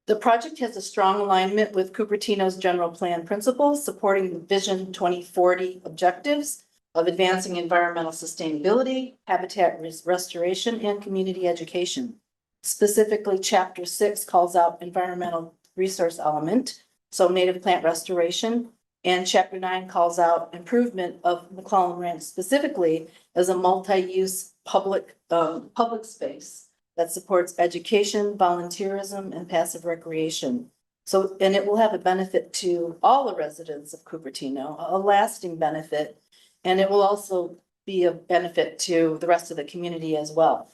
The project has a strong alignment with Cupertino's general plan principles, supporting the Vision 2040 objectives of advancing environmental sustainability, habitat restoration, and community education. Specifically, Chapter 6 calls out environmental resource element, so native plant restoration, and Chapter 9 calls out improvement of McClellan Ranch specifically as a multi-use public space that supports education, volunteerism, and passive recreation. So, and it will have a benefit to all the residents of Cupertino, a lasting benefit, and it will also be a benefit to the rest of the community as well.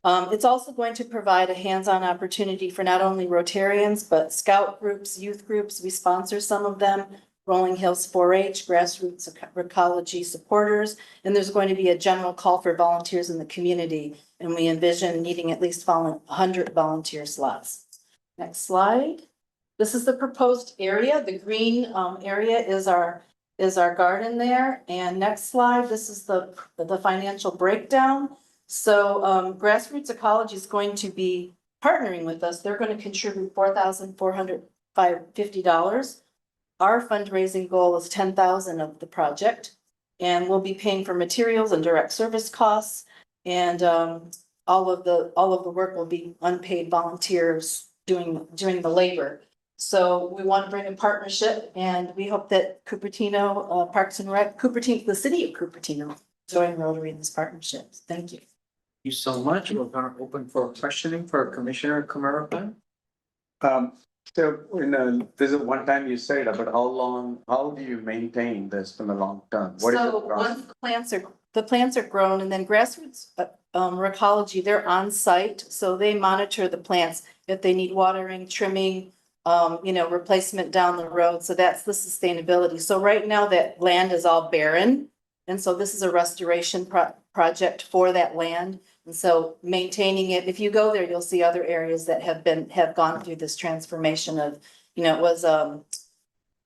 It's also going to provide a hands-on opportunity for not only Rotarians, but scout groups, youth groups. We sponsor some of them, Rolling Hills 4-H, Grassroots Ecology supporters, and there's going to be a general call for volunteers in the community, and we envision needing at least 100 volunteer slots. Next slide. This is the proposed area. The green area is our garden there. And next slide, this is the financial breakdown. So Grassroots Ecology is going to be partnering with us. They're going to contribute $4,450. Our fundraising goal is $10,000 of the project, and we'll be paying for materials and direct service costs, and all of the work will be unpaid volunteers doing the labor. So we want to bring in partnership, and we hope that Cupertino Parks and Rec, Cupertino, the city of Cupertino, join Rotary in this partnership. Thank you. You so much. We're gonna open for questioning for Commissioner Kumaropan. So this is one time you said, but how do you maintain this in the long term? What is So the process? once the plants are grown, and then Grassroots Ecology, they're on site, so they monitor the plants if they need watering, trimming, replacement down the road. So that's the sustainability. So right now that land is all barren. And so this is a restoration project for that land. And so maintaining it, if you go there, you'll see other areas that have gone through this transformation of, it was,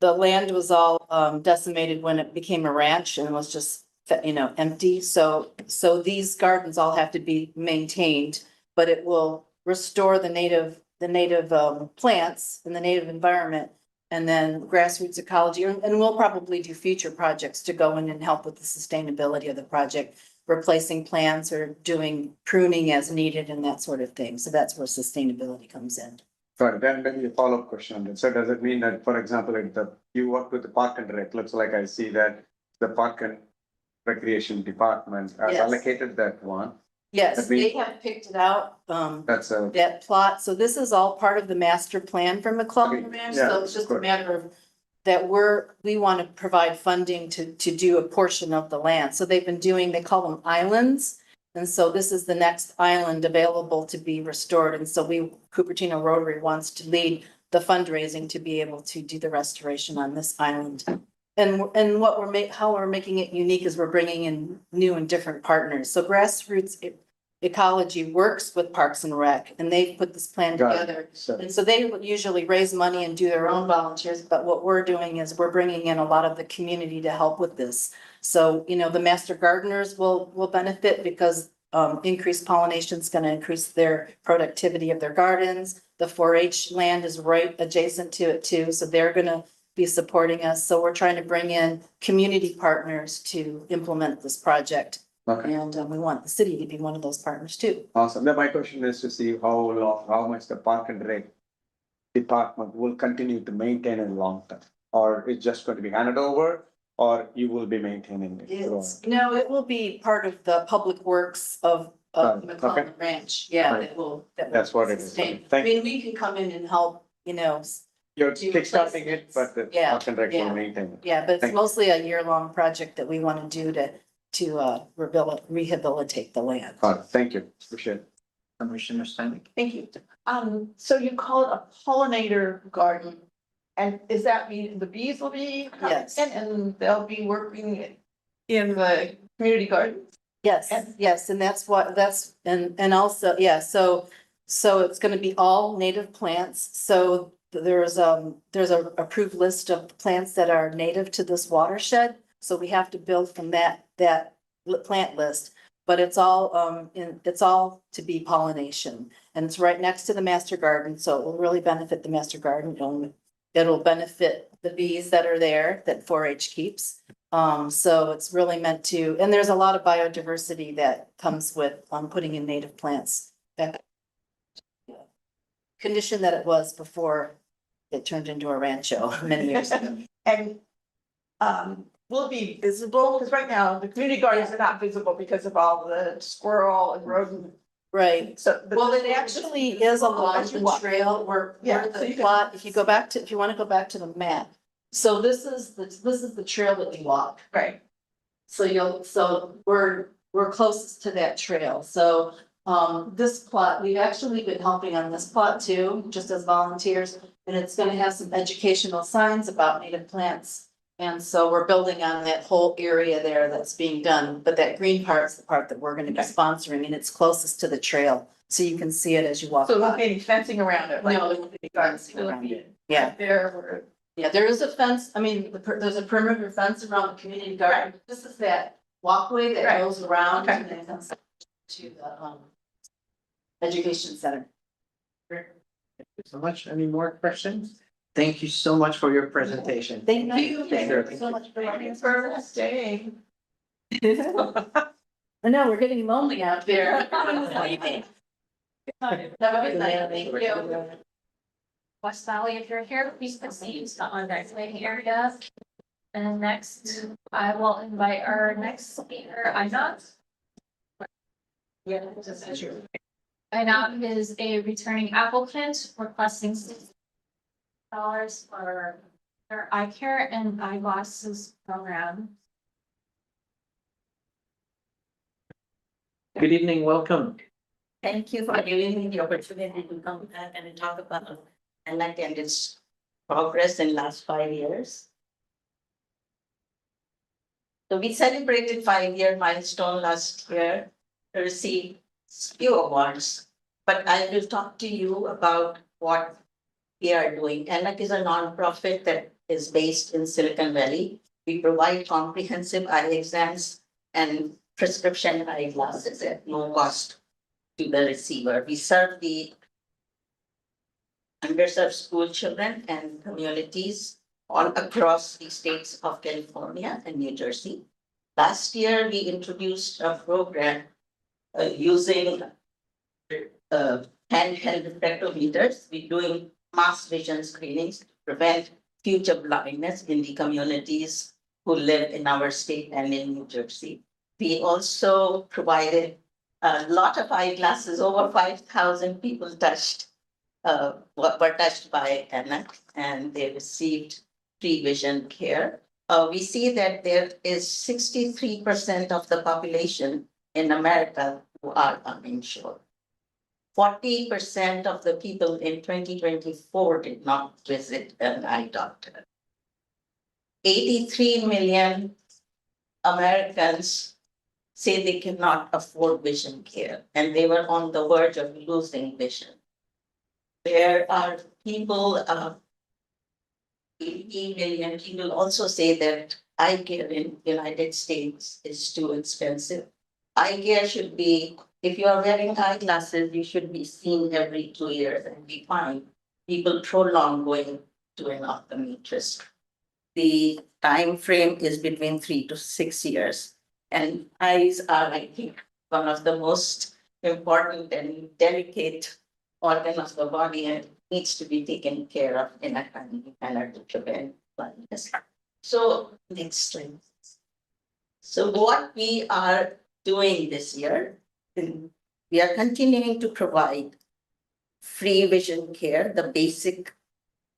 the land was all decimated when it became a ranch and was just, empty. So these gardens all have to be maintained, but it will restore the native plants and the native environment. And then grassroots ecology, and we'll probably do future projects to go in and help with the sustainability of the project, replacing plants or doing pruning as needed and that sort of thing. So that's where sustainability comes in. Sorry, then maybe a follow-up question on that. So does it mean that, for example, you work with the Park and Rec, looks like I see that the Park and Recreation Department has Yes. allocated that one. Yes, That they means- have picked it out, That's a, that plot. So this is all part of the master plan for McClellan Okay, Ranch. yeah, So it's just a good. matter of that we want to provide funding to do a portion of the land. So they've been doing, they call them islands. And so this is the next island available to be restored. And so Cupertino Rotary wants to lead the fundraising to be able to do the restoration on this island. And what how we're making it unique is we're bringing in new and different partners. So grassroots ecology works with Parks and Rec, and they've put this plan Got it. together. So- And so they would usually raise money and do their own volunteers, but what we're doing is we're bringing in a lot of the community to help with this. So, the master gardeners will benefit because increased pollination is going to increase their productivity of their gardens. The 4-H land is right adjacent to it too, so they're going to be supporting us. So we're trying to bring in community partners to implement this project. Okay. And we want the city to be one of those partners too. Awesome. Then my question is to see how much the Park and Rec Department will continue to maintain in long term? Or it's just going to be handed over, or you will be maintaining it? No, it will be part of the public works of Okay. McClellan Ranch. Yeah, Right. that will. That's what it is. sustain. Thank I mean, we can come in and help, You're do kickstarting it, but the Yeah, Park and Rec will yeah. maintain it. Yeah, but it's Thank- mostly a year-long project that we want to do to rehabilitate the land. All right, thank you. Appreciate it. Commissioner Stanek. Thank you. So you call it a pollinator garden, and is that mean the bees will be coming Yes. in and they'll be working in the community garden? Yes, yes, and and also, yeah, so it's gonna be all native plants. So there's a approved list of plants that are native to this watershed. So we have to build from that plant list. But it's all it's all to be pollination, and it's right next to the master garden, so it will really benefit the master garden. It'll benefit the bees that are there that 4-H keeps. So it's really meant to, and there's a lot of biodiversity that comes with putting in native plants. That condition that it was before it turned into a rancho many years ago. And will it be visible? Because right now, the community gardens are not visible because of all the squirrel and rodent. Right. So. Well, it actually is along As you the walk. trail where Yeah, so the you can- plot, if you want to go back to the map. So this is the trail that you walk. Right. So we're closest to that trail. So this plot, we've actually been helping on this plot too, just as volunteers. And it's gonna have some educational signs about native plants. And so we're building on that whole area there that's being done, but that green part's the part that we're gonna be sponsoring, and it's closest to the trail. So you can see it as you walk So there won't by. be any fencing around it? like- No, there won't be fencing around it. Yeah. There were. Yeah, there is a fence, I mean, there's a perimeter fence around the community garden. This is that walkway that Right. goes around Okay. and then comes to the education center. Thank you so much. Any more questions? Thank you so much for your presentation. Thank you. Thank Sure. you so much for Thank letting you us. for staying. I know, we're getting lonely out there. Leaving. Have a good night. Thank you. West Valley, if you're here, please proceed on the exciting area. And next, I will invite our next speaker, Einat. Einat is a returning applicant requesting $60 for their eye care and eyeglasses program. Good evening, welcome. Thank you for giving me the opportunity to come back and talk about and its progress in last 5 years. So we celebrated 5-year milestone last year, received few awards, but I will talk to you about what we are doing. ENAC is a nonprofit that is based in Silicon Valley. We provide comprehensive eye exams and prescription eyeglasses at no cost to the receiver. We serve the underserved school children and communities all across the states of California and New Jersey. Last year, we introduced a program using handheld refractometers. We're doing mass vision screenings to prevent future blindness in the communities who live in our state and in New Jersey. We also provided a lot of eyeglasses. Over 5,000 people were touched by ENAC, and they received free vision care. We see that there is 63% of the population in America who are uninsured. 40% of the people in 2024 did not visit an eye doctor. 83 million Americans say they cannot afford vision care, and they were on the verge of losing vision. There are people, 80 million people also say that eye care in the United States is too expensive. Eye care should be, if you are wearing eyeglasses, you should be seen every 2 years and be fine. People prolong going to an optometrist. The time frame is between 3 to 6 years. And eyes are, I think, one of the most important and delicate organ of the body and needs to be taken care of in a timely manner to prevent blindness. So next slide. So what we are doing this year, we are continuing to provide free vision care, the basic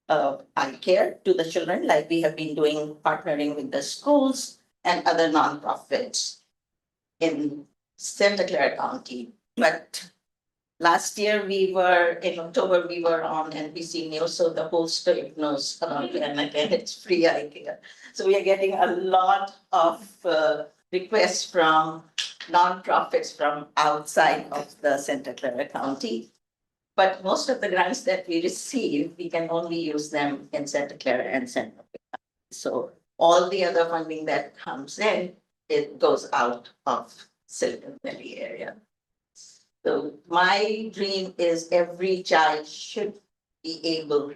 eye care to the children, like we have been doing, partnering with the schools and other nonprofits in Santa Clara County. But last year in October, we were on NBC News, so the whole state knows about it, and again, it's free eye care. So we are getting a lot of requests from nonprofits from outside of the Santa Clara County. But most of the grants that we receive, we can only use them in Santa Clara and Santa Clara. So all the other funding that comes in, it goes out of Silicon Valley area. So my dream is every child should be able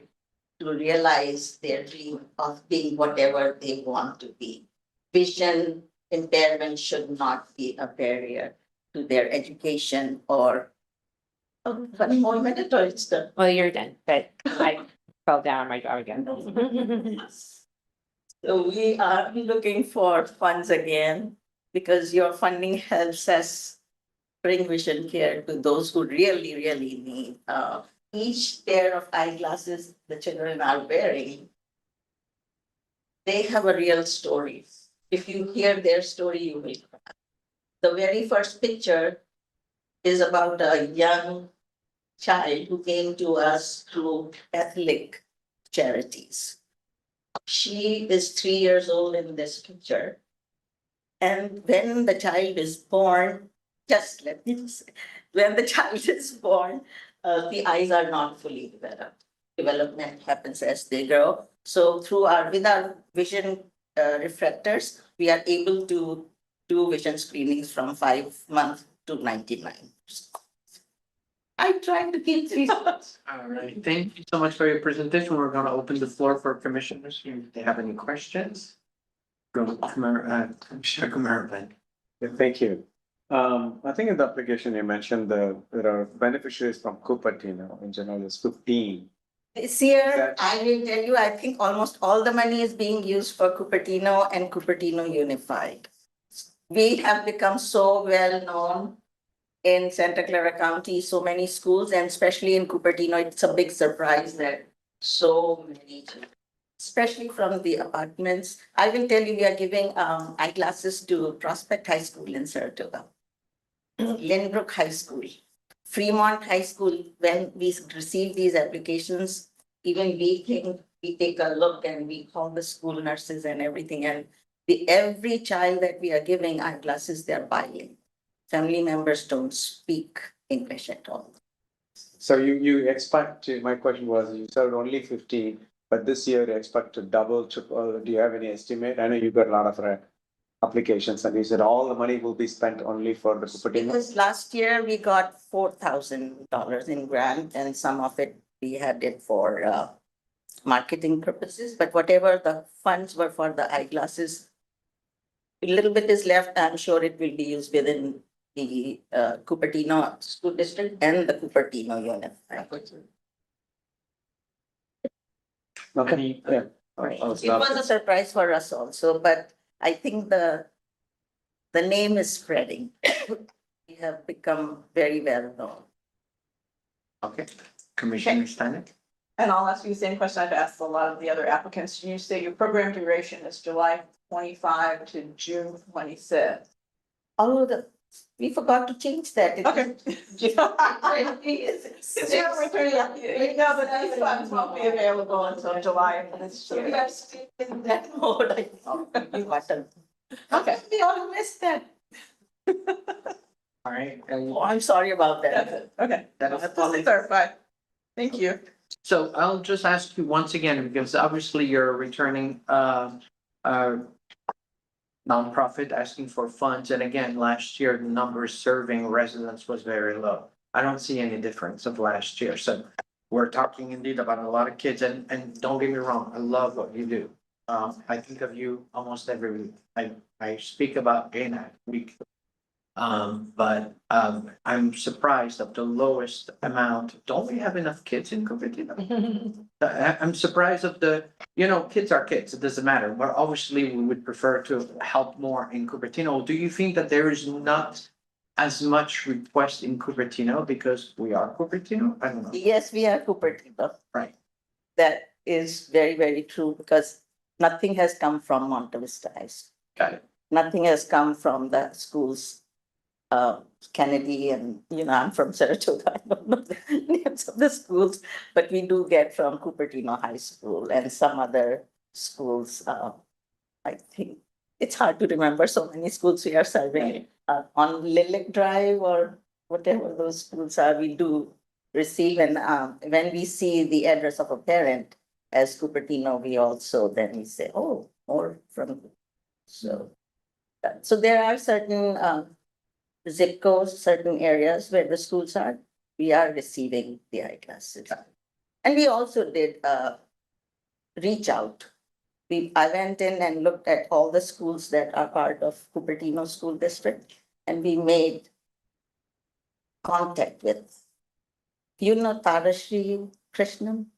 to realize their dream of being whatever they want to be. Vision impairment should not be a barrier to their education or. Oh, one more minute or it's done. Well, you're done, but I fell down on my job again. So we are looking for funds again because your funding helps us bring vision care to those who really, really need. Each pair of eyeglasses the children are wearing, they have a real story. If you hear their story, you will cry. The very first picture is about a young child who came to us through Catholic charities. She is 3 years old in this picture. And when the child is born, just let me say, when the child is born, the eyes are not fully developed. Development happens as they grow. So with our vision refractors, we are able to do vision screenings from 5 months to 99. I tried to keep 3 months. All right, thank you so much for your presentation. We're gonna open the floor for commissioners, if they have any questions. Go, Commissioner Mervin. Yeah, thank you. I think in the application you mentioned there are beneficiaries from Cupertino, in general, there's 15. This year, I will tell you, I think almost all the money is being used for Cupertino and Cupertino Unified. We have become so well known in Santa Clara County, so many schools, and especially in Cupertino, it's a big surprise that so many, especially from the apartments. I will tell you, we are giving eyeglasses to Prospect High School in Saratoga, Lynbrook High School, Fremont High School. When we receive these applications, even we take a look and we call the school nurses and everything, and every child that we are giving eyeglasses, they're buying. Family members don't speak English at all. So you expect to, my question was, you said only 50, but this year you expect to double, triple, do you have any estimate? I know you got a lot of applications and you said all the money will be spent only for the Cupertino. Because last year we got $4,000 in grant and some of it we had it for marketing purposes, but whatever the funds were for the eyeglasses, a little bit is left. I'm sure it will be used within the Cupertino School District and the Cupertino unit. Okay, yeah. Right. It was a surprise for us also, but I think the name is spreading. We have become very well known. Okay, Commissioner Stanek. And I'll ask you the same question I've asked a lot of the other applicants. You say your program duration is July 25 to June 26. Although we forgot to change that. Okay. You know, but these funds won't be available until July of this year. So we are still in that mode. I think. You must have. Okay. We all missed that. All right. Oh, I'm sorry about that. That's it. Okay. That'll Just to clarify. Thank you. So I'll just ask you once again, because obviously you're a returning nonprofit asking for funds, and again, last year, the number serving residents was very low. I don't see any difference of last year, so we're talking indeed about a lot of kids, and don't get me wrong, I love what you do. I think of you almost every week. I speak about ANAC week. But I'm surprised of the lowest amount. Don't we have enough kids in Cupertino? I'm surprised of the, kids are kids, it doesn't matter, but obviously we would prefer to help more in Cupertino. Do you think that there is not as much request in Cupertino because we are Cupertino? I don't know. Yes, we are Cupertino. Right. That is very, very true because nothing has come from Monte Vista High School. Got it. Nothing has come from the schools. Kennedy and, I'm from Saratoga. I don't know the names of the schools, but we do get from Cupertino High School and some other schools. I think it's hard to remember so many schools we are serving. On Lilac Drive or whatever those schools are, we do receive. And when we see the address of a parent as Cupertino, we also then we say, oh, more from. So there are certain zip codes, certain areas where the schools are, we are receiving the eyeglasses. And we also did reach out. I went in and looked at all the schools that are part of Cupertino School District, and we made contact with, Tarashri Krishnam.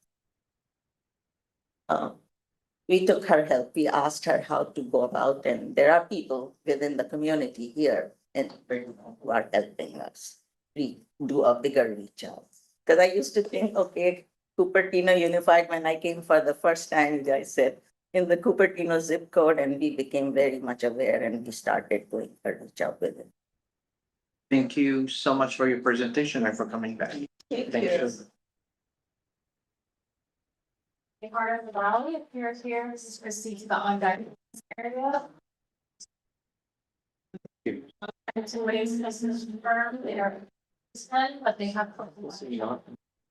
We took her help. We asked her how to go about, and there are people within the community here and who are helping us. We do a bigger reach out. Because I used to think, okay, Cupertino Unified, when I came for the first time, I said, in the Cupertino zip code, and we became very much aware and we started doing a reach out with it. Thank you so much for your presentation and for coming back. Thank Thank you. you. The part of the valley appears here. This is proceed to the on-deck area. And to raise this is firm, they are done, but they have presentation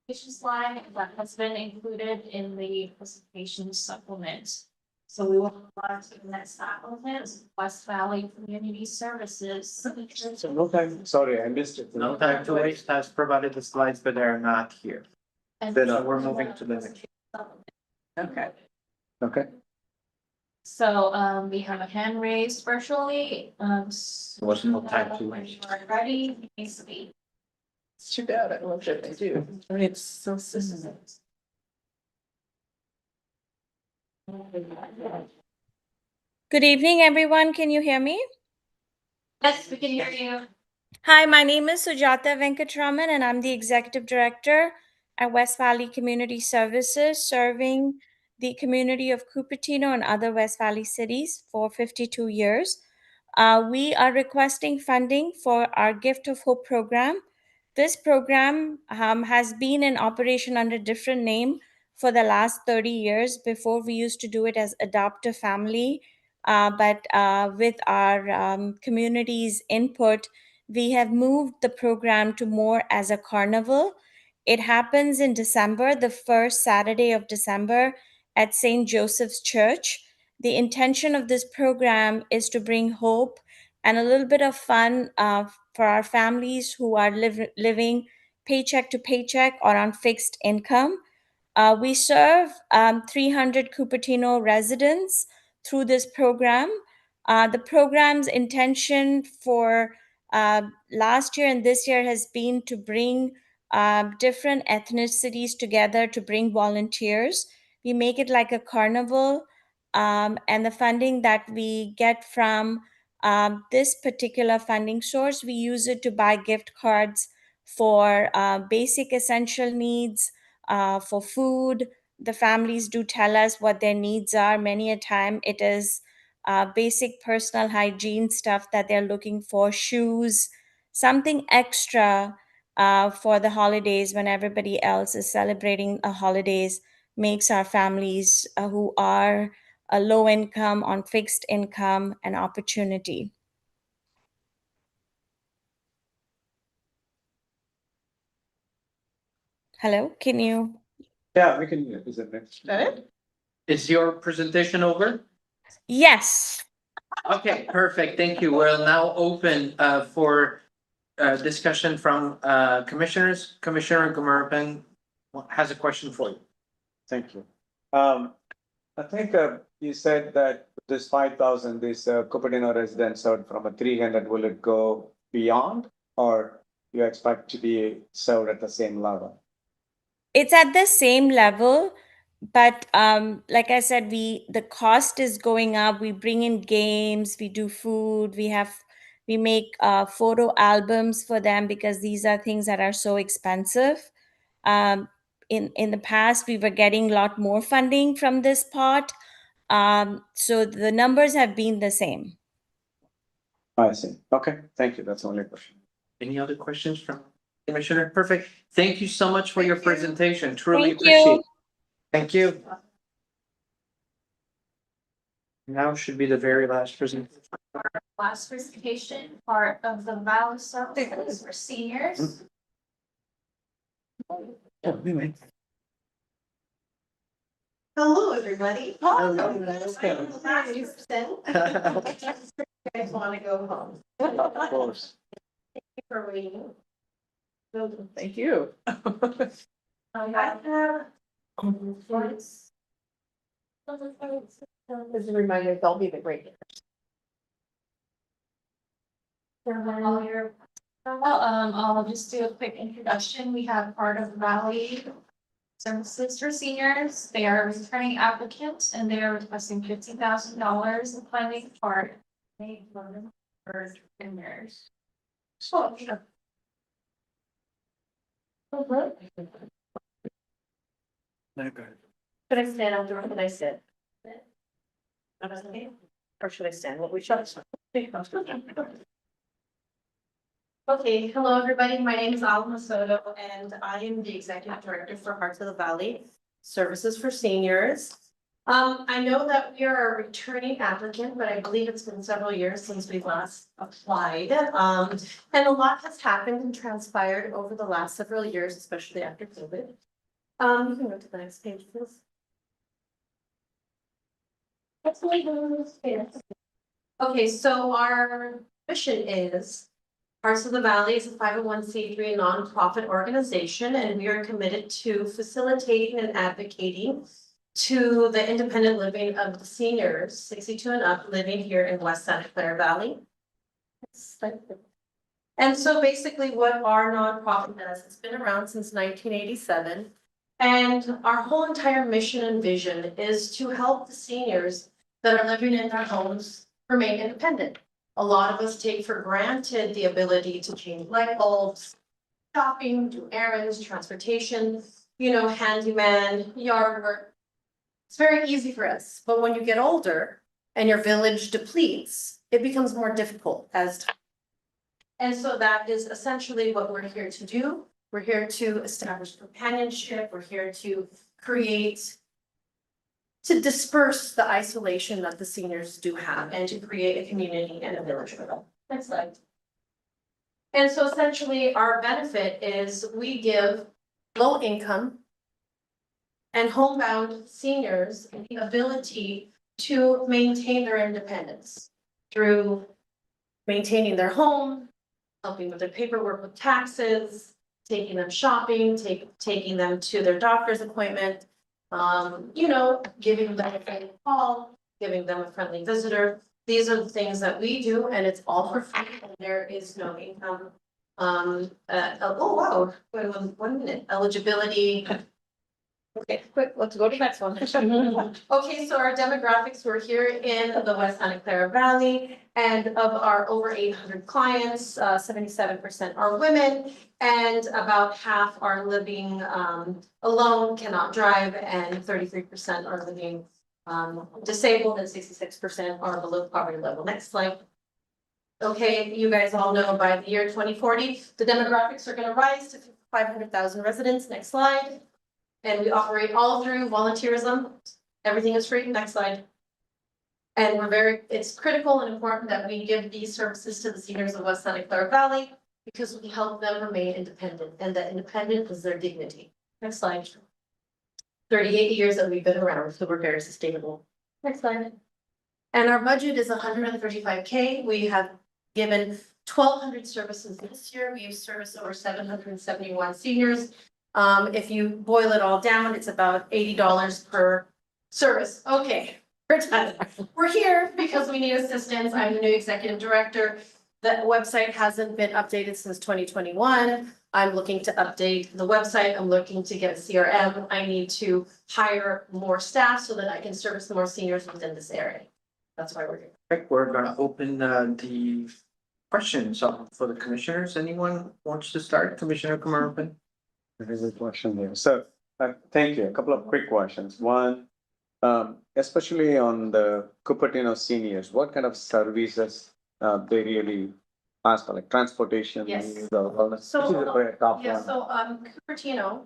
slide that has been included in the presentation supplement. So we will move on to the next applicant, West Valley Community Services. So no time, sorry, I missed it. No Time to Waste has provided the slides, but they're not here. And Then we're moving to the next. Okay. Okay. So we have a hand raised virtually. There was no time to waste. When you are ready, you may speak. It's too bad. I love that they do. I mean, it's so systematic. Good evening, everyone. Can you hear me? Yes, we can hear you. Hi, my name is Sujata Venkatraman, and I'm the Executive Director at West Valley Community Services, serving the community of Cupertino and other West Valley cities for 52 years. We are requesting funding for our Gift of Hope program. This program has been in operation under different name for the last 30 years. Before, we used to do it as Adopt a Family, but with our community's input, we have moved the program to more as a carnival. It happens in December, the first Saturday of December at St. Joseph's Church. The intention of this program is to bring hope and a little bit of fun for our families who are living paycheck to paycheck or on fixed income. We serve 300 Cupertino residents through this program. The program's intention for last year and this year has been to bring different ethnicities together to bring volunteers. We make it like a carnival, and the funding that we get from this particular funding source, we use it to buy gift cards for basic essential needs, for food. The families do tell us what their needs are. Many a time it is basic personal hygiene stuff that they're looking for, shoes, something extra for the holidays when everybody else is celebrating holidays, makes our families who are a low income, on fixed income, an opportunity. Hello, can you? Yeah, we can, is it next? Is your presentation over? Yes. Okay, perfect. Thank you. We'll now open for discussion from commissioners. Commissioner Gumarpan has a question for you. Thank you. I think you said that this 5,000, this Cupertino residents out from a 300, will it go beyond, or you expect to be served at the same level? It's at the same level, but like I said, the cost is going up. We bring in games, we do food, we make photo albums for them because these are things that are so expensive. In the past, we were getting a lot more funding from this pot, so the numbers have been the same. I see. Okay, thank you. That's the only question. Any other questions from Commissioner? Perfect. Thank you so much for your presentation. Truly Thank appreciate you. it. Thank you. Now should be the very last presentation. Last presentation, part of the Valley Services for seniors. Hello, everybody. Hello. Guys want to go home. Of course. Thank you for waiting. Thank you. I have. As a reminder, they'll be the great. I'll just do a quick introduction. We have part of Valley Services for seniors. They are returning applicants and they are requesting $50,000 in funding for seniors. So. Should I stand up or can I sit? Or should I stand? What we should. Okay, hello, everybody. My name is Alma Soto, and I am the Executive Director for Hearts of the Valley Services for Seniors. I know that we are a returning applicant, but I believe it's been several years since we last applied. And a lot has happened and transpired over the last several years, especially after COVID. You can go to the next page, please. Okay, so our mission is Hearts of the Valley is a 501c3 nonprofit organization, and we are committed to facilitating and advocating to the independent living of the seniors 62 and up living here in West Santa Clara Valley. And so basically what our nonprofit does, it's been around since 1987. And our whole entire mission and vision is to help the seniors that are living in their homes remain independent. A lot of us take for granted the ability to change light bulbs, shopping, do errands, transportation, handyman, yard work. It's very easy for us, but when you get older and your village depletes, it becomes more difficult as time. And so that is essentially what we're here to do. We're here to establish companionship. We're here to to disperse the isolation that the seniors do have and to create a community and a village for them. Next slide. And so essentially our benefit is we give low income and homebound seniors the ability to maintain their independence through maintaining their home, helping with their paperwork with taxes, taking them shopping, taking them to their doctor's appointment, giving them a friendly call, giving them a friendly visitor. These are the things that we do, and it's all for free, and there is no income. Oh, wow, wait, 1 minute, eligibility. Okay, quick, let's go to the next one. Okay, so our demographics, we're here in the West Santa Clara Valley, and of our over 800 clients, 77% are women, and about half are living alone, cannot drive, and 33% are living disabled, and 66% are below poverty level. Next slide. Okay, you guys all know by the year 2040, the demographics are going to rise to 500,000 residents. Next slide. And we operate all through volunteerism. Everything is free. Next slide. And it's critical and important that we give these services to the seniors of West Santa Clara Valley because we help them remain independent, and that independent is their dignity. Next slide. 38 years that we've been around, so we're very sustainable. Next slide. And our budget is 135K. We have given 1,200 services this year. We've serviced over 771 seniors. If you boil it all down, it's about $80 per service. Okay, we're here because we need assistance. I'm the new executive director. The website hasn't been updated since 2021. I'm looking to update the website. I'm looking to get a CRM. I need to hire more staff so that I can service more seniors within this area. That's why we're here. Okay, we're gonna open the questions for the commissioners. Anyone wants to start? Commissioner Kumaropan? There is a question there. So, thank you. A couple of quick questions. One, especially on the Cupertino seniors, what kind of services they really ask for, like transportation? Yes. This is a very top one. Cupertino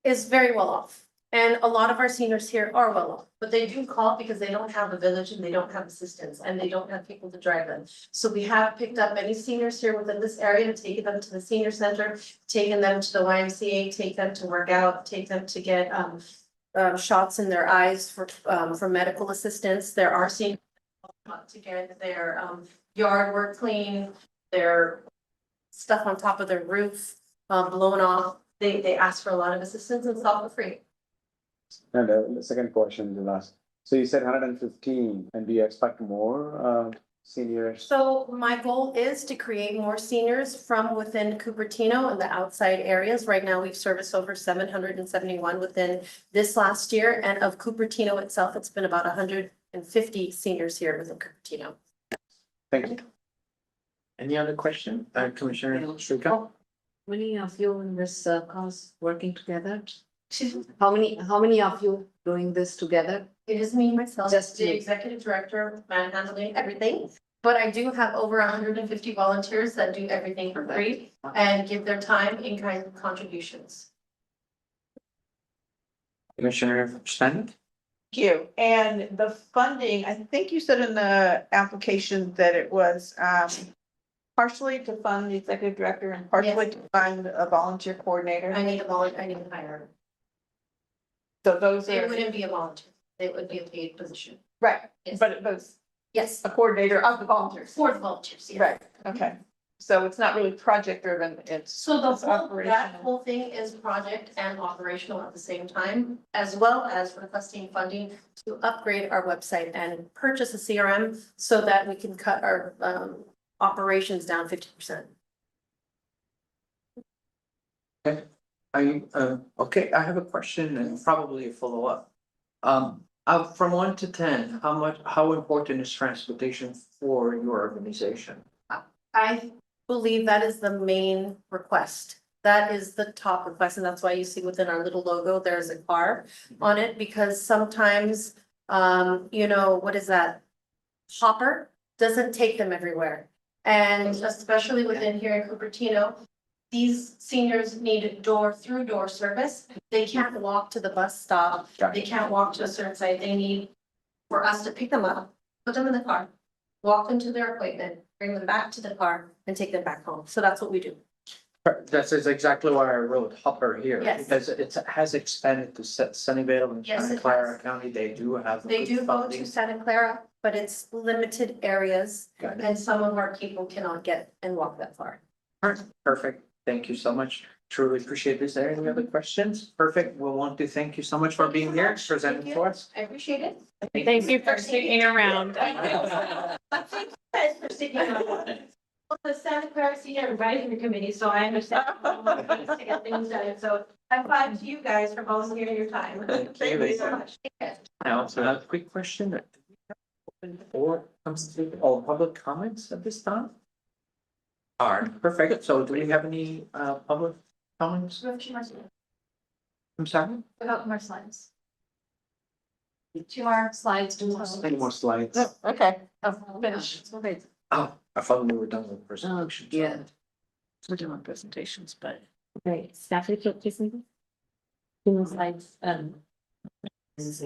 is very well off. And a lot of our seniors here are well off, but they do call because they don't have a village and they don't have assistance and they don't have people to drive them. So we have picked up many seniors here within this area, taken them to the senior center, taken them to the YMCA, take them to work out, take them to get shots in their eyes for medical assistance. There are seniors to get their yard work clean, their stuff on top of their roof blown off. They ask for a lot of assistance and it's all for free. And the second question, the last. So you said 115, and do you expect more seniors? So my goal is to create more seniors from within Cupertino and the outside areas. Right now, we've serviced over 771 within this last year, and of Cupertino itself, it's been about 150 seniors here within Cupertino. Thank you. Any other question? Commissioner Shrika? How many of you in this cause working together? How many of you doing this together? It is me, myself, Just the you. executive director, handling everything. But I do have over 150 volunteers that do everything for free and give their time in kind of contributions. Commissioner Stan? Thank you. And the funding, I think you said in the application that it was partially to fund the executive director and partially to fund a volunteer coordinator. I need to hire. So those It are, wouldn't be a volunteer, it would be a paid position. right, Yes. but it was Yes, a coordinator of the volunteers. for the volunteers, yeah. Right, okay. So it's not really project driven, it's. So the it's whole, that operational. whole thing is project and operational at the same time, as well as requesting funding to upgrade our website and purchase a CRM so that we can cut our operations down 50%. Okay, I have a question and probably a follow-up. From 1 to 10, how important is transportation for your organization? I believe that is the main request. That is the top request, and that's why you see within our little logo, there's a car on it, because sometimes, what is that? Hopper doesn't take them everywhere. And especially within here in Cupertino, these seniors need door-through-door service. They can't walk to the bus stop. Got They can't walk to a certain site. They need for us to pick them up, put them in the car, walk them to their appointment, bring them back to the car and take them back home. So that's what we do. That's exactly why I wrote Hopper here. Yes. Because it has expanded to Sunnyvale and Yes, Santa it Clara has. County. They do have. They good do go funding. to Santa Clara, but it's limited areas Got it. and some of our people cannot get and walk that far. Perfect. Thank you so much. Truly appreciate this. Are there any other questions? Perfect. We'll want to thank you so much for being here, presenting for us. I appreciate it. Thank you for sticking around. But thank you guys for sticking around. The Santa Clara Senior Advisory Committee, so I understand to get things done. So high five to you guys for volunteering your time. Thank you. so much. I also have a quick question. Or comes to all public comments at this time? All right, perfect. So do we have any public comments? We have 2 more slides. I'm sorry? We have more slides. 2 more slides. Any more slides? Okay. Finish. Oh, I thought we were done with presentation. Yeah. We're doing presentations, but. Right, staff report, please. Two more slides, Yeah, is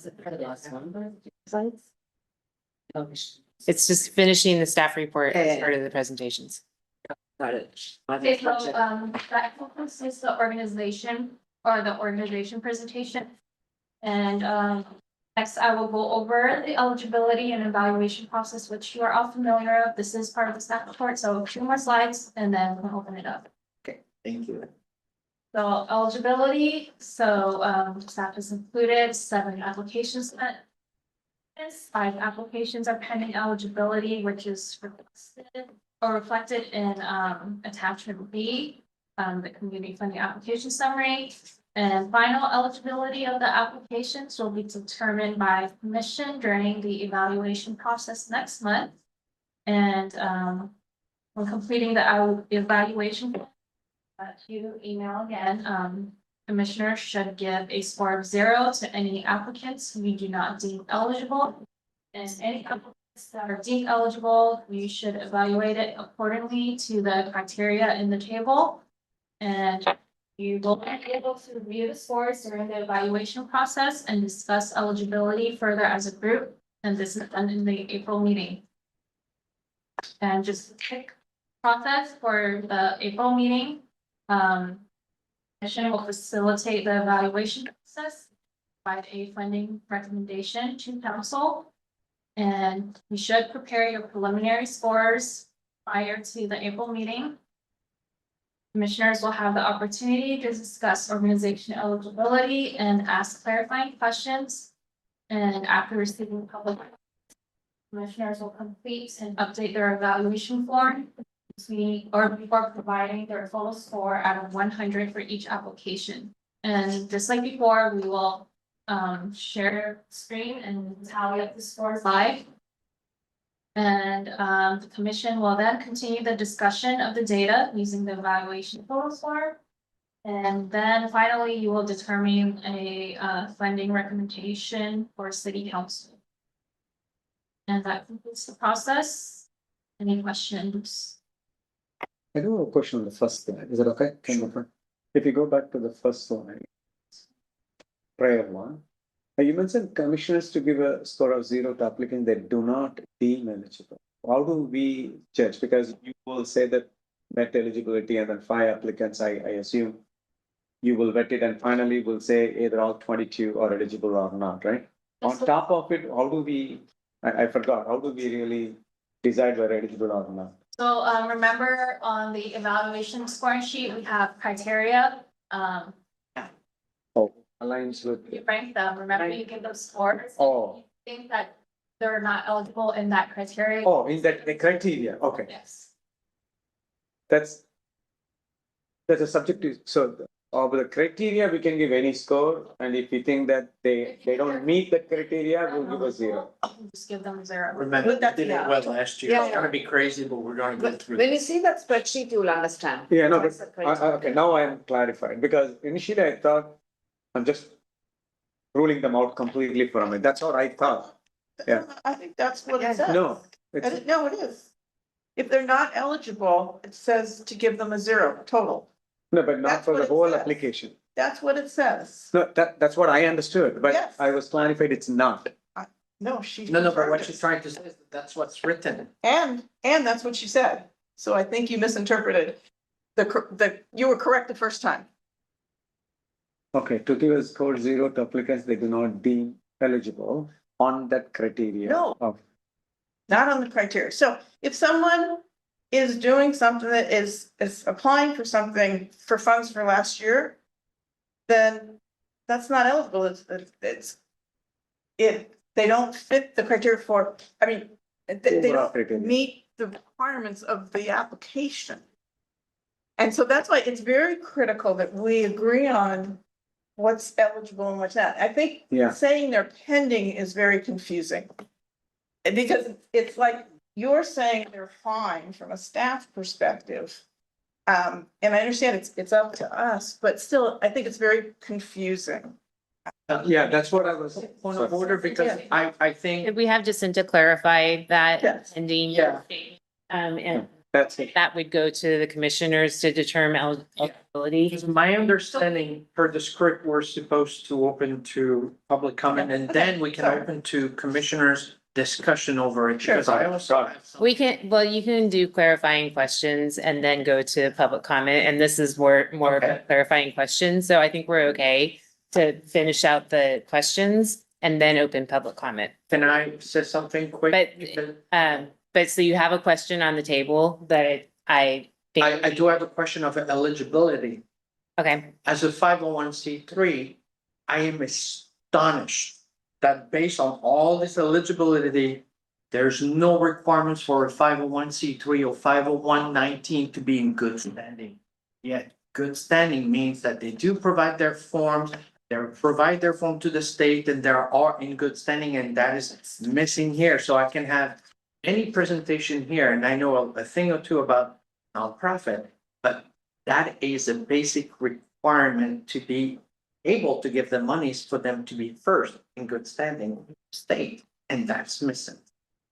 it part of the last one? Slides? It's just finishing the staff report Yeah, as yeah, part of the presentations. Got it. Okay, so, that concludes the organization or the organization presentation. And, next I will go over the eligibility and evaluation process, which you are all familiar of. This is part of the staff report, so 2 more slides and then we'll open it up. Okay, thank you. So eligibility, staff has included 7 applications. 5 applications are pending eligibility, which is requested or reflected in attachment B, the community funding application summary. And final eligibility of the applications will be determined by commission during the evaluation process next month. And when completing the evaluation, to email again, commissioners should give a score of 0 to any applicants we do not deem eligible. And any applicants that are deemed eligible, we should evaluate it accordingly to the criteria in the table. And you will be able to review the scores during the evaluation process and discuss eligibility further as a group. And this is done in the April meeting. And just a quick process for the April meeting. Commission will facilitate the evaluation process, provide a funding recommendation to council. And you should prepare your preliminary scores prior to the April meeting. Commissioners will have the opportunity to discuss organization eligibility and ask clarifying questions. And after receiving public, commissioners will complete and update their evaluation form before providing their total score out of 100 for each application. And just like before, we will share screen and tally up the scores live. And the commission will then continue the discussion of the data using the evaluation total score. And then finally, you will determine a funding recommendation for city council. And that concludes the process. Any questions? I do have a question on the first slide. Is it okay? If you go back to the first slide, prior one, you mentioned commissioners to give a score of 0 to applicants they do not deem eligible. How do we judge? Because you will say that met eligibility and then 5 applicants, I assume you will vet it and finally will say either all 22 are eligible or not, right? On top of it, how do we, I forgot, how do we really decide whether eligible or not? So remember on the evaluation scoring sheet, we have criteria. Aligns with. You rank them, remember you give those scores. Oh. You think that they're not eligible in that criteria. Oh, in that the criteria, okay. Yes. That's a subjective, so of the criteria, we can give any score, and if we think that they don't meet the criteria, we'll give a 0. Just give them 0. Remember, we did it well last year. Yeah, It's gonna be crazy, but we're gonna go through. When you see that spreadsheet, you will understand. Yeah, no, What's but, the criteria. okay, now I am clarified, because initially I thought, I'm just ruling them out completely from it, that's what I thought. Yeah. I think that's what it says. No, it's, No, it is. If they're not eligible, it says to give them a 0 total. No, but not That's for what the it whole says. application. That's what it says. No, that's what I understood, but Yes. I was clarified it's not. No, she. No, but confirmed what it. she's trying to say is that that's what's written. And that's what she said. So I think you misinterpreted. You were correct the first time. Okay, to give a score 0 to applicants, they do not deem eligible on that criteria. No. Of Not on the criteria. So if someone is doing something that is applying for something for funds for last year, then that's not eligible. They don't fit the criteria for, I mean, they Overall don't criteria. meet the requirements of the application. And so that's why it's very critical that we agree on what's eligible and what's not. I think Yeah. saying they're pending is very confusing. Because it's like you're saying they're fine from a staff perspective. And I understand it's up to us, but still, I think it's very confusing. Yeah, that's what I was, point of order, because I think. If we have Jacinta clarify that Yes. pending. Yeah. And That's it. that would go to the commissioners to determine eligibility. Because my understanding per the script, we're supposed to open to public comment and then we can Sorry. open to commissioners' discussion over it. Sure. Because I also have some. We can, well, you can do clarifying questions and then go to public comment, and this is more of a Okay. clarifying question, so I think we're okay to finish out the questions and then open public comment. Can I say something quick? But so you have a question on the table that I think. I do have a question of eligibility. Okay, As a 501c3, I am astonished that based on all this eligibility, there's no requirements for a 501c3 or 50119 to be in good standing. Yet, good standing means that they do provide their forms, they provide their form to the state, and they are in good standing, and that is missing here. So I can have any presentation here, and I know a thing or two about nonprofit, but that is a basic requirement to be able to give the monies for them to be first in good standing with the state, and that's missing.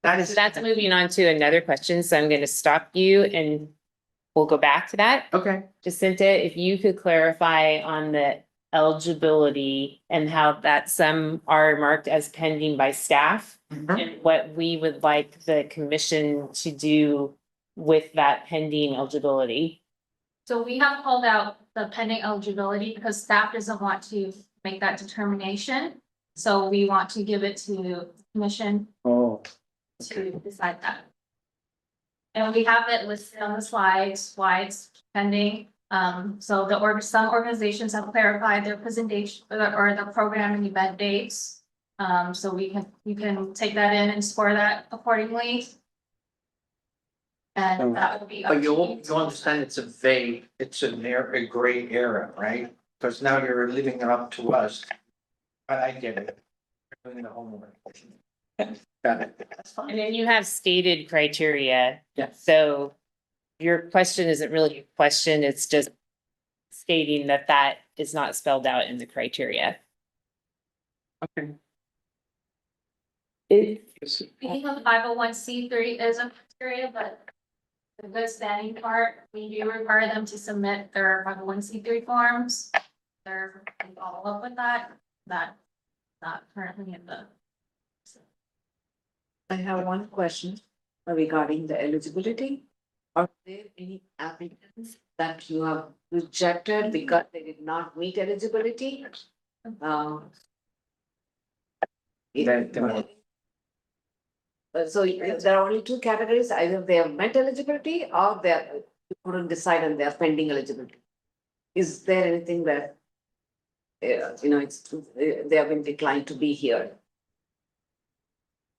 so that's moving on to another question, so I'm gonna stop you and we'll go back to that. Okay. Jacinta, if you could clarify on the eligibility and how that some are marked as pending by staff and what we would like the commission to do with that pending eligibility. So we have called out the pending eligibility because staff doesn't want to make that determination. So we want to give it to the commission Oh, to decide that. And we have it listed on the slides, why it's pending. So some organizations have clarified their presentation or the program and event dates. So you can take that in and score that accordingly. And that would be. up But to you understand it's a vague, it's a gray area, right? Because now you're leaving it up to us. But I get it. You're doing the homework. Got it. That's fine. And then you have stated criteria. Yeah. So your question isn't really a question, it's just stating that that is not spelled out in the criteria. Okay. Speaking of 501c3 is a criteria, but the good standing part, we do require them to submit their 501c3 forms. They're all up with that, that's not currently in the. I have one question regarding the eligibility. Are there any applicants that you have rejected because they did not meet eligibility? So there are only two categories, either they have met eligibility or you couldn't decide and they are pending eligibility. Is there anything that they have been declined to be here?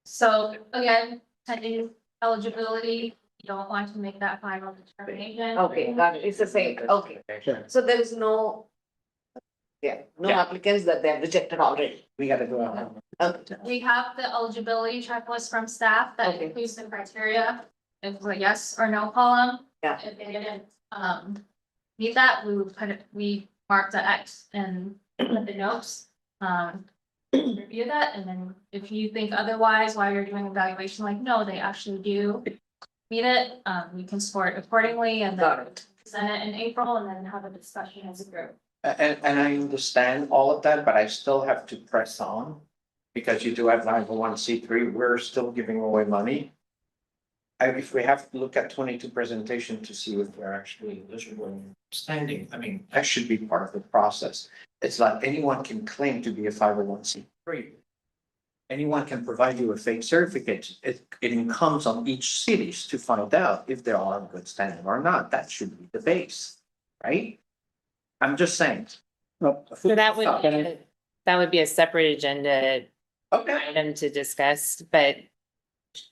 So again, pending eligibility, you don't want to make that final determination. Okay, got it. It's the same. Okay. So there is no applicants that they have rejected already. We gotta go out. Okay. We have the eligibility checklist from staff that includes the criteria. If it's a yes or no column. Yeah. If they didn't meet that, we mark the X and put the notes. Review that, and then if you think otherwise while you're doing evaluation, like, no, they actually do meet it, we can score it accordingly and Got then it. present it in April and then have a discussion as a group. And I understand all of that, but I still have to press on. Because you do have 501c3, we're still giving away money. If we have to look at 22 presentation to see if we're actually eligible and standing, I mean, that should be part of the process. It's like anyone can claim to be a 501c3. Anyone can provide you a fake certificate. It incumbs on each cities to find out if they are in good standing or not. That should be the base, right? I'm just saying. So that would be a separate agenda item to discuss, but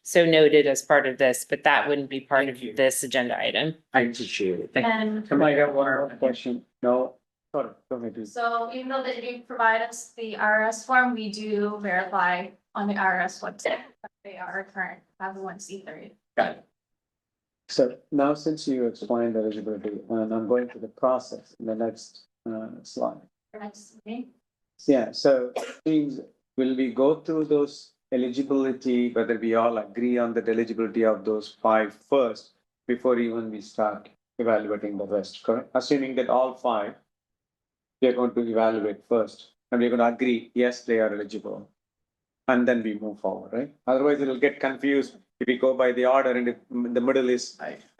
so noted as part of this, but that wouldn't be part of this agenda item. I appreciate it. Thank you. And Somebody got one more question? No? Sorry, go ahead, please. so even though they do provide us the IRS form, we do verify on the IRS website that they are current 501c3. Got it. So now since you explained eligibility, and I'm going to the process in the next slide. Next meeting. Yeah, so things, will we go through those eligibility, whether we all agree on the eligibility of those 5 first before even we start evaluating the rest, correct? Assuming that all 5, we are going to evaluate first and we're going to agree, yes, they are eligible. And then we move forward, right? Otherwise, it'll get confused if we go by the order and if the middle is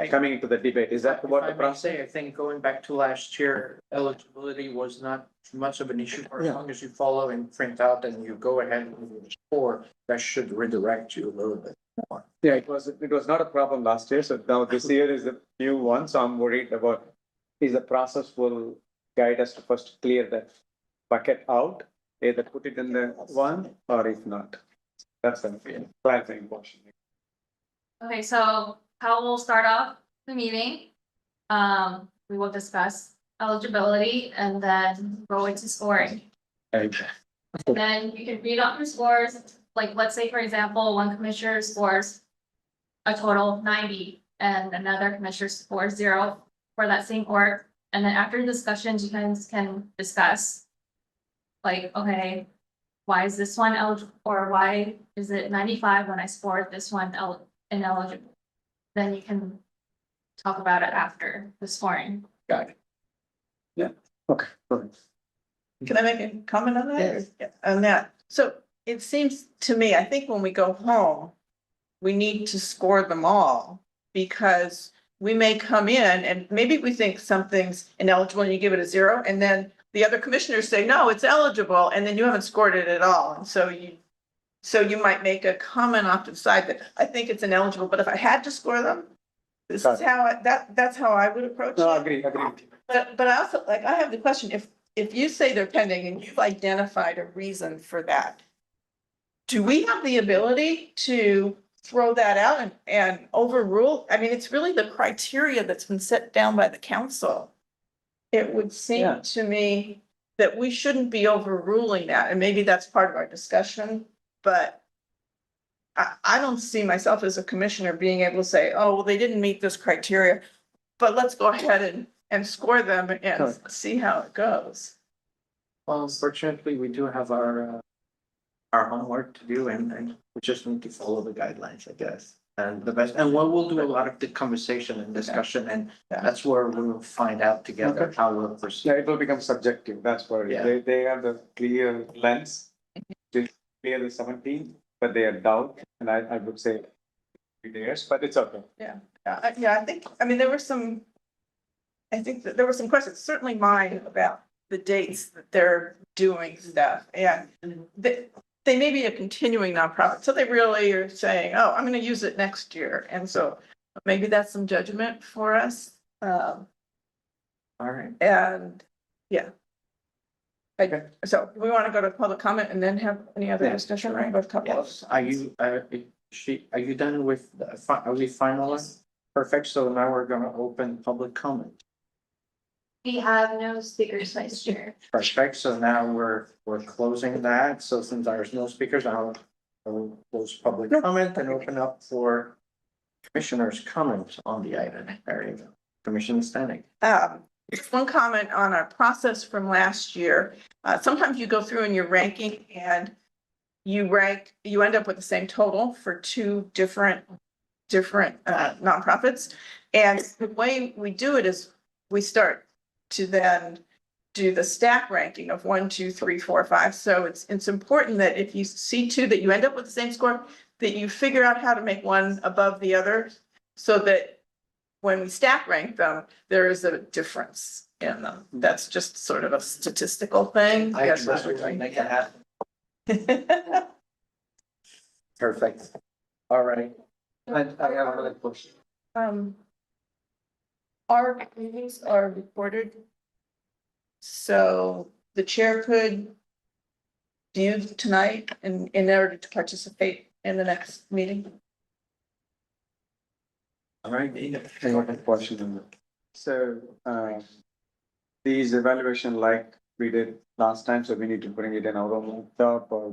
coming into the debate. Is that what the process? I think going back to last year, eligibility was not much of an issue. For as long as you follow and print out and you go ahead and score, that should redirect you a little bit more. Yeah, it was not a problem last year. So now this year is a new one. So I'm worried about is the process will guide us to first clear that bucket out, either put it in the one or if not. That's the clarifying question. Okay, so how we'll start off the meeting. We will discuss eligibility and then go into scoring. Okay. Then you can read off your scores, like let's say, for example, one commissioner scores a total of 90 and another commissioner scores 0 for that same org. And then after discussions, you guys can discuss like, okay, why is this one eligible or why is it 95 when I scored this one ineligible? Then you can talk about it after the scoring. Got it. Yeah, okay. Can I make a comment on that? Yeah, on that. So it seems to me, I think when we go home, we need to score them all because we may come in and maybe we think something's ineligible and you give it a 0 and then the other commissioners say, no, it's eligible, and then you haven't scored it at all. And so you might make a comment off to the side that I think it's ineligible, but if I had to score them, this is how that's how I would approach it. No, agree. But I also, like, I have the question, if you say they're pending and you've identified a reason for that, do we have the ability to throw that out and overrule? I mean, it's really the criteria that's been set down by the council. It would seem to me that we shouldn't be overruling that, and maybe that's part of our discussion, but I don't see myself as a commissioner being able to say, oh, well, they didn't meet this criteria, but let's go ahead and score them and see how it goes. Well, unfortunately, we do have our homework to do and we just need to follow the guidelines, I guess. And the best, and we'll do a lot of the conversation and discussion, and that's where we'll find out together how we'll proceed. Yeah, it will become subjective. That's what it is. They have the clear lens to clear the 17, but they are down, and I would say 3 years, but it's okay. Yeah, I think, I mean, there were some questions, certainly mine, about the dates that they're doing stuff, and they may be a continuing nonprofit, so they really are saying, oh, I'm gonna use it next year, and so maybe that's some judgment for us. All right. And, yeah. Okay, so we want to go to public comment and then have any other discussion, right, with a couple of. Are you, are you done with, are we finalized? Perfect, so now we're gonna open public comment. We have no speakers, Vice Chair. Perfect, so now we're closing that, so since there's no speakers, I will close public comment and open up for commissioners' comments on the item. There you go, commission standing. Just one comment on our process from last year. Sometimes you go through and you're ranking and you end up with the same total for 2 different different nonprofits. And the way we do it is we start to then do the stack ranking of 1, 2, 3, 4, 5. So it's important that if you see two that you end up with the same score, that you figure out how to make one above the other so that when we stack rank them, there is a difference in them. That's just sort of a statistical thing. I That's trust what we we're can doing. make it happen. Perfect. All right. I have another question. Our meetings are recorded. So the chair could view tonight in order to participate in the next meeting. All right. I have a question on that. So, these evaluation like we did last time, so we need to bring it in our own laptop or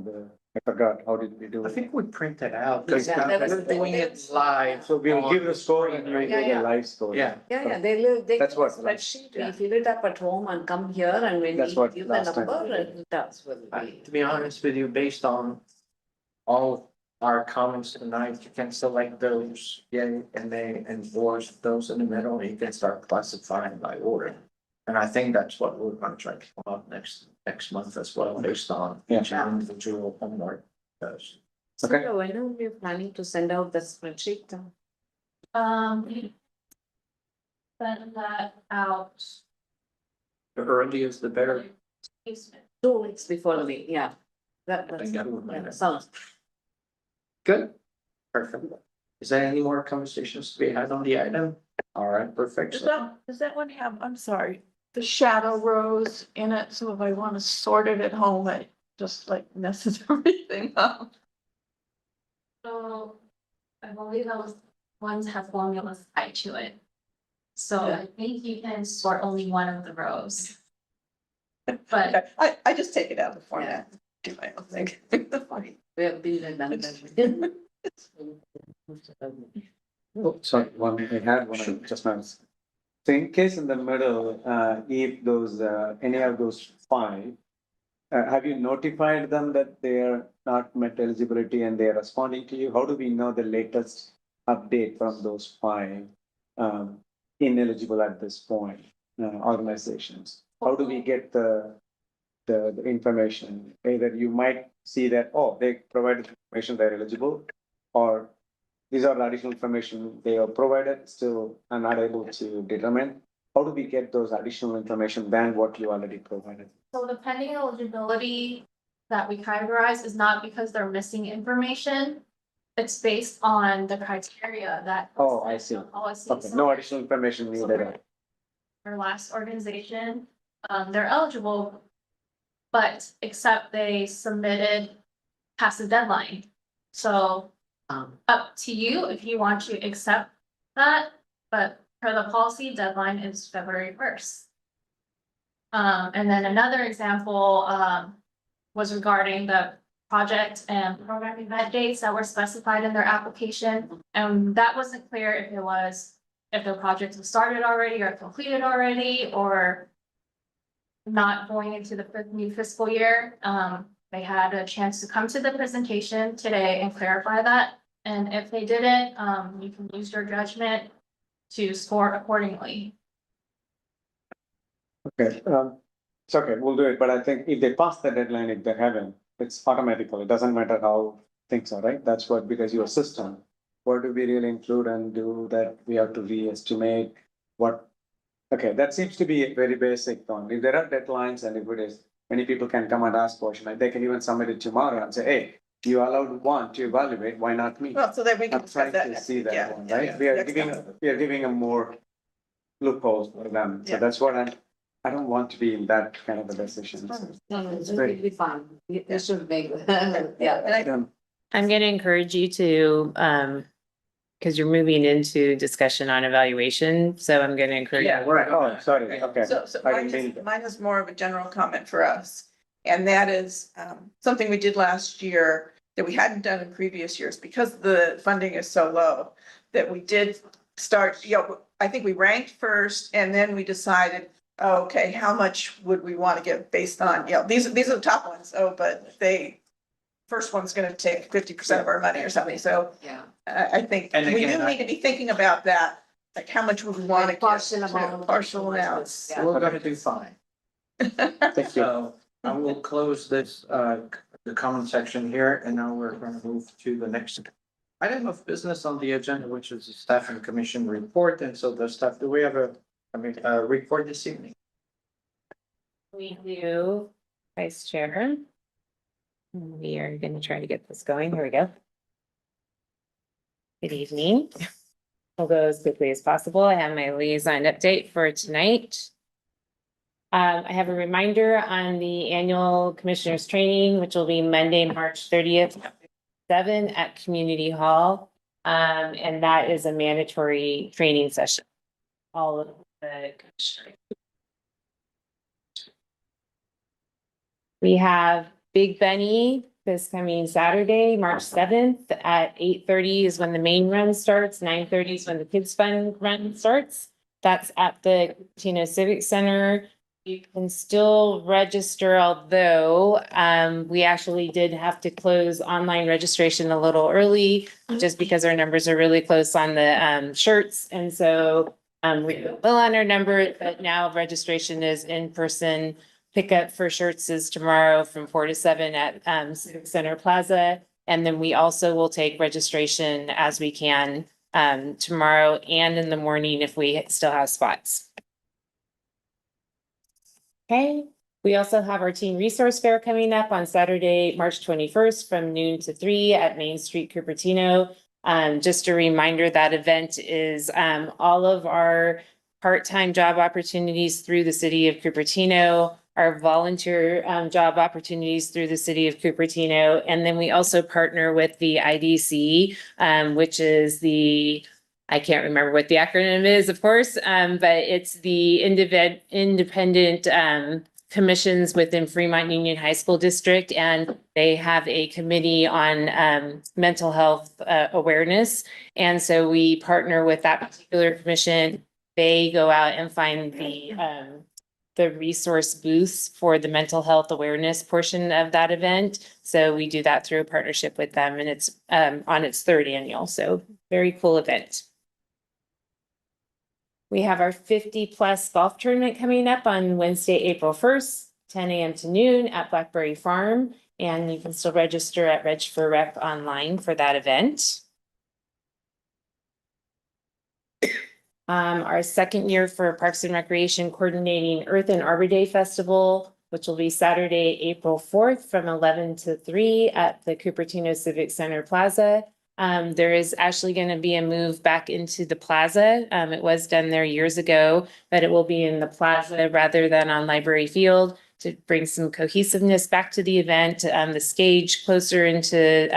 I forgot, how did we do I it? think we print it out. Yeah, that was- We're doing it live. So we'll give the score and Right. you do the live score. Yeah. Yeah, they That's give a what- spreadsheet, we yeah. fill it up at home and come here and when That's we what give the last time number we did. and that's what we. To be honest with you, based on all our comments tonight, you can select those, yay, and nay, and yours, those in the middle, you can start classifying by order. And I think that's what we're gonna try to come up next month as well, based on each individual homework does. Okay. So when are we planning to send out the spreadsheet? Send that out. The earlier the better. 2 weeks before the meeting, yeah. That's, Yeah. yeah, sounds. Good, perfect. Is there any more conversations to be had on the item? All right, perfect. Does that one have, I'm sorry, the shadow rows in it? So if I want to sort it at home, it just like messes everything up. So I believe those ones have formulas tied to it. So I think you can sort only one of the rows. But I just take it out of the format, do my own thing. We have been and done that. Sorry, one, I had one just now. So in case in the middle, if those, any of those 5, have you notified them that they are not met eligibility and they are responding to you? How do we know the latest update from those 5 ineligible at this point organizations? How do we get the information? Either you might see that, oh, they provided information, they're eligible, or these are the additional information they are provided, still are not able to determine. How do we get those additional information than what you already provided? so the pending eligibility that we categorize is not because they're missing information. It's based on the criteria that. Oh, I see. Policy. Okay, no additional information So needed. Our last organization, they're eligible. But except they submitted past the deadline. So up to you if you want to accept that, but for the policy deadline is February 1st. And then another example was regarding the project and program event dates that were specified in their application. And that wasn't clear if the project was started already or completed already or not going into the new fiscal year. They had a chance to come to the presentation today and clarify that. And if they didn't, you can use your judgment to score accordingly. Okay, it's okay, we'll do it, but I think if they pass the deadline, if they haven't, it's automatical. It doesn't matter how things are, right? That's what, because your system, what do we really include and do that we have to re-estimate what. Okay, that seems to be a very basic thing. If there are deadlines and if it is, many people can come and ask question, like they can even submit it tomorrow and say, hey, you allowed one to evaluate, why not me? Well, so that we can I'm trying discuss that to next see week, that yeah, one, yeah, right? yeah. We are Next giving, time. we are giving a more loopholes for them. So Yeah. that's what I don't want to be in that kind of a decision. No, it's Great. really fine. You should make, yeah. And I I'm gonna encourage you to, because you're moving into discussion on evaluation, so I'm gonna encourage. Yeah, right. Oh, sorry, okay. So I mine didn't mean is, mine is more of a general comment for us. And that is something we did last year that we hadn't done in previous years because the funding is so low. That we did start, I think we ranked first and then we decided, okay, how much would we want to give based on, these are the top ones. Oh, but they first one's gonna take 50% of our money or something, so. Yeah. I think And we again, do need to be thinking about that, like how much would we want to give Partial to amount. partial amounts. Yeah. We're gonna do fine. Thank you. So I will close this, the comment section here, and now we're gonna move to the next item of business on the agenda, which is the staff and commission report. And so the staff, do we have a report this evening? We do, Vice Chair. We are gonna try to get this going. Here we go. Good evening. I'll go as quickly as possible. I have my liaison update for tonight. I have a reminder on the annual commissioners training, which will be Monday, March 30th, 7 at Community Hall. And that is a mandatory training session. All of the commissioners. We have Big Benny this coming Saturday, March 7th at 8:30 is when the main run starts. 9:30 is when the kids fun run starts. That's at the Cupertino Civic Center. You can still register, although we actually did have to close online registration a little early just because our numbers are really close on the shirts. And so we're well on our number, but now registration is in person. Pickup for shirts is tomorrow from 4 to 7 at Civic Center Plaza. And then we also will take registration as we can tomorrow and in the morning if we still have spots. Okay, we also have our Teen Resource Fair coming up on Saturday, March 21st from noon to 3 at Main Street, Cupertino. Just a reminder, that event is all of our part-time job opportunities through the city of Cupertino, our volunteer job opportunities through the city of Cupertino. And then we also partner with the IDC, which is I can't remember what the acronym is, of course, but it's the independent commissions within Fremont Union High School District, and they have a committee on mental health awareness. And so we partner with that particular commission. They go out and find the resource booths for the mental health awareness portion of that event. So we do that through a partnership with them, and it's on its 3rd annual. So very cool event. We have our 50+ golf tournament coming up on Wednesday, April 1st, 10 a.m. to noon at Blackberry Farm. And you can still register at Reg for Rep online for that event. Our 2nd year for Parks and Recreation coordinating Earth and Arbor Day Festival, which will be Saturday, April 4th from 11 to 3 at the Cupertino Civic Center Plaza. There is actually going to be a move back into the plaza. It was done there years ago, but it will be in the plaza rather than on Library Field to bring some cohesiveness back to the event, the stage closer into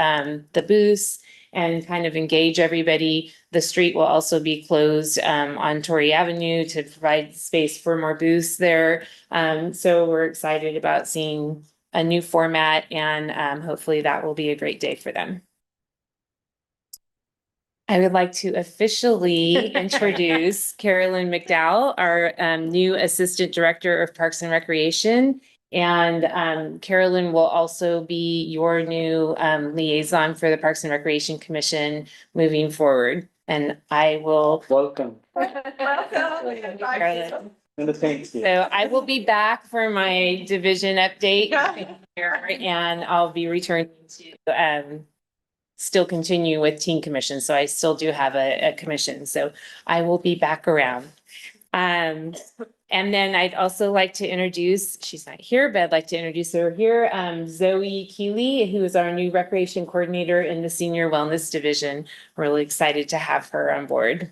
the booths and kind of engage everybody. The street will also be closed on Torrey Avenue to provide space for more booths there. So we're excited about seeing a new format, and hopefully that will be a great day for them. I would like to officially introduce Carolyn McDowell, our new Assistant Director of Parks and Recreation. And Carolyn will also be your new liaison for the Parks and Recreation Commission moving forward. And I will. Welcome. Carolyn. And thank you. So I will be back for my division update and I'll be returning to still continue with teen commission. So I still do have a commission. So I will be back around. And then I'd also like to introduce, she's not here, but I'd like to introduce her here, Zoe Keeley, who is our new recreation coordinator in the senior wellness division. We're really excited to have her on board.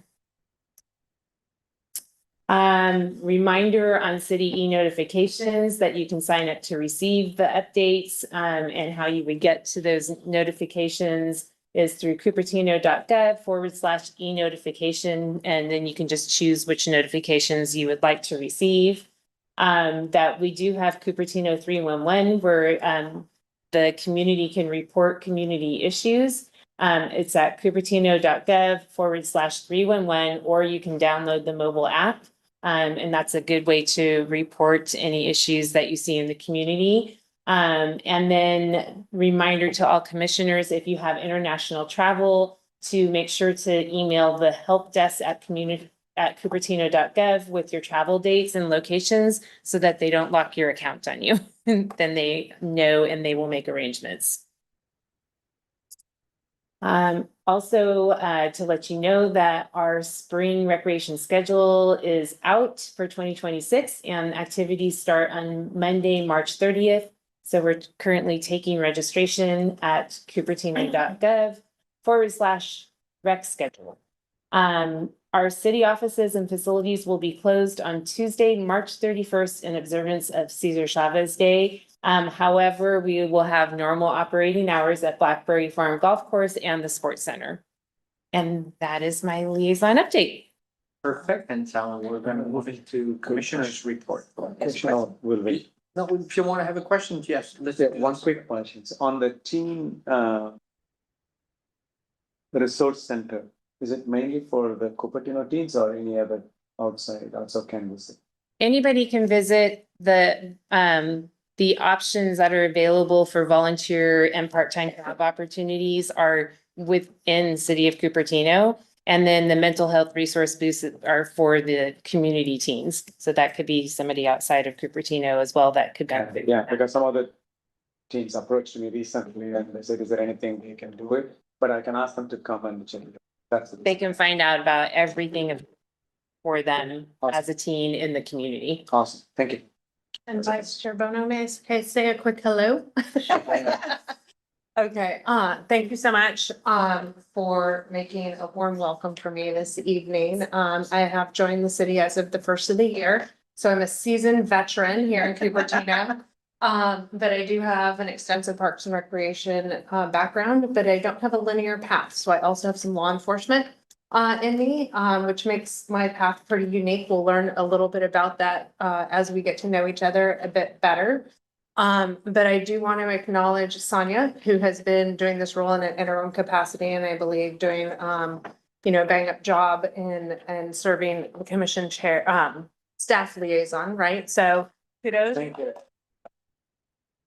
Reminder on city e-notifications that you can sign up to receive the updates, and how you would get to those notifications is through cupertino.gov/e-notification. And then you can just choose which notifications you would like to receive. That we do have Cupertino 311 where the community can report community issues. It's at cupertino.gov/311, or you can download the mobile app. And that's a good way to report any issues that you see in the community. And then reminder to all commissioners, if you have international travel, to make sure to email the help desk at cupertino.gov with your travel dates and locations so that they don't lock your account on you. Then they know and they will make arrangements. Also, to let you know that our spring recreation schedule is out for 2026 and activities start on Monday, March 30th. So we're currently taking registration at cupertino.gov/rec schedule. Our city offices and facilities will be closed on Tuesday, March 31st in observance of Cesar Chavez Day. However, we will have normal operating hours at Blackberry Farm Golf Course and the Sports Center. And that is my liaison update. Perfect, and so we're gonna move into commissioners' report. Commissioner will wait. No, if you wanna have a question, yes, let's. Yeah, one quick question. So on the teen, resource center, is it mainly for the Cupertino teens or any other outside, also can visit? Anybody can visit the options that are available for volunteer and part-time job opportunities are within City of Cupertino. And then the mental health resource booths are for the community teens. So that could be somebody outside of Cupertino as well that could benefit. Yeah, because some of the teams approached me recently and they said, is there anything we can do it? But I can ask them to come and check it. That's They can find out about everything for them as a teen in the community. awesome. Thank you. And Vice Chair Bono, may I say a quick hello? Okay, thank you so much, for making a warm welcome for me this evening. I have joined the city as of the first of the year, so I'm a seasoned veteran here in Cupertino. But I do have an extensive Parks and Recreation, background, but I don't have a linear path, so I also have some law enforcement in me, which makes my path pretty unique. We'll learn a little bit about that as we get to know each other a bit better. But I do want to acknowledge Sonia, who has been doing this role in her own capacity, and I believe doing a bang up job in serving the commission chair, staff liaison, right? So kudos. Thank you.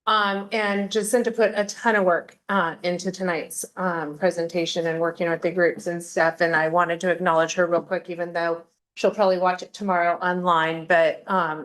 And Jacinta put a ton of work into tonight's presentation and working with the groups and stuff. And I wanted to acknowledge her real quick, even though she'll probably watch it tomorrow online, but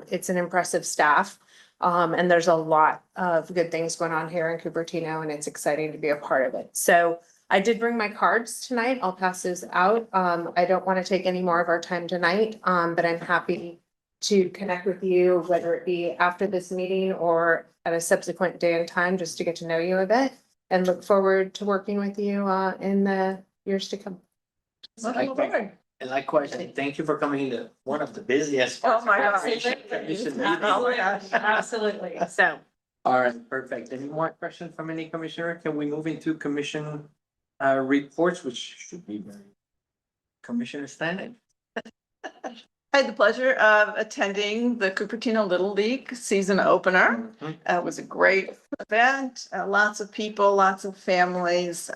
it's an impressive staff. And there's a lot of good things going on here in Cupertino, and it's exciting to be a part of it. So I did bring my cards tonight. I'll pass those out. I don't want to take any more of our time tonight, but I'm happy to connect with you, whether it be after this meeting or at a subsequent day and time, just to get to know you a bit and look forward to working with you in the years to come. And likewise, thank you for coming to one of the busiest. Oh, my gosh. Commission Oh, my meetings. gosh. Absolutely. So. All right, perfect. Any more questions from any commissioner? Can we move into commission reports, which should be very Commissioner Stanley? I had the pleasure of attending the Cupertino Little League season opener. It was a great event, lots of people, lots of families.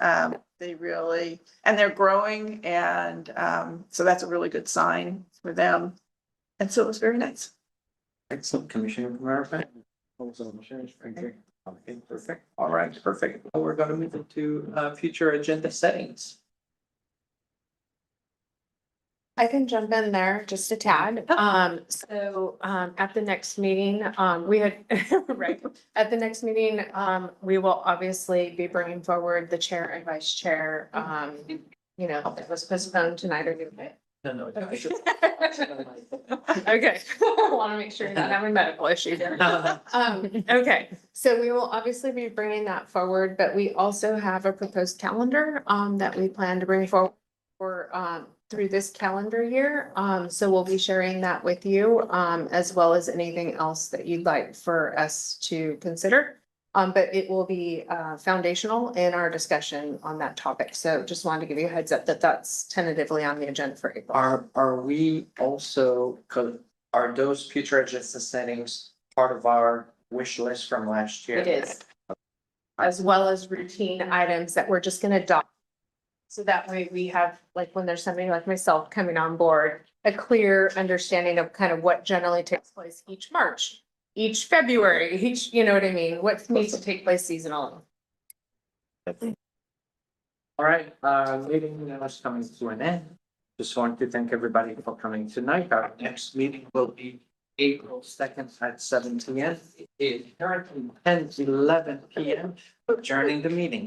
They really, and they're growing, and so that's a really good sign for them. And so it was very nice. Excellent, Commissioner Murphy. Also, Commissioners, okay, perfect. All right, perfect. Now we're gonna move into future agenda settings. I can jump in there just a tad. So at the next meeting, we had, right, at the next meeting, we will obviously be bringing forward the chair and vice chair. It was postponed tonight or today. No. Okay. I want to make sure you're not having medical issues here. Okay, so we will obviously be bringing that forward, but we also have a proposed calendar that we plan to bring forward for through this calendar year. So we'll be sharing that with you, as well as anything else that you'd like for us to consider. But it will be foundational in our discussion on that topic. So just wanted to give you a heads up that that's tentatively on the agenda for April. Are we also, are those future agenda settings part of our wish list from last year? It is. As well as routine items that we're just gonna adopt. So that way we have, like, when there's somebody like myself coming on board, a clear understanding of kind of what generally takes place each March. each February, each, you know what I mean? What needs to take place seasonal? All right, meeting now is coming to an end. Just want to thank everybody for coming tonight. Our next meeting will be April 2nd at 7 p.m. It's currently 10:11 p.m. Adjourning the meeting.